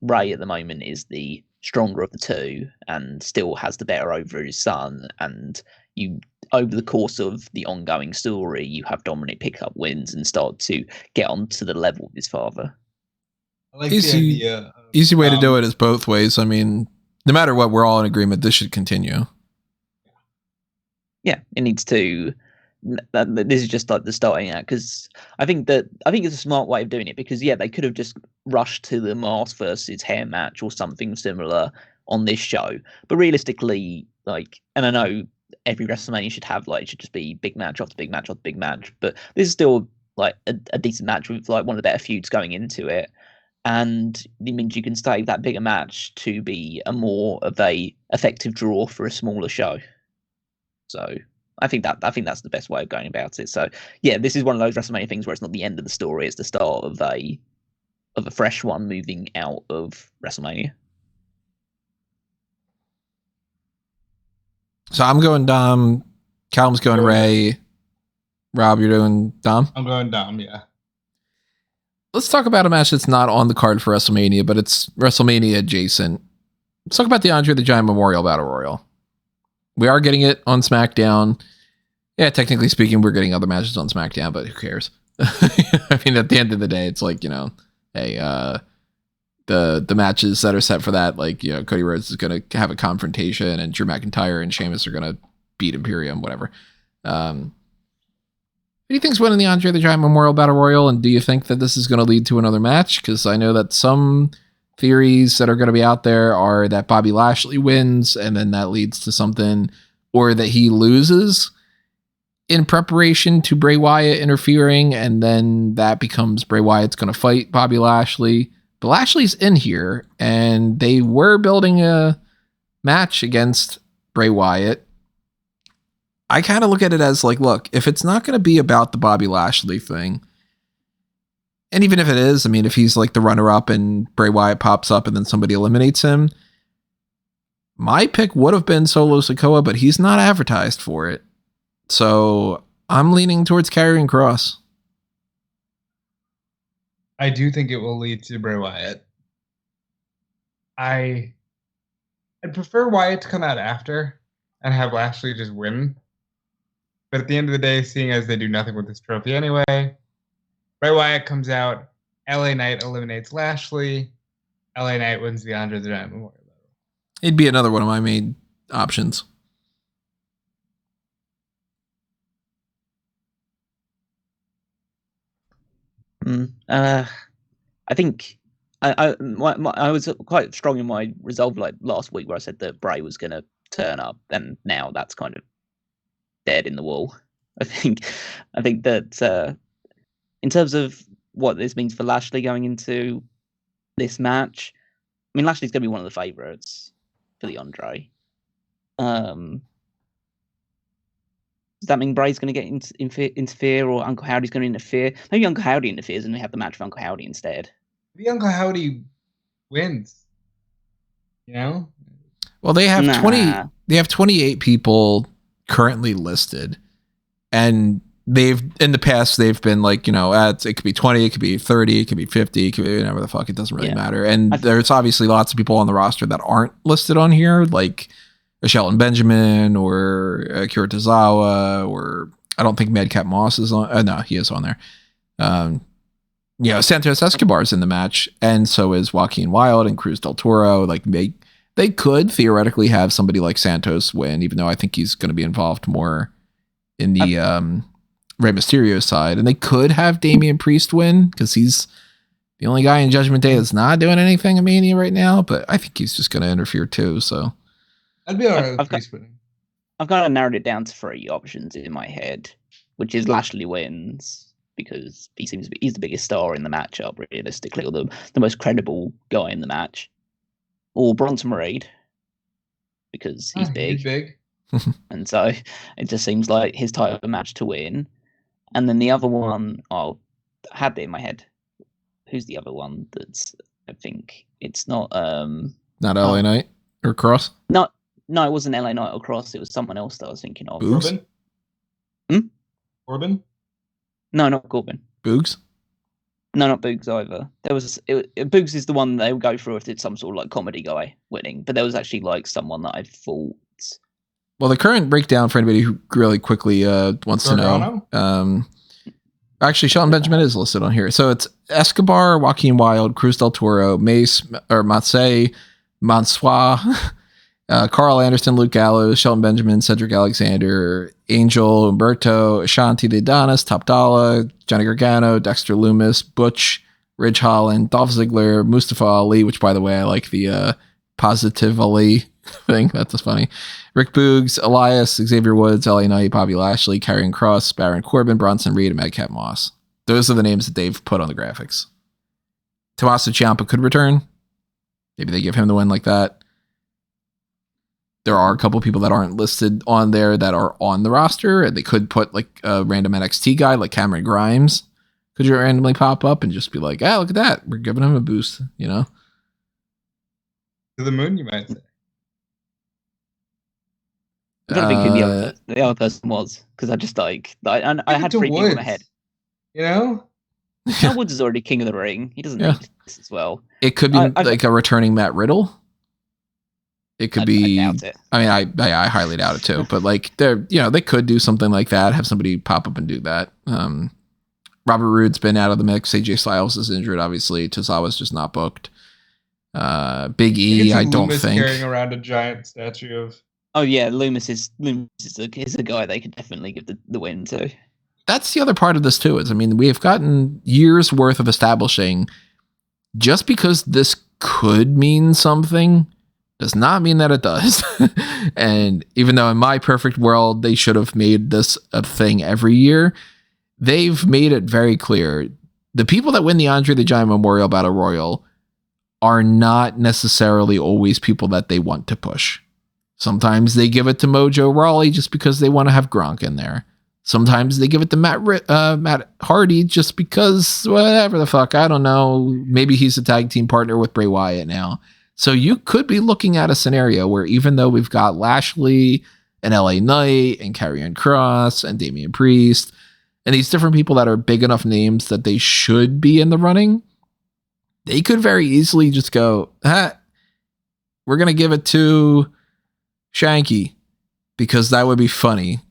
Ray at the moment is the stronger of the two and still has the better over his son. And over the course of the ongoing story, you have Dominik pick up wins and start to get onto the level of his father. I like the idea. Easy way to do it is both ways. I mean, no matter what, we're all in agreement. This should continue. Yeah, it needs to. This is just like the starting out, because I think it's a smart way of doing it, because they could have just rushed to the mask versus hair match or something similar on this show. But realistically, and I know every WrestleMania should just be big match after big match after big match, but this is still a decent match with one of the better feuds going into it. And it means you can save that bigger match to be a more of a effective draw for a smaller show. So I think that's the best way of going about it. So this is one of those WrestleMania things where it's not the end of the story; it's the start of a fresh one moving out of WrestleMania. So I'm going Dom. Callum's going Ray. Rob, you're doing Dom? I'm going Dom, yeah. Let's talk about a match that's not on the card for WrestleMania, but it's WrestleMania adjacent. Let's talk about the Andre the Giant Memorial Battle Royal. We are getting it on SmackDown. Yeah, technically speaking, we're getting other matches on SmackDown, but who cares? I mean, at the end of the day, it's like, hey, the matches that are set for that, like, Cody Rhodes is going to have a confrontation and Drew McIntyre and Sheamus are going to beat Imperium, whatever. Who do you think's winning the Andre the Giant Memorial Battle Royal, and do you think that this is going to lead to another match? Because I know that some theories that are going to be out there are that Bobby Lashley wins, and then that leads to something, or that he loses in preparation to Bray Wyatt interfering, and then that becomes Bray Wyatt's going to fight Bobby Lashley. But Lashley's in here, and they were building a match against Bray Wyatt. I kind of look at it as like, look, if it's not going to be about the Bobby Lashley thing, and even if it is, I mean, if he's like the runner-up and Bray Wyatt pops up and then somebody eliminates him, my pick would have been Solo Sikoa, but he's not advertised for it. So I'm leaning towards Karrion Kross. I do think it will lead to Bray Wyatt. I'd prefer Wyatt to come out after and have Lashley just win. But at the end of the day, seeing as they do nothing with this trophy anyway, Bray Wyatt comes out, LA Knight eliminates Lashley, LA Knight wins the Andre the Giant Memorial Battle. It'd be another one of my main options. I think I was quite strong in my resolve like last week where I said that Bray was going to turn up, and now that's kind of dead in the wall. I think that in terms of what this means for Lashley going into this match, I mean, Lashley's going to be one of the favourites for the Andre. Does that mean Bray's going to get interfere, or Uncle Howdy's going to interfere? Maybe Uncle Howdy interferes and we have the match for Uncle Howdy instead. Maybe Uncle Howdy wins. Well, they have 28 people currently listed, and in the past they've been like, it could be 20, it could be 30, it could be 50, it could be whatever the fuck, it doesn't really matter. And there's obviously lots of people on the roster that aren't listed on here, like a Shelton Benjamin or Akira Tozawa, or I don't think Madcap Moss is on. No, he is on there. Santos Escobar's in the match, and so is Joaquin Wilde and Cruz del Toro. Like they could theoretically have somebody like Santos win, even though I think he's going to be involved more in the Rey Mysterio side, and they could have Damian Priest win because he's the only guy in Judgment Day that's not doing anything in Mania right now. But I think he's just going to interfere too. So. I'd be alright with Priest winning. I've kind of narrowed it down to 3 options in my head, which is Lashley wins because he's the biggest star in the matchup, realistically, or the most credible guy in the match, or Bronson Reed because he's big. He's big. And so it just seems like his type of match to win. And then the other one, I had it in my head. Who's the other one? I think it's not not LA Knight or Cross. No, it wasn't LA Knight or Cross. It was someone else that I was thinking of. Boogs? Corbin? No, not Corbin. Boogs? No, not Boogs either. Boogs is the one they would go through if it's some sort of like comedy guy winning. But there was actually like someone that I thought. Well, the current breakdown for anybody who really quickly wants to know. Actually, Shelton Benjamin is listed on here. So it's Escobar, Joaquin Wilde, Cruz del Toro, Mace Mansois, Carl Anderson, Luke Gallows, Shelton Benjamin, Cedric Alexander, Angel, Humberto, Ashanti De Donis, Top Dollar, Johnny Gargano, Dexter Loomis, Butch, Ridge Holland, Dolph Ziggler, Mustafa Ali, which, by the way, I like the Positive Ali thing. That's funny. Rick Boogs, Elias, Xavier Woods, LA Knight, Bobby Lashley, Karrion Kross, Baron Corbin, Bronson Reed, and Madcap Moss. Those are the names that they've put on the graphics. Tommaso Ciampa could return. Maybe they give him the win like that. There are a couple people that aren't listed on there that are on the roster, and they could put like a random NXT guy like Cameron Grimes could you randomly pop up and just be like, look at that. We're giving him a boost, To the moon, you might say. I'm trying to think who the other person was, because I just I had three people in my head. You know? Now Woods is already king of the ring. He doesn't need this as well. It could be like a returning Matt Riddle. It could be. I doubt it. I mean, I highly doubt it too. But like, they could do something like that. Have somebody pop up and do that. Robert Roode's been out of the mix. AJ Styles is injured. Obviously, Tozawa's just not booked. Big E, I don't think carrying around a giant statue of. Oh yeah, Loomis is a guy they could definitely give the win to. That's the other part of this too. Is, I mean, we have gotten years worth of establishing. Just because this could mean something does not mean that it does. And even though in my perfect world they should have made this a thing every year, they've made it very clear the people that win the Andre the Giant Memorial Battle Royal are not necessarily always people that they want to push. Sometimes they give it to Mojo Rawley just because they want to have Gronk in there. Sometimes they give it to Matt Hardy just because whatever the fuck, I don't know. Maybe he's a tag team partner with Bray Wyatt now. So you could be looking at a scenario where even though we've got Lashley and LA Knight and Karrion Kross and Damian Priest and these different people that are big enough names that they should be in the running, they could very easily just go, we're going to give it to Shanky because that would be funny.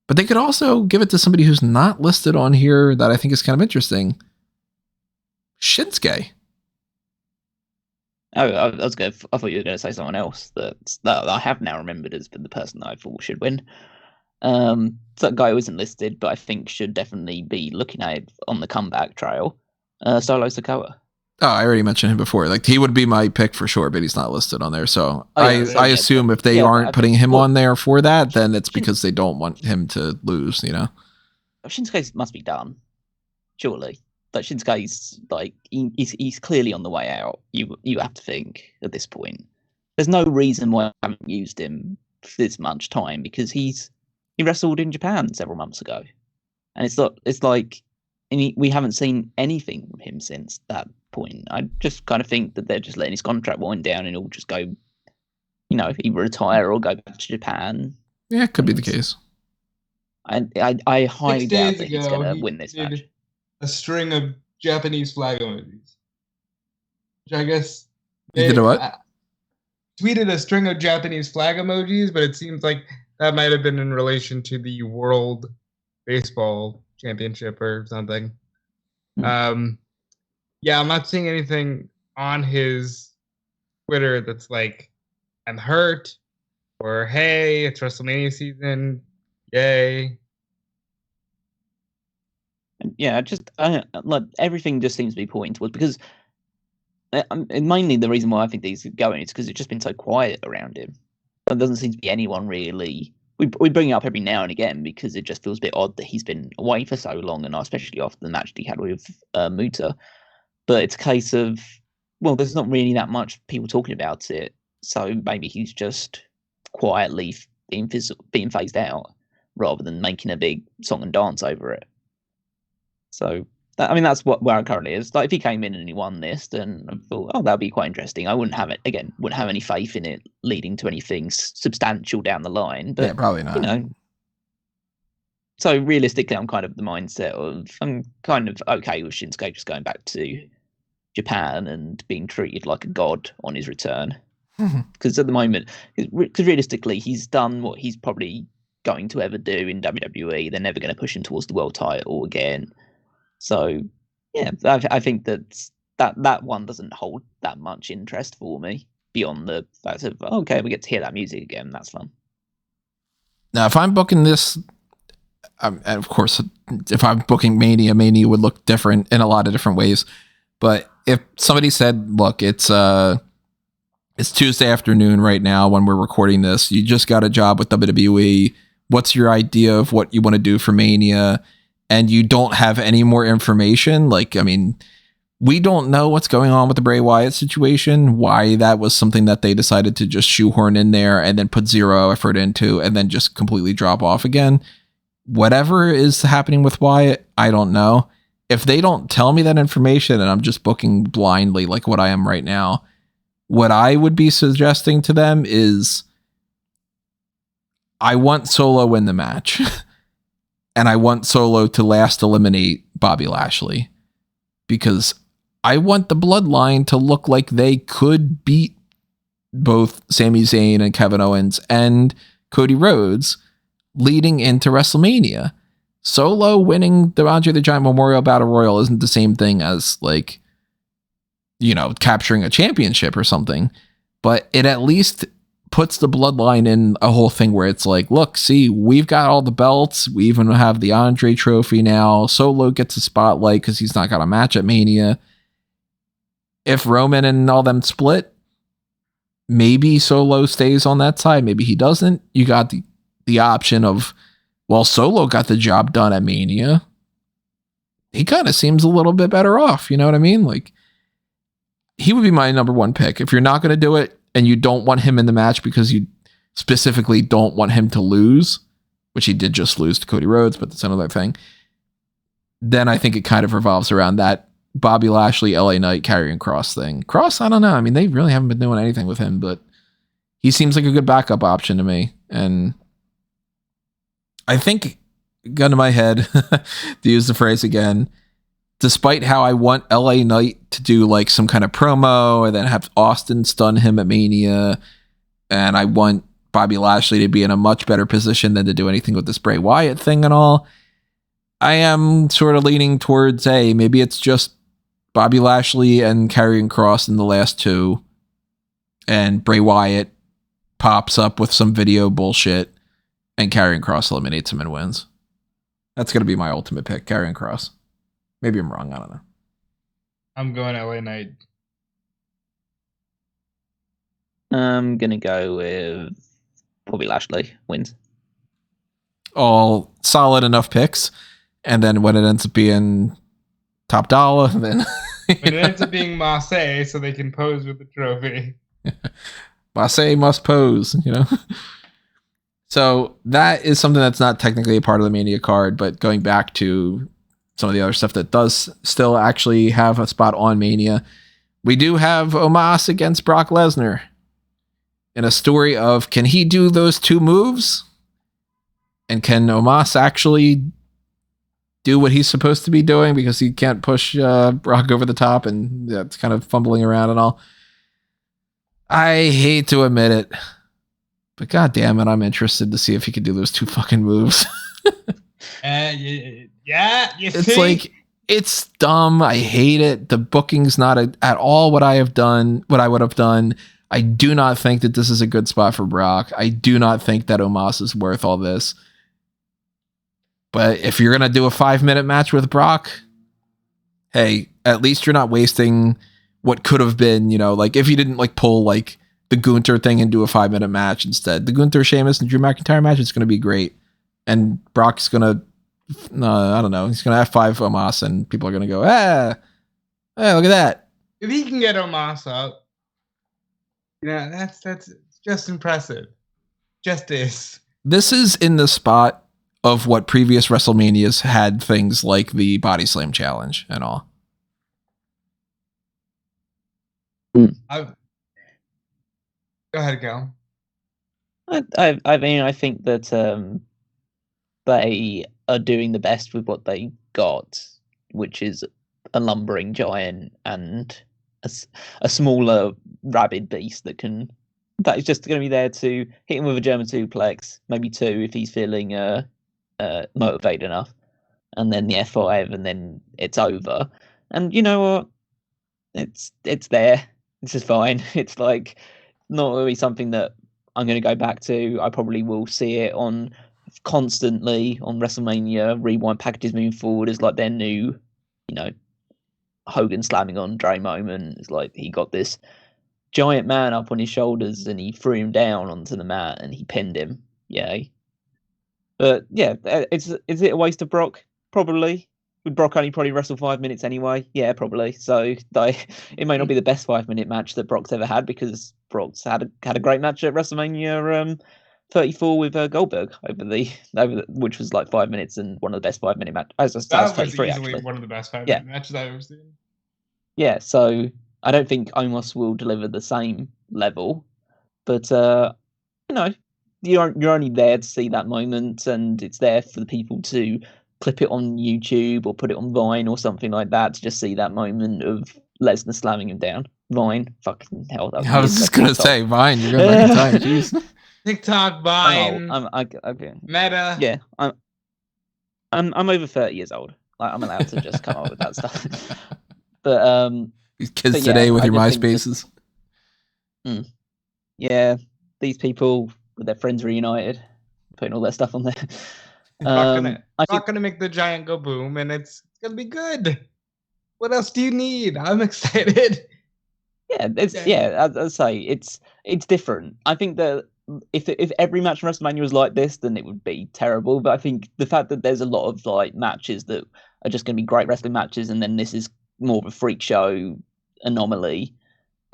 But they could also give it to somebody who's not listed on here that I think is kind of interesting. Shinsuke. Oh, I thought you were going to say someone else that I have now remembered as the person that I thought should win. That guy who isn't listed, but I think should definitely be looking at it on the comeback trail. Solo Sikoa. Oh, I already mentioned him before. Like, he would be my pick for sure, but he's not listed on there. So I assume if they aren't putting him on there for that, then it's because they don't want him to lose, you know? Shinsuke must be done, surely. Like, Shinsuke's like he's clearly on the way out. You have to think at this point. There's no reason why I haven't used him for this much time because he wrestled in Japan several months ago, and it's like we haven't seen anything from him since that point. I just kind of think that they're just letting his contract wind down and he'll just go, either retire or go back to Japan. Yeah, it could be the case. I highly doubt that he's going to win this match. A string of Japanese flag emojis, which I guess he did what? Tweeted a string of Japanese flag emojis, but it seems like that might have been in relation to the World Baseball Championship or something. Yeah, I'm not seeing anything on his Twitter that's like, I'm hurt, or hey, it's WrestleMania season, yay. Yeah, like everything just seems to be pointing towards, because mainly the reason why I think these are going is because it's just been so quiet around him. There doesn't seem to be anyone really. We bring it up every now and again because it just feels a bit odd that he's been away for so long, and especially after the match he had with Muta. But it's a case of, well, there's not really that much people talking about it, so maybe he's just quietly being phased out rather than making a big song and dance over it. So, that's where it currently is. Like, if he came in and he won this, then I thought, that'd be quite interesting. I wouldn't have any faith in it leading to anything substantial down the line. But, yeah, probably not. So realistically, I'm kind of the mindset of I'm kind of okay with Shinsuke just going back to Japan and being treated like a god on his return. Because at the moment, because realistically, he's done what he's probably going to ever do in WWE. They're never going to push him towards the world title again. So, yeah, I think that one doesn't hold that much interest for me beyond the fact of, okay, we get to hear that music again. That's fun. Now, if I'm booking this, and of course, if I'm booking Mania would look different in a lot of different ways. But if somebody said, look, it's Tuesday afternoon right now when we're recording this, you just got a job with WWE. What's your idea of what you want to do for Mania? And you don't have any more information. Like, I mean, we don't know what's going on with the Bray Wyatt situation, why that was something that they decided to just shoehorn in there and then put zero effort into and then just completely drop off again. Whatever is happening with Wyatt, I don't know. If they don't tell me that information and I'm just booking blindly like what I am right now, what I would be suggesting to them is I want Solo in the match. And I want Solo to last eliminate Bobby Lashley. Because I want the bloodline to look like they could beat both Sami Zayn and Kevin Owens and Cody Rhodes leading into WrestleMania. Solo winning the Andre the Giant Memorial Battle Royal isn't the same thing as, like, you know, capturing a championship or something, but it at least puts the bloodline in a whole thing where it's like, look, see, we've got all the belts. We even have the Andre trophy now. Solo gets a spotlight because he's not got a match at Mania. If Roman and all them split, maybe Solo stays on that side. Maybe he doesn't. You got the option of, well, Solo got the job done at Mania. He kind of seems a little bit better off. You know what I mean? Like, he would be my number one pick. If you're not going to do it and you don't want him in the match because you specifically don't want him to lose, which he did just lose to Cody Rhodes, but that's another thing, then I think it kind of revolves around that Bobby Lashley, LA Knight, Karrion Kross thing. Kross, I don't know. I mean, they really haven't been doing anything with him, but he seems like a good backup option to me. And I think, gun to my head, to use the phrase again, despite how I want LA Knight to do like some kind of promo and then have Austin stun him at Mania, and I want Bobby Lashley to be in a much better position than to do anything with this Bray Wyatt thing and all, I am sort of leaning towards, hey, maybe it's just Bobby Lashley and Karrion Kross in the last two, and Bray Wyatt pops up with some video bullshit, and Karrion Kross eliminates him and wins. That's going to be my ultimate pick, Karrion Kross. Maybe I'm wrong. I don't know. I'm going LA Knight. I'm going to go with probably Lashley wins. All solid enough picks. And then when it ends up being top dollar, then... When it ends up being Marseille, so they can pose with the trophy. Marseille must pose, you know? So that is something that's not technically a part of the Mania card, but going back to some of the other stuff that does still actually have a spot on Mania, we do have Omos against Brock Lesnar in a story of, can he do those two moves? And can Omos actually do what he's supposed to be doing, because he can't push Brock over the top, and that's kind of fumbling around and all. I hate to admit it, but god damn it, I'm interested to see if he can do those two fucking moves. Yeah, it's like, it's dumb. I hate it. The booking's not at all what I would have done. I do not think that this is a good spot for Brock. I do not think that Omos is worth all this. But if you're going to do a 5-minute match with Brock, hey, at least you're not wasting what could have been, you know, like if you didn't like pull like the Gunther thing and do a 5-minute match instead. The Gunther, Sheamus, and Drew McIntyre match is going to be great. And Brock's going to, I don't know, he's going to F5 Omos, and people are going to go, hey, look at that. If he can get Omos up, yeah, that's just impressive. Justice. This is in the spot of what previous WrestleManias had things like the Body Slam Challenge and all. Go ahead, Cal. I mean, I think that they are doing the best with what they got, which is a lumbering giant and a smaller rabid beast that is just going to be there to hit him with a German suplex, maybe two if he's feeling motivated enough, and then the F5, and then it's over. And you know what? It's there. This is fine. It's like not really something that I'm going to go back to. I probably will see it on constantly on WrestleMania rewind packages moving forward as like their new, you know, Hogan slamming on Dre moment. It's like he got this giant man up on his shoulders and he threw him down onto the mat and he pinned him. Yay. But yeah, is it a waste of Brock? Probably. Would Brock only probably wrestle 5 minutes anyway? Yeah, probably. So it may not be the best 5-minute match that Brock's ever had, because Brock's had a great match at WrestleMania 34 with Goldberg over which was like 5 minutes and one of the best 5-minute matches. That was easily one of the best 5-minute matches I've ever seen. Yeah, so I don't think Omos will deliver the same level, but you know, you're only there to see that moment, and it's there for the people to clip it on YouTube or put it on Vine or something like that to just see that moment of Lesnar slamming him down. Vine, fucking hell! That I was just gonna say Vine. You're going back in time. Jeez. TikTok, Vine, okay. Meta. Yeah, I'm over 30 years old. Like, I'm allowed to just come up with that stuff. But these kids today with your MySpaces. Yeah, these people with their friends reunited, putting all their stuff on there. Not gonna make the giant go boom, and it's gonna be good. What else do you need? I'm excited. Yeah, as I say, it's different. I think that if every match in WrestleMania was like this, then it would be terrible. But I think the fact that there's a lot of like matches that are just going to be great wrestling matches, and then this is more of a freak show anomaly,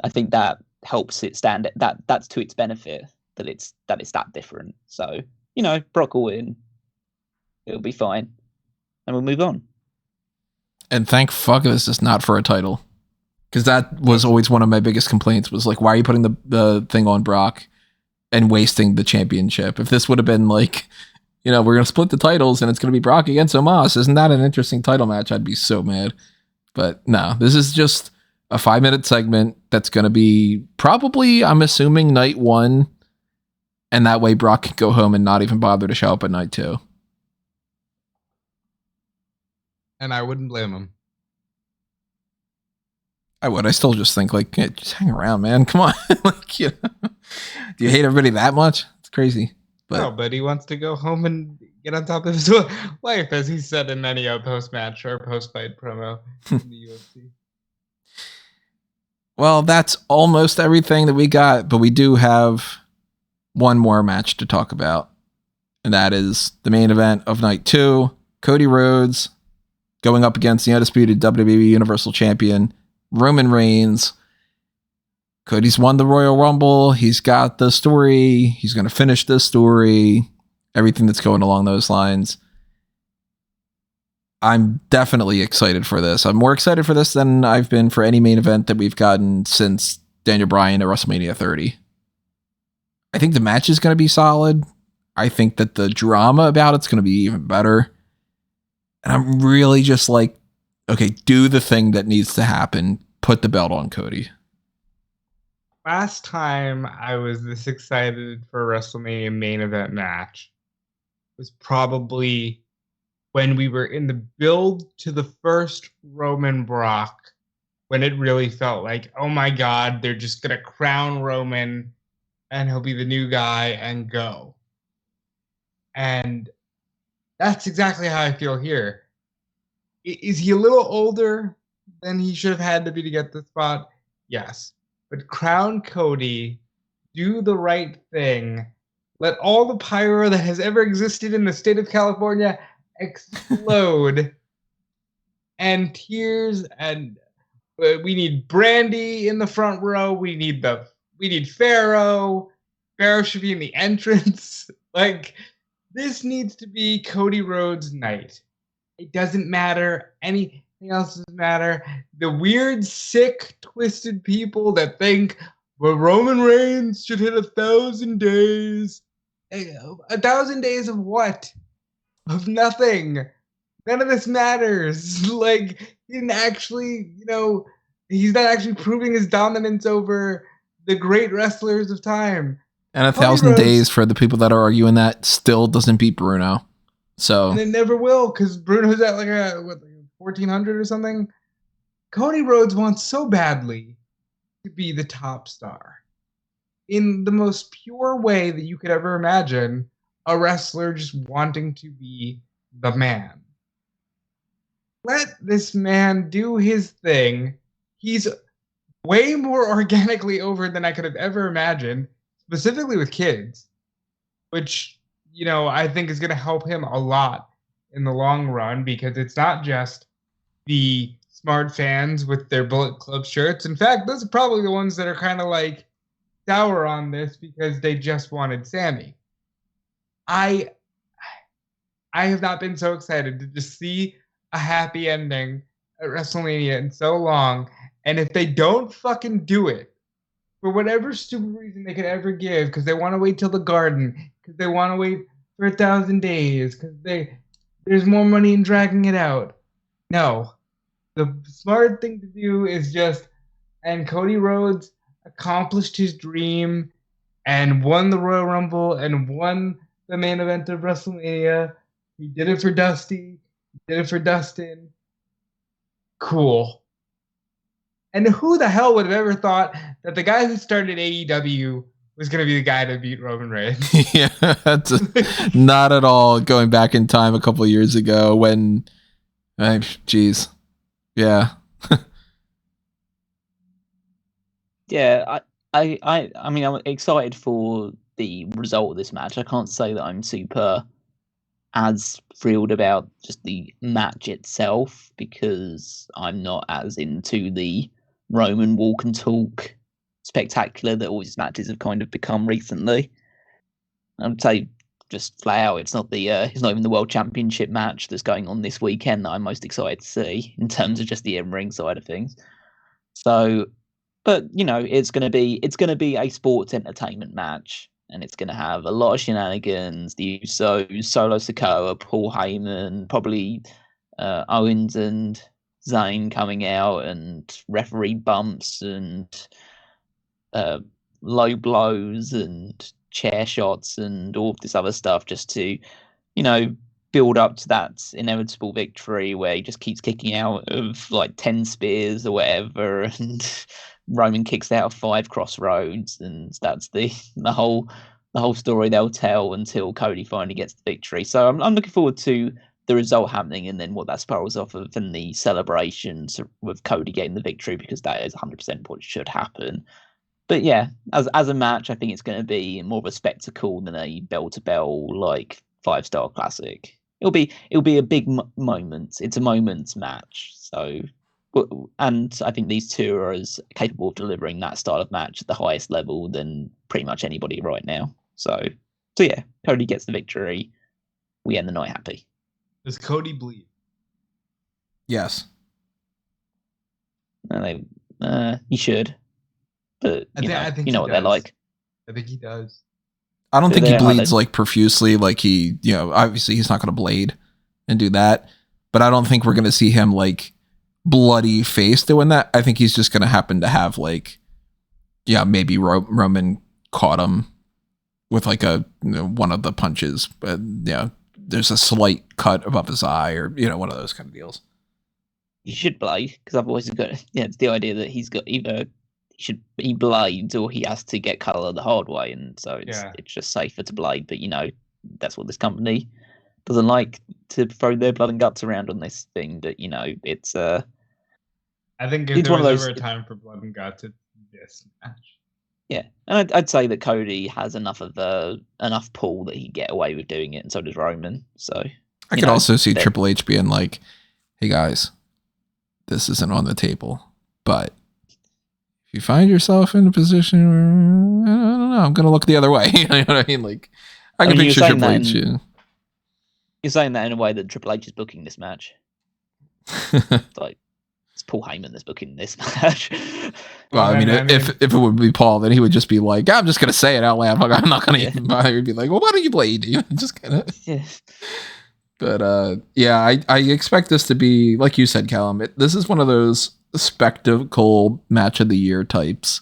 I think that helps it stand. That's to its benefit that it's that different. So Brock will win. It'll be fine, and we'll move on. And thank fuck this is not for a title. Because that was always one of my biggest complaints was like, why are you putting the thing on Brock and wasting the championship? If this would have been like, we're going to split the titles and it's going to be Brock against Omos, isn't that an interesting title match? I'd be so mad. But no, this is just a 5-minute segment that's going to be probably, I'm assuming, night 1. And that way Brock can go home and not even bother to show up at night 2. And I wouldn't blame him. I would. I still just think like, hey, just hang around, man. Come on. Like, do you hate everybody that much? It's crazy. But he wants to go home and get on top of his life, as he said in many a post-match or post-fight promo in the UFC. Well, that's almost everything that we got, but we do have one more match to talk about, and that is the main event of night 2. Cody Rhodes going up against the undisputed WWE Universal Champion, Roman Reigns. Cody's won the Royal Rumble. He's got the story. He's going to finish this story. Everything that's going along those lines. I'm definitely excited for this. I'm more excited for this than I've been for any main event that we've gotten since Daniel Bryan at WrestleMania 30. I think the match is going to be solid. I think that the drama about it's going to be even better. And I'm really just like, okay, do the thing that needs to happen. Put the belt on Cody. Last time I was this excited for a WrestleMania main event match was probably when we were in the build to the first Roman Brock, when it really felt like, oh my God, they're just going to crown Roman and he'll be the new guy and go. And that's exactly how I feel here. Is he a little older than he should have had to be to get the spot? Yes. But crown Cody, do the right thing, let all the pyro that has ever existed in the state of California explode, and tears, and we need Brandy in the front row. We need Pharaoh. Pharaoh should be in the entrance. Like, this needs to be Cody Rhodes' night. It doesn't matter. Anything else doesn't matter. The weird, sick, twisted people that think, well, Roman Reigns should hit 1,000 days. 1,000 days of what? Of nothing. None of this matters. Like, he didn't actually, he's not actually proving his dominance over the great wrestlers of time. And 1,000 days, for the people that are arguing that, still doesn't beat Bruno. So, and it never will, because Bruno's at like 1,400 or something. Cody Rhodes wants so badly to be the top star. In the most pure way that you could ever imagine, a wrestler just wanting to be the man. Let this man do his thing. He's way more organically over than I could have ever imagined, specifically with kids, which, I think is going to help him a lot in the long run, because it's not just the smart fans with their Bullet Club shirts. In fact, those are probably the ones that are kind of like sour on this because they just wanted Sammy. I have not been so excited to just see a happy ending at WrestleMania in so long. And if they don't fucking do it, for whatever stupid reason they could ever give, because they want to wait till the Garden, because they want to wait for 1,000 days because there's more money in dragging it out. No, the smart thing to do is and Cody Rhodes accomplished his dream and won the Royal Rumble and won the main event of WrestleMania. He did it for Dusty. He did it for Dustin. Cool. And who the hell would have ever thought that the guy who started AEW was going to be the guy to beat Roman Reigns? Yeah, not at all. Going back in time a couple of years ago when, geez, yeah. Yeah, I mean, I'm excited for the result of this match. I can't say that I'm super as thrilled about just the match itself because I'm not as into the Roman walk and talk spectacular that all his matches have kind of become recently. I'd say just flat out, it's not even the World Championship match that's going on this weekend that I'm most excited to see in terms of just the in-ring side of things. So, but it's gonna be a sports entertainment match, and it's gonna have a lot of shenanigans. The Usos, Solo Sikoa, Paul Heyman, probably Owens and Zayn coming out, and referee bumps and low blows and chair shots and all of this other stuff just to, build up to that inevitable victory where he just keeps kicking out of like 10 spears or whatever, and Roman kicks out of 5 crossroads, and that's the whole story they'll tell until Cody finally gets the victory. So I'm looking forward to the result happening and then what that spirals off of and the celebrations with Cody getting the victory, because that is 100% what should happen. But yeah, as a match, I think it's going to be more of a spectacle than a bell-to-bell like 5-star classic. It'll be a big moment. It's a moments match. So, and I think these two are as capable of delivering that style of match at the highest level than pretty much anybody right now. So yeah, Cody gets the victory. We end the night happy. Does Cody bleed? Yes. He should. But I think you know what they're like. I think he does. I don't think he bleeds like profusely, like he, obviously he's not going to blade and do that, but I don't think we're going to see him like bloody face doing that. I think he's just going to happen to have like, maybe Roman caught him with like one of the punches, but there's a slight cut above his eye or, one of those kind of deals. He should blade, because otherwise it's the idea that he's got either he blades or he has to get color the hard way, and so it's just safer to blade. But that's what this company doesn't like, to throw their blood and guts around on this thing. But it's I think if there was ever a time for blood and guts, it's this match. Yeah, and I'd say that Cody has enough pull that he'd get away with doing it, and so does Roman. So I could also see Triple H being like, "Hey guys, this isn't on the table, but if you find yourself in a position where, I don't know, I'm going to look the other way." You know what I mean? Like, I can picture Triple H. You're saying that in a way that Triple H is booking this match. Like, it's Paul Heyman that's booking this match. Well, I mean, if it would be Paul, then he would just be like, I'm just going to say it out loud. I'm not going to even bother. He'd be like, well, why don't you blade? Just kind of. Yeah. But, I expect this to be, like you said, Callum, this is one of those spectacle match of the year types.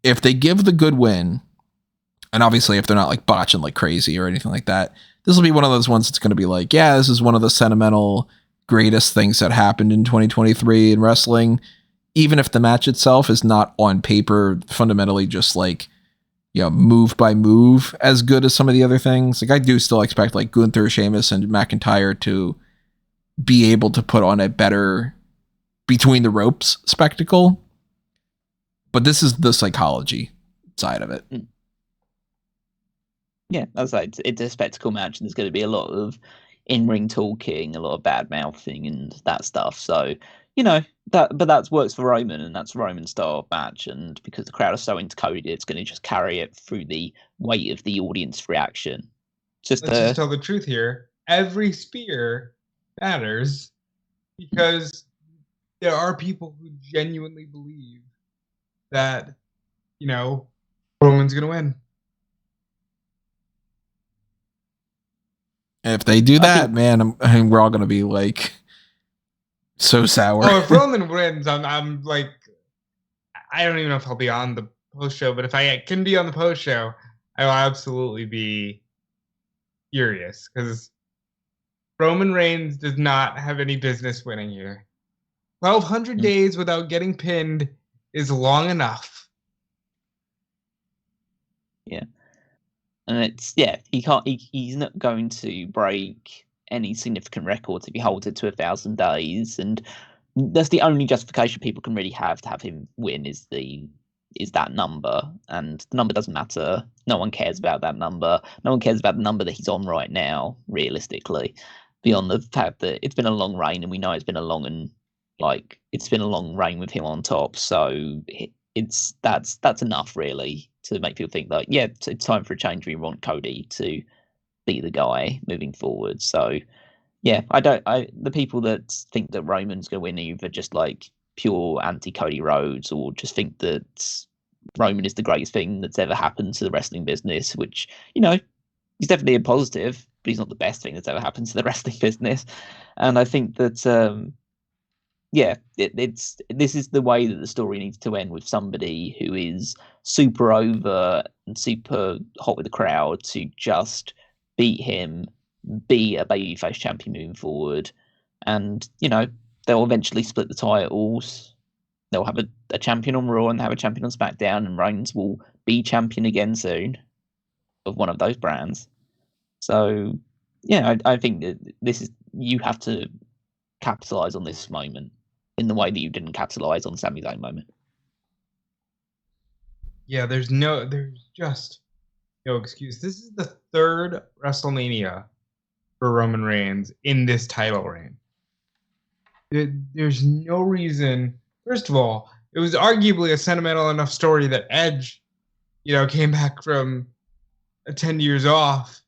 If they give the good win, and obviously if they're not like botching like crazy or anything like that, this will be one of those ones that's going to be like, this is one of the sentimental greatest things that happened in 2023 in wrestling, even if the match itself is not on paper fundamentally just like, move by move as good as some of the other things. Like, I do still expect like Gunther, Sheamus, and McIntyre to be able to put on a better between the ropes spectacle, but this is the psychology side of it. Yeah, as I say, it's a spectacle match, and there's going to be a lot of in-ring talking, a lot of bad mouthing, and that stuff. So that works for Roman, and that's Roman style match. And because the crowd is so into Cody, it's going to just carry it through the weight of the audience reaction. Let's just tell the truth here. Every spear matters, because there are people who genuinely believe that, Roman's going to win. If they do that, man, we're all gonna be like so sour. Oh, if Roman wins, I'm like, I don't even know if I'll be on the post show, but if I can be on the post show, I will absolutely be furious because Roman Reigns does not have any business winning here. 1,200 days without getting pinned is long enough. Yeah. And he's not going to break any significant records if he holds it to 1,000 days. And that's the only justification people can really have to have him win is that number. And the number doesn't matter. No one cares about that number. No one cares about the number that he's on right now, realistically. Beyond the fact that it's been a long reign and we know it's been a long reign with him on top. So that's enough really to make people think that it's time for a change. We want Cody to be the guy moving forward. So the people that think that Roman's going to win either just like pure anti-Cody Rhodes or just think that Roman is the greatest thing that's ever happened to the wrestling business, which, he's definitely a positive, but he's not the best thing that's ever happened to the wrestling business. And I think that this is the way that the story needs to end, with somebody who is super over and super hot with the crowd to just beat him, be a babyface champion moving forward, and they'll eventually split the titles. They'll have a champion on Raw and have a champion on SmackDown, and Reigns will be champion again soon of one of those brands. So I think that you have to capitalize on this moment in the way that you didn't capitalize on Sami Zayn moment. Yeah, there's just no excuse. This is the third WrestleMania for Roman Reigns in this title reign. There's no reason. First of all, it was arguably a sentimental enough story that Edge, came back from 10 years off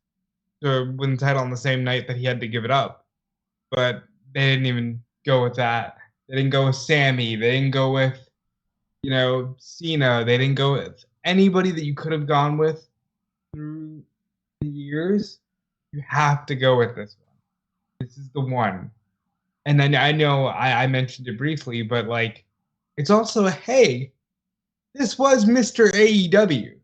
to win the title on the same night that he had to give it up. But they didn't even go with that. They didn't go with Sammy. They didn't go with, Cena. They didn't go with anybody that you could have gone with through the years. You have to go with this one. This is the one. And then I know I mentioned it briefly, but it's also this was Mr. AEW.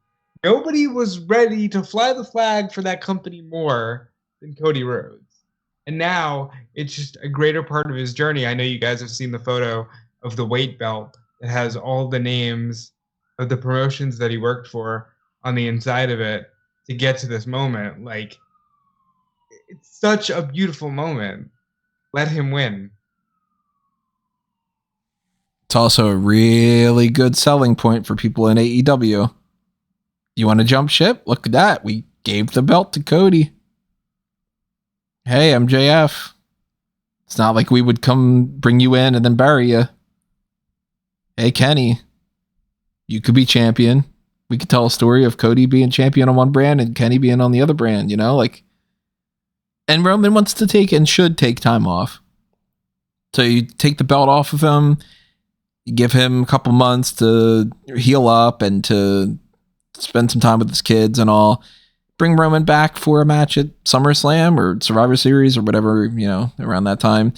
Nobody was ready to fly the flag for that company more than Cody Rhodes. And now it's just a greater part of his journey. I know you guys have seen the photo of the weight belt that has all the names of the promotions that he worked for on the inside of it to get to this moment. It's such a beautiful moment. Let him win. It's also a really good selling point for people in AEW. You want to jump ship? Look at that. We gave the belt to Cody. Hey, MJF. It's not like we would come bring you in and then bury you. Hey, Kenny. You could be champion. We could tell a story of Cody being champion on one brand and Kenny being on the other brand, And Roman wants to take and should take time off. So you take the belt off of him. You give him a couple months to heal up and to spend some time with his kids and all. Bring Roman back for a match at SummerSlam or Survivor Series or whatever, around that time.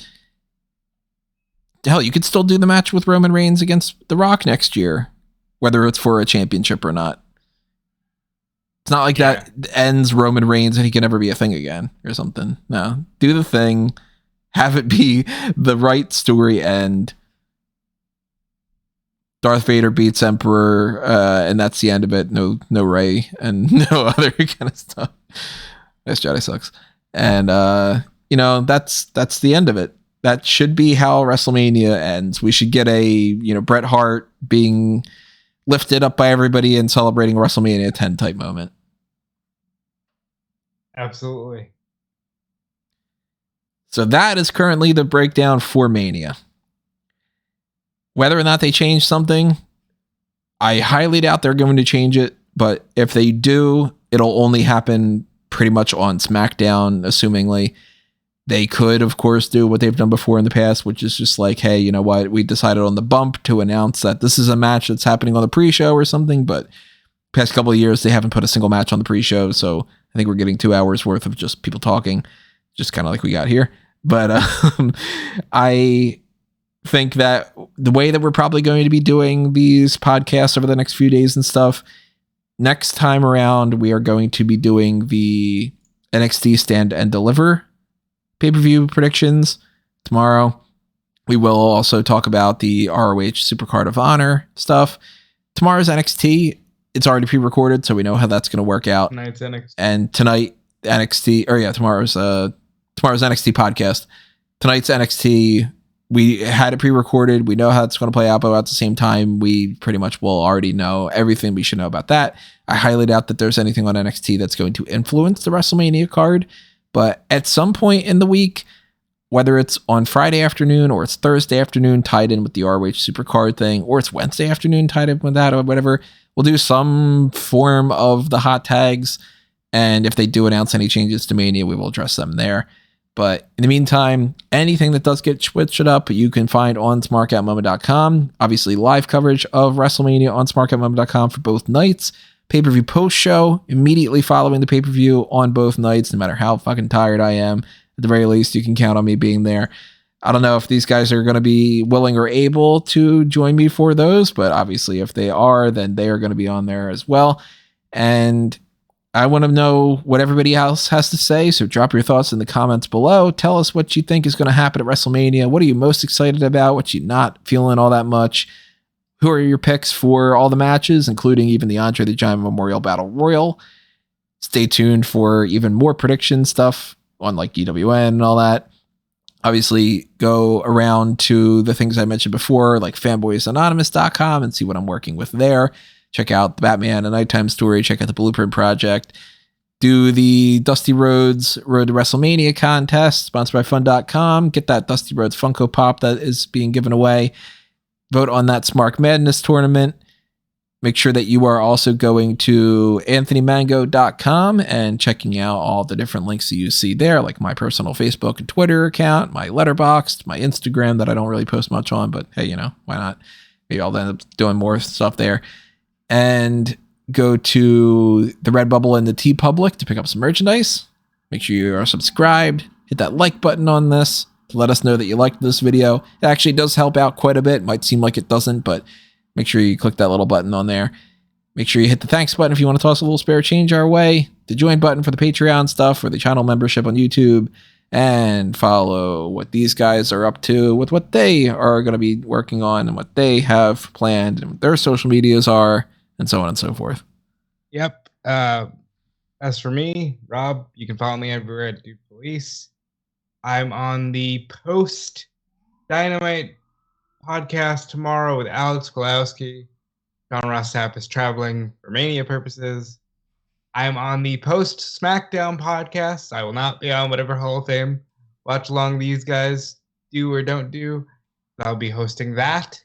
Hell, you could still do the match with Roman Reigns against The Rock next year, whether it's for a championship or not. It's not like that ends Roman Reigns and he can never be a thing again or something. No, do the thing, have it be the right story end. Darth Vader beats Emperor, and that's the end of it. No Rey and no other kind of stuff. This Jedi sucks. And, that's the end of it. That should be how WrestleMania ends. We should get a, Bret Hart being lifted up by everybody and celebrating a WrestleMania 10 type moment. Absolutely. So that is currently the breakdown for Mania. Whether or not they change something, I highly doubt they're going to change it. But if they do, it'll only happen pretty much on SmackDown, assumingly. They could, of course, do what they've done before in the past, which is just like, hey, you know what? We decided on the bump to announce that this is a match that's happening on the pre-show or something. But past couple of years, they haven't put a single match on the pre-show. So I think we're getting 2 hours worth of just people talking. just kind of like we got here. But I think that the way that we're probably going to be doing these podcasts over the next few days and stuff, next time around, we are going to be doing the NXT Stand and Deliver pay-per-view predictions tomorrow. We will also talk about the ROH Supercard of Honor stuff. Tomorrow's NXT, it's already pre-recorded, so we know how that's going to work out. Tonight's NXT. And tonight, NXT, tomorrow's NXT podcast. Tonight's NXT, we had it pre-recorded. We know how it's going to play out, but at the same time, we pretty much will already know everything we should know about that. I highly doubt that there's anything on NXT that's going to influence the WrestleMania card, but at some point in the week, whether it's on Friday afternoon or it's Thursday afternoon tied in with the ROH Supercard thing, or it's Wednesday afternoon tied in with that or whatever, we'll do some form of the hot tags. And if they do announce any changes to Mania, we will address them there. But in the meantime, anything that does get switched up, you can find on smarkoutmoment.com. Obviously, live coverage of WrestleMania on smarkoutmoment.com for both nights. Pay-per-view post-show immediately following the pay-per-view on both nights, no matter how fucking tired I am. At the very least, you can count on me being there. I don't know if these guys are going to be willing or able to join me for those, but obviously if they are, then they are going to be on there as well. And I want to know what everybody else has to say, so drop your thoughts in the comments below. Tell us what you think is going to happen at WrestleMania. What are you most excited about? What you not feeling all that much? Who are your picks for all the matches, including even the Andre the Giant Memorial Battle Royal? Stay tuned for even more prediction stuff on like EWN and all that. Obviously, go around to the things I mentioned before, like fanboysanonymous.com, and see what I'm working with there. Check out the Batman and Nighttime Story. Check out the Blueprint Project. Do the Dusty Rhodes Road to WrestleMania contest, sponsored by Fun.com. Get that Dusty Rhodes Funko Pop that is being given away. Vote on that Smark Madness tournament. Make sure that you are also going to anthonymango.com and checking out all the different links that you see there, like my personal Facebook and Twitter account, my Letterboxd, my Instagram that I don't really post much on, but hey, why not? Maybe I'll end up doing more stuff there. And go to the Redbubble and the TeePublic to pick up some merchandise. Make sure you are subscribed. Hit that like button on this to let us know that you liked this video. It actually does help out quite a bit. It might seem like it doesn't, but make sure you click that little button on there. Make sure you hit the thanks button if you want to toss a little spare change our way. The join button for the Patreon stuff or the channel membership on YouTube. And follow what these guys are up to with what they are going to be working on and what they have planned and what their social medias are and so on and so forth. Yep. As for me, Rob, you can follow me everywhere at Dude Police. I'm on the Post Dynamite podcast tomorrow with Alex Golowski. John Ross Sapp is traveling for Mania purposes. I am on the Post SmackDown podcast. I will not be on whatever Hall of Fame watch along these guys do or don't do. I'll be hosting that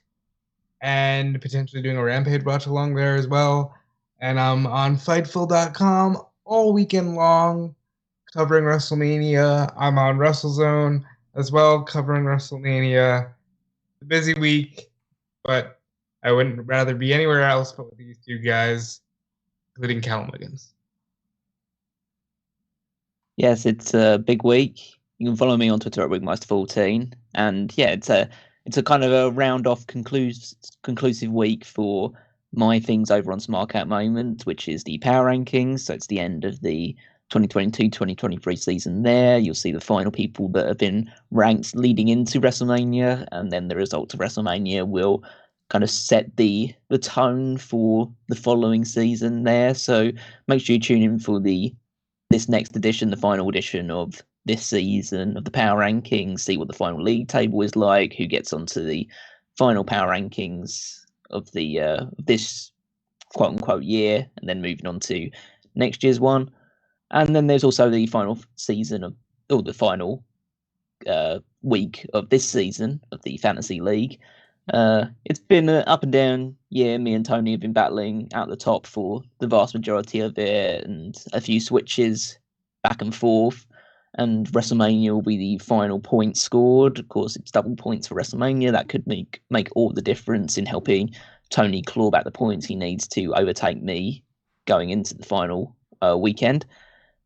and potentially doing a Rampage watch along there as well. And I'm on Fightful.com all weekend long covering WrestleMania. I'm on WrestleZone as well covering WrestleMania. A busy week, but I wouldn't rather be anywhere else but with these two guys, including Callum Wiggins. Yes, it's a big week. You can follow me on Twitter at Wigmeister14. And yeah, it's a kind of a round off conclusive week for my things over on Smark Out Moment, which is the power rankings. So it's the end of the 2022-2023 season there. You'll see the final people that have been ranked leading into WrestleMania, and then the results of WrestleMania will kind of set the tone for the following season there. So make sure you tune in for this next edition, the final edition of this season of the power rankings, see what the final league table is like, who gets onto the final power rankings of the this quote unquote year, and then moving on to next year's one. And then there's also the final season the final week of this season of the Fantasy League. It's been an up and down year. Me and Tony have been battling out the top for the vast majority of it, and a few switches back and forth. And WrestleMania will be the final point scored. Of course, it's double points for WrestleMania. That could make all the difference in helping Tony claw back the points he needs to overtake me going into the final weekend.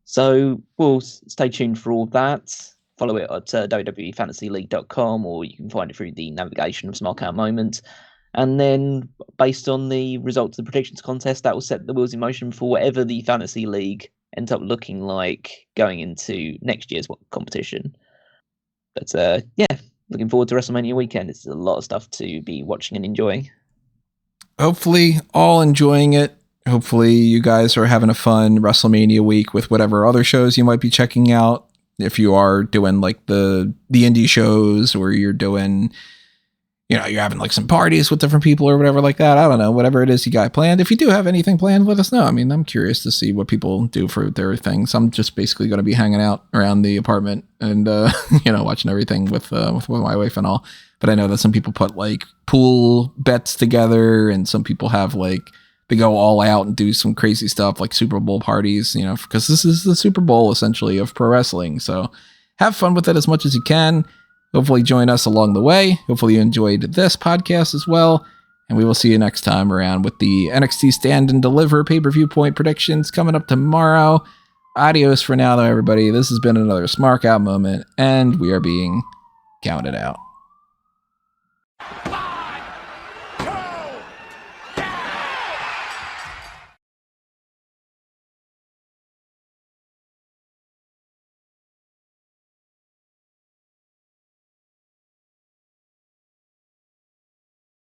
So we'll stay tuned for all that. Follow it at WWEFantasyLeague.com, or you can find it through the navigation of Smark Out Moment. And then, based on the results of the predictions contest, that will set the wheels in motion for whatever the Fantasy League ends up looking like going into next year's competition. But yeah, looking forward to WrestleMania weekend. It's a lot of stuff to be watching and enjoying. Hopefully, all enjoying it. Hopefully, you guys are having a fun WrestleMania week with whatever other shows you might be checking out. If you are doing like the indie shows, or you're doing, you're having like some parties with different people or whatever like that. I don't know, whatever it is you got planned. If you do have anything planned, let us know. I mean, I'm curious to see what people do for their things. I'm just basically going to be hanging out around the apartment and, watching everything with my wife and all. But I know that some people put like pool bets together, and some people have like, they go all out and do some crazy stuff like Super Bowl parties, because this is the Super Bowl essentially of pro wrestling. So have fun with it as much as you can. Hopefully join us along the way. Hopefully you enjoyed this podcast as well. And we will see you next time around with the NXT Stand and Deliver Pay-Per-Viewpoint predictions coming up tomorrow. Adios for now, though, everybody. This has been another Smark Out moment, and we are being counted out.